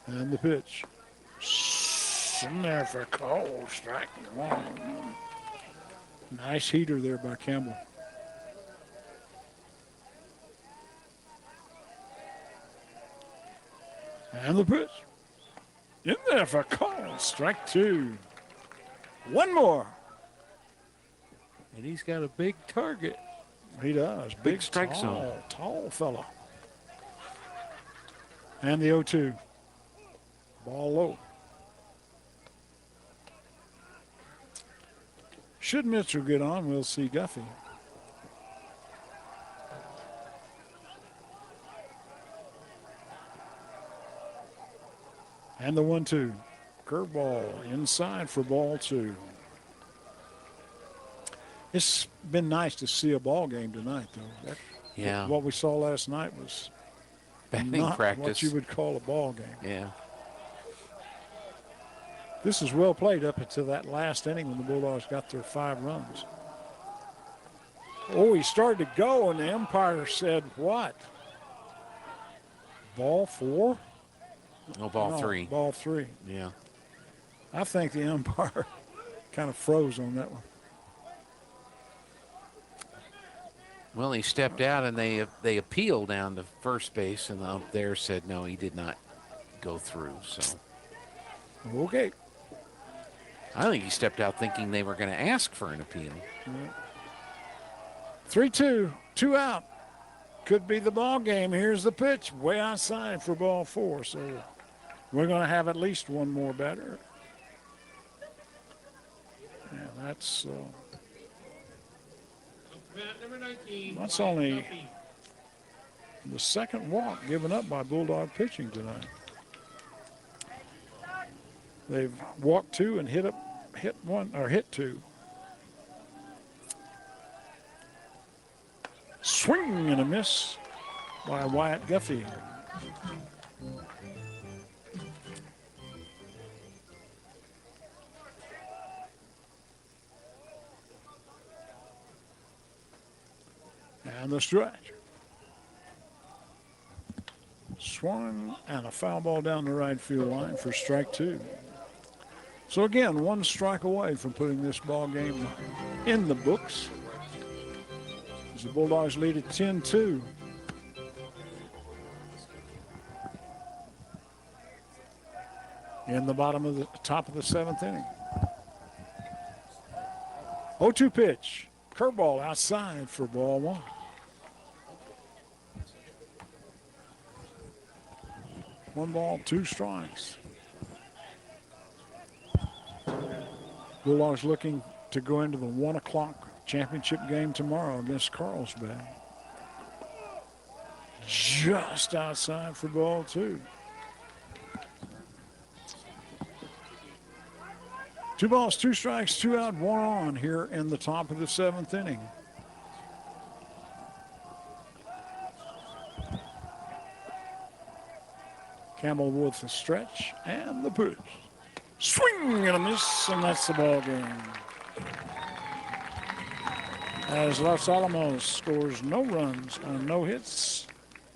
And the pitch. In there for a call. Strike one. Nice heater there by Campbell. And the pitch. In there for a call. Strike 2. One more. And he's got a big target. He does. Big strike zone. Tall fella. And the 0-2. Ball low. Should Mitchell get on, we'll see Guffey. And the 1-2. Curveball inside for ball 2. It's been nice to see a ball game tonight, though. Yeah. What we saw last night was Batting not practice. what you would call a ball game. Yeah. This is well played up until that last inning when the Bulldogs got their 5 runs. Oh, he started to go, and the umpire said, what? Ball 4? No, ball 3. Ball 3. Yeah. I think the umpire kind of froze on that one. Well, he stepped out, and they appealed down to first base, and the ump there said no, he did not go through. So. Okay. I think he stepped out thinking they were going to ask for an appeal. 3-2, 2 out. Could be the ball game. Here's the pitch, way outside for ball 4. So we're going to have at least one more batter. And that's only the second walk given up by Bulldog pitching tonight. They've walked 2 and hit 2. Swing and a miss by Wyatt Guffey. And the stretch. Swung and a foul ball down the right field line for strike 2. So again, 1 strike away from putting this ball game in the books. As the Bulldogs lead at 10-2. In the top of the 7th inning. 0-2 pitch. Curveball outside for ball 1. One ball, 2 strikes. Bulldogs looking to go into the 1 o'clock championship game tomorrow against Carlsbad. Just outside for ball 2. 2 balls, 2 strikes, 2 out, 1 on here in the top of the 7th inning. Campbell with the stretch and the pitch. Swing and a miss, and that's the ball game. As Los Alamos scores no runs on no hits,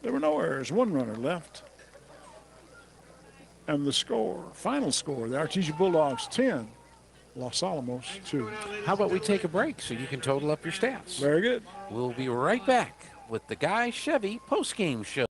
there were no errors, 1 runner left. And the final score, the Artesia Bulldogs 10, Los Alamos 2. How about we take a break so you can total up your stats? Very good. We'll be right back with the Guy Chevy postgame show.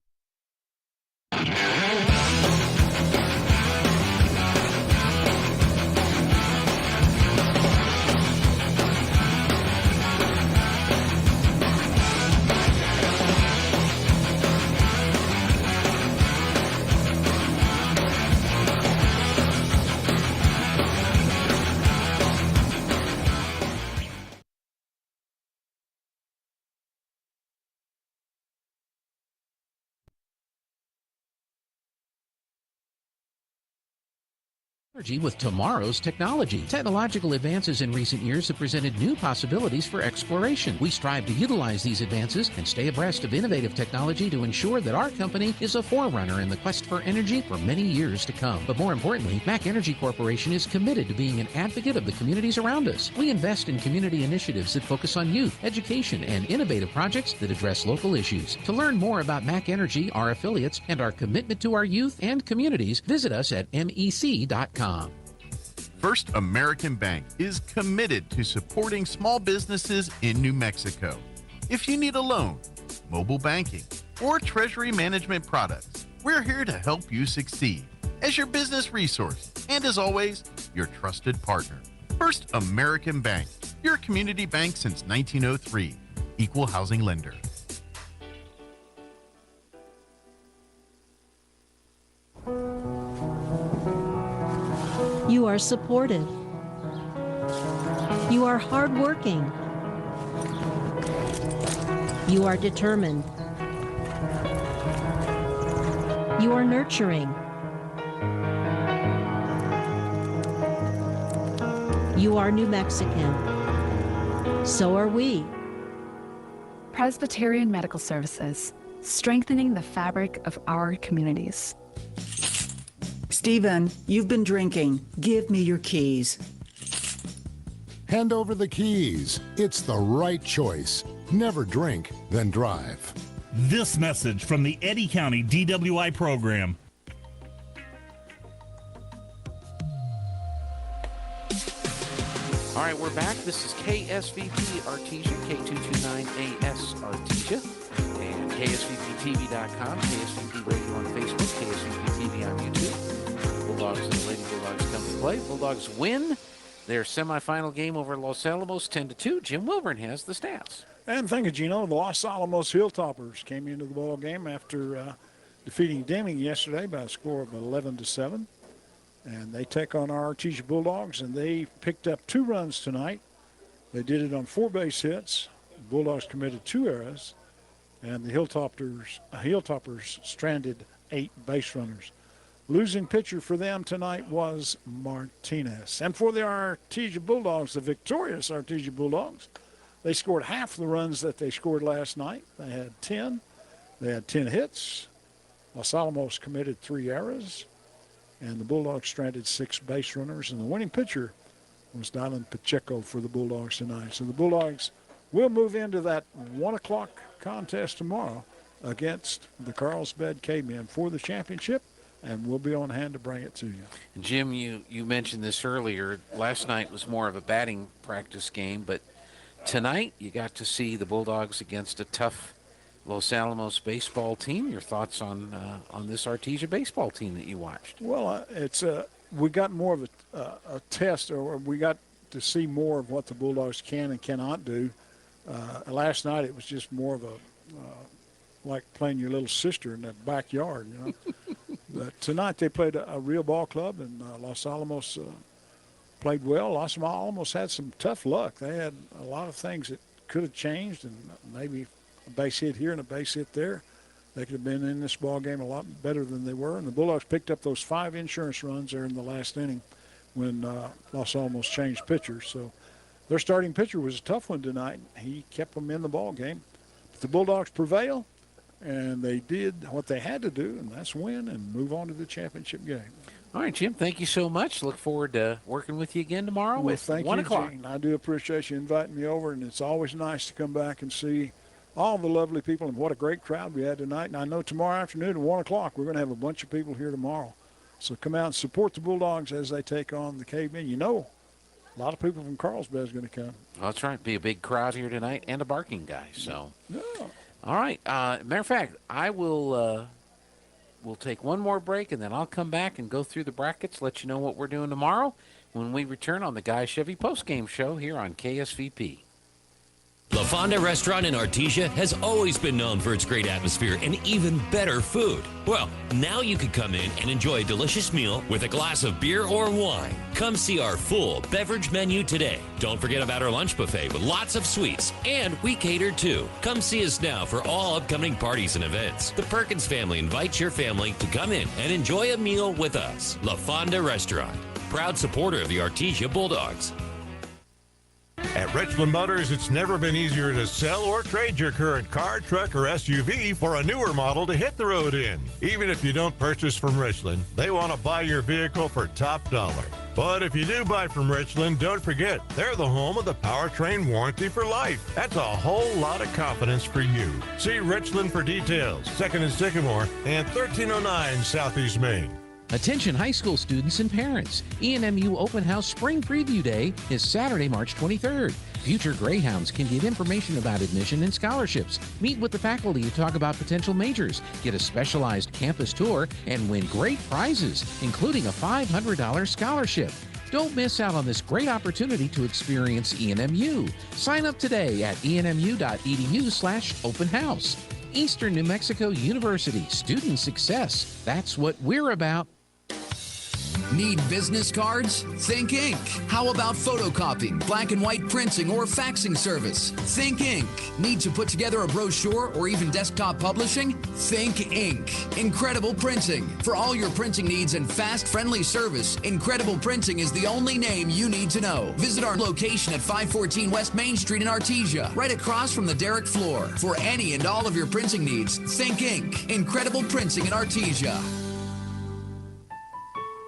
Energy with tomorrow's technology. Technological advances in recent years have presented new possibilities for exploration. We strive to utilize these advances and stay abreast of innovative technology to ensure that our company is a forerunner in the quest for energy for many years to come. But more importantly, MAC Energy Corporation is committed to being an advocate of the communities around us. We invest in community initiatives that focus on youth, education, and innovative projects that address local issues. To learn more about MAC Energy, our affiliates, and our commitment to our youth and communities, visit us at mec.com. First American Bank is committed to supporting small businesses in New Mexico. If you need a loan, mobile banking, or treasury management products, we're here to help you succeed as your business resource and, as always, your trusted partner. First American Bank, your community bank since 1903. Equal housing lender. You are supported. You are hardworking. You are determined. You are nurturing. You are New Mexican. So are we. Presbyterian Medical Services, strengthening the fabric of our communities. Stephen, you've been drinking. Give me your keys. Hand over the keys. It's the right choice. Never drink, then drive. This message from the Eddy County DWI program. All right, we're back. This is KSVP Artesia, K229AS Artesia, and KSVPTV.com, KSVP Radio on Facebook, KSVP TV on YouTube. Bulldogs and the Lady Bulldogs come to play. Bulldogs win their semifinal game over Los Alamos 10-2. Jim Wilburn has the stats. And thank you, Gino. The Los Alamos Hilltoppers came into the ball game after defeating Deming yesterday by a score of 11-7. And they take on our Artesia Bulldogs, and they picked up 2 runs tonight. They did it on 4 base hits. The Bulldogs committed 2 errors, and the Hilltoppers stranded 8 base runners. Losing pitcher for them tonight was Martinez. And for the Artesia Bulldogs, the victorious Artesia Bulldogs, they scored half the runs that they scored last night. They had 10. They had 10 hits. Los Alamos committed 3 errors. And the Bulldogs stranded 6 base runners. And the winning pitcher was Dylan Pacheco for the Bulldogs tonight. So the Bulldogs will move into that 1 o'clock contest tomorrow against the Carlsbad Cavemen for the championship. And we'll be on hand to bring it to you. Jim, you mentioned this earlier. Last night was more of a batting practice game, but tonight you got to see the Bulldogs against a tough Los Alamos baseball team. Your thoughts on this Artesia baseball team that you watched? Well, we got more of a test, or we got to see more of what the Bulldogs can and cannot do. Last night it was just more of a like playing your little sister in the backyard, you know. But tonight they played a real ball club, and Los Alamos played well. Los Alamos had some tough luck. They had a lot of things that could have changed, and maybe a base hit here and a base hit there. They could have been in this ball game a lot better than they were. And the Bulldogs picked up those 5 insurance runs there in the last inning when Los Alamos changed pitchers. So their starting pitcher was a tough one tonight. He kept them in the ball game. But the Bulldogs prevail, and they did what they had to do, and that's win and move on to the championship game. All right, Jim, thank you so much. Look forward to working with you again tomorrow with 1 o'clock. Gene. I do appreciate you inviting me over, and it's always nice to come back and see all the lovely people, and what a great crowd we had tonight. And I know tomorrow afternoon at 1 o'clock we're going to have a bunch of people here tomorrow. So come out and support the Bulldogs as they take on the Cavemen. You know, a lot of people from Carlsbad is going to come. Well, that's right. Be a big crowd here tonight and a barking guy. So, yeah. All right. Matter of fact, I will we'll take one more break, and then I'll come back and go through the brackets, let you know what we're doing tomorrow when we return on the Guy Chevy postgame show here on KSVP. La Fonda Restaurant in Artesia has always been known for its great atmosphere and even better food. Well, now you can come in and enjoy a delicious meal with a glass of beer or wine. Come see our full beverage menu today. Don't forget about our lunch buffet with lots of sweets, and we cater too. Come see us now for all upcoming parties and events. The Perkins family invites your family to come in and enjoy a meal with us. La Fonda Restaurant. proud supporter of the Artesia Bulldogs. At Richland Motors, it's never been easier to sell or trade your current car, truck, or SUV for a newer model to hit the road in. Even if you don't purchase from Richland, they want to buy your vehicle for top dollar. But if you do buy from Richland, don't forget, they're the home of the powertrain warranty for life. That's a whole lot of confidence for you. See Richland for details. 2nd and Sycamore and 1309 Southeast Main. Attention high school students and parents. ENMU Open House Spring Preview Day is Saturday, March 23rd. Future Greyhounds can get information about admission and scholarships, meet with the faculty to talk about potential majors, get a specialized campus tour, and win great prizes, including a $500 scholarship. Don't miss out on this great opportunity to experience ENMU. Sign up today at enmu.edu/open house. Eastern New Mexico University, student success. That's what we're about. Need business cards? Think Ink. How about photocopying, black and white printing, or faxing service? Think Ink. Need to put together a brochure or even desktop publishing? Think Ink. Incredible Printing. For all your printing needs and fast, friendly service, Incredible Printing is the only name you need to know. Visit our location at 514 West Main Street in Artesia, right across from the Derrick floor. For any and all of your printing needs, Think Ink. Incredible Printing in Artesia.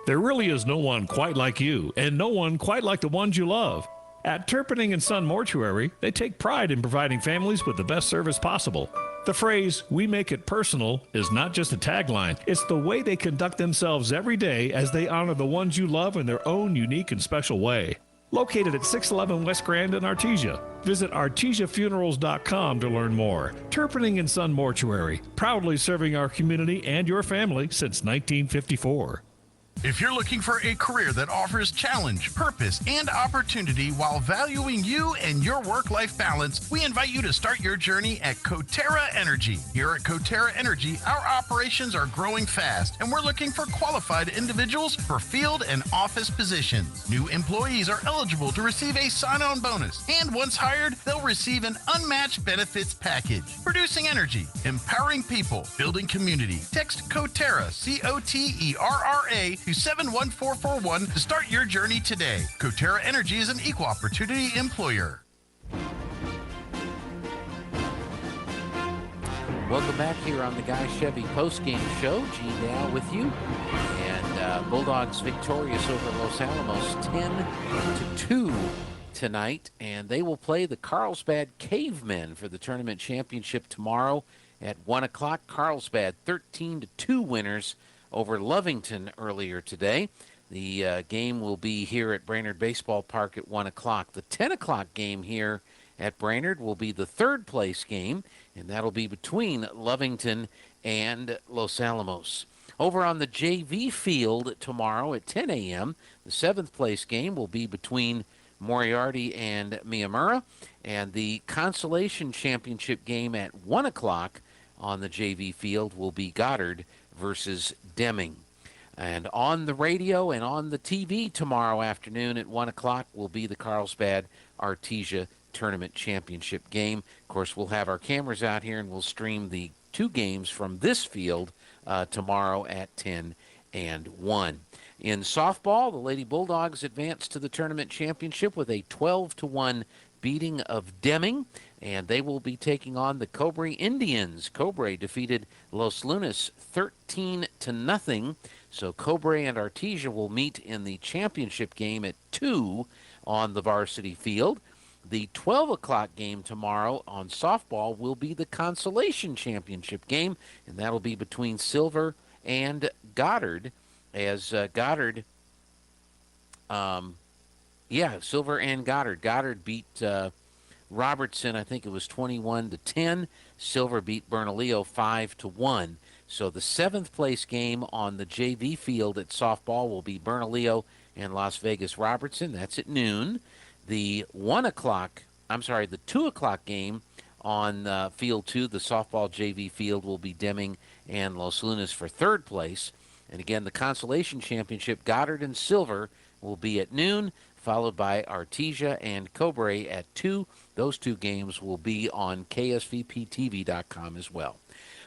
There really is no one quite like you, and no one quite like the ones you love. At Turpinning & Son Mortuary, they take pride in providing families with the best service possible. The phrase, "we make it personal," is not just a tagline. It's the way they conduct themselves every day as they honor the ones you love in their own unique and special way. Located at 611 West Grand in Artesia. Visit artesiafunerals.com to learn more. Turpinning & Son Mortuary, proudly serving our community and your family since 1954. If you're looking for a career that offers challenge, purpose, and opportunity while valuing you and your work-life balance, we invite you to start your journey at Coterra Energy. Here at Coterra Energy, our operations are growing fast, and we're looking for qualified individuals for field and office positions. New employees are eligible to receive a sign-on bonus, and once hired, they'll receive an unmatched benefits package. Producing energy, empowering people, building community. Text Coterra, Coterra, to 71441 to start your journey today. Coterra Energy is an equal opportunity employer. Welcome back here on the Guy Chevy postgame show. Gene Dow with you. And Bulldogs victorious over Los Alamos 10-2 tonight. And they will play the Carlsbad Cavemen for the tournament championship tomorrow at 1 o'clock. Carlsbad 13-2 winners over Lovington earlier today. The game will be here at Brainard Baseball Park at 1 o'clock. The 10 o'clock game here at Brainard will be the third place game, and that'll be between Lovington and Los Alamos. Over on the JV field tomorrow at 10 a.m., the seventh place game will be between Moriarty and Miyamura, and the consolation championship game at 1 o'clock on the JV field will be Goddard versus Deming. And on the radio and on the TV tomorrow afternoon at 1 o'clock will be the Carlsbad Artesia Tournament Championship game. Of course, we'll have our cameras out here and we'll stream the two games from this field tomorrow at 10 and 1. In softball, the Lady Bulldogs advanced to the tournament championship with a 12-1 beating of Deming, and they will be taking on the Cobre Indians. Cobre defeated Los Lunas 13-0, so Cobre and Artesia will meet in the championship game at 2 on the varsity field. The 12 o'clock game tomorrow on softball will be the consolation championship game, and that'll be between Silver and Goddard, as Silver and Goddard. Goddard beat Robertson, I think it was 21-10. Silver beat Bernalillo 5-1. So the seventh place game on the JV field at softball will be Bernalillo and Las Vegas Robertson. That's at noon. The 2 o'clock game on field 2, the softball JV field, will be Deming and Los Lunas for third place. And again, the consolation championship, Goddard and Silver, will be at noon, followed by Artesia and Cobre at 2. Those two games will be on KSVPTV.com as well.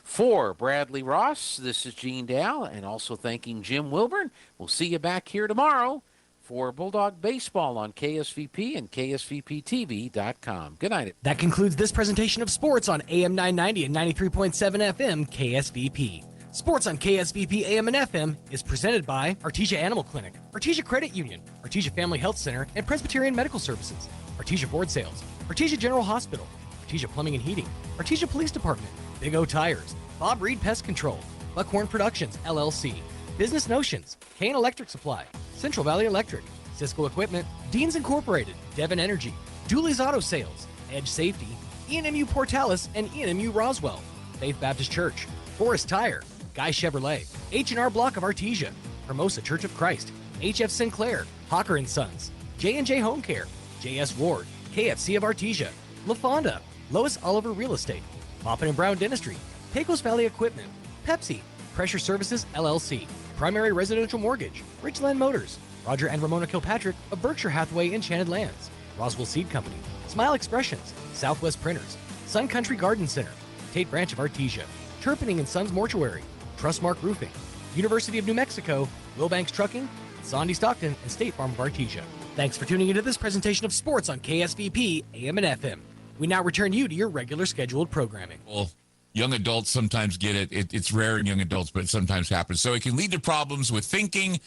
For Bradley Ross, this is Gene Dow, and also thanking Jim Wilburn. We'll see you back here tomorrow for Bulldog Baseball on KSVP and KSVPTV.com. Good night. That concludes this presentation of sports on AM 990 and 93.7 FM KSVP. Sports on KSVP AM and FM is presented by Artesia Animal Clinic, Artesia Credit Union, Artesia Family Health Center and Presbyterian Medical Services, Artesia Ford Sales, Artesia General Hospital, Artesia Plumbing and Heating, Artesia Police Department, Big O Tires, Bob Reed Pest Control, Buckhorn Productions, LLC, Business Notions, Kane Electric Supply, Central Valley Electric, Cisco Equipment, Deans Incorporated, Devon Energy, Dooley's Auto Sales, Edge Safety, ENMU Portales and ENMU Roswell, Faith Baptist Church, Forest Tire, Guy Chevrolet, H&R Block of Artesia, Hermosa Church of Christ, HF Sinclair, Hawker & Sons, J&J Home Care, JS Ward, KFC of Artesia, La Fonda, Lois Oliver Real Estate, Maupin & Brown Dentistry, Pecos Valley Equipment, Pepsi, Pressure Services LLC, Primary Residential Mortgage, Richland Motors, Roger and Ramona Kilpatrick of Berkshire Hathaway Enchanted Lands, Roswell Seed Company, Smile Expressions, Southwest Printers, Sun Country Garden Center, Tate Branch of Artesia, Turpinning & Sons Mortuary, Trustmark Roofing, University of New Mexico, Wilbanks Trucking, Sandy Stockton, and State Farm of Artesia. Thanks for tuning into this presentation of sports on KSVP, AM and FM. We now return you to your regular scheduled programming. Well, young adults sometimes get it. It's rare in young adults, but it sometimes happens. So it can lead to problems with thinking,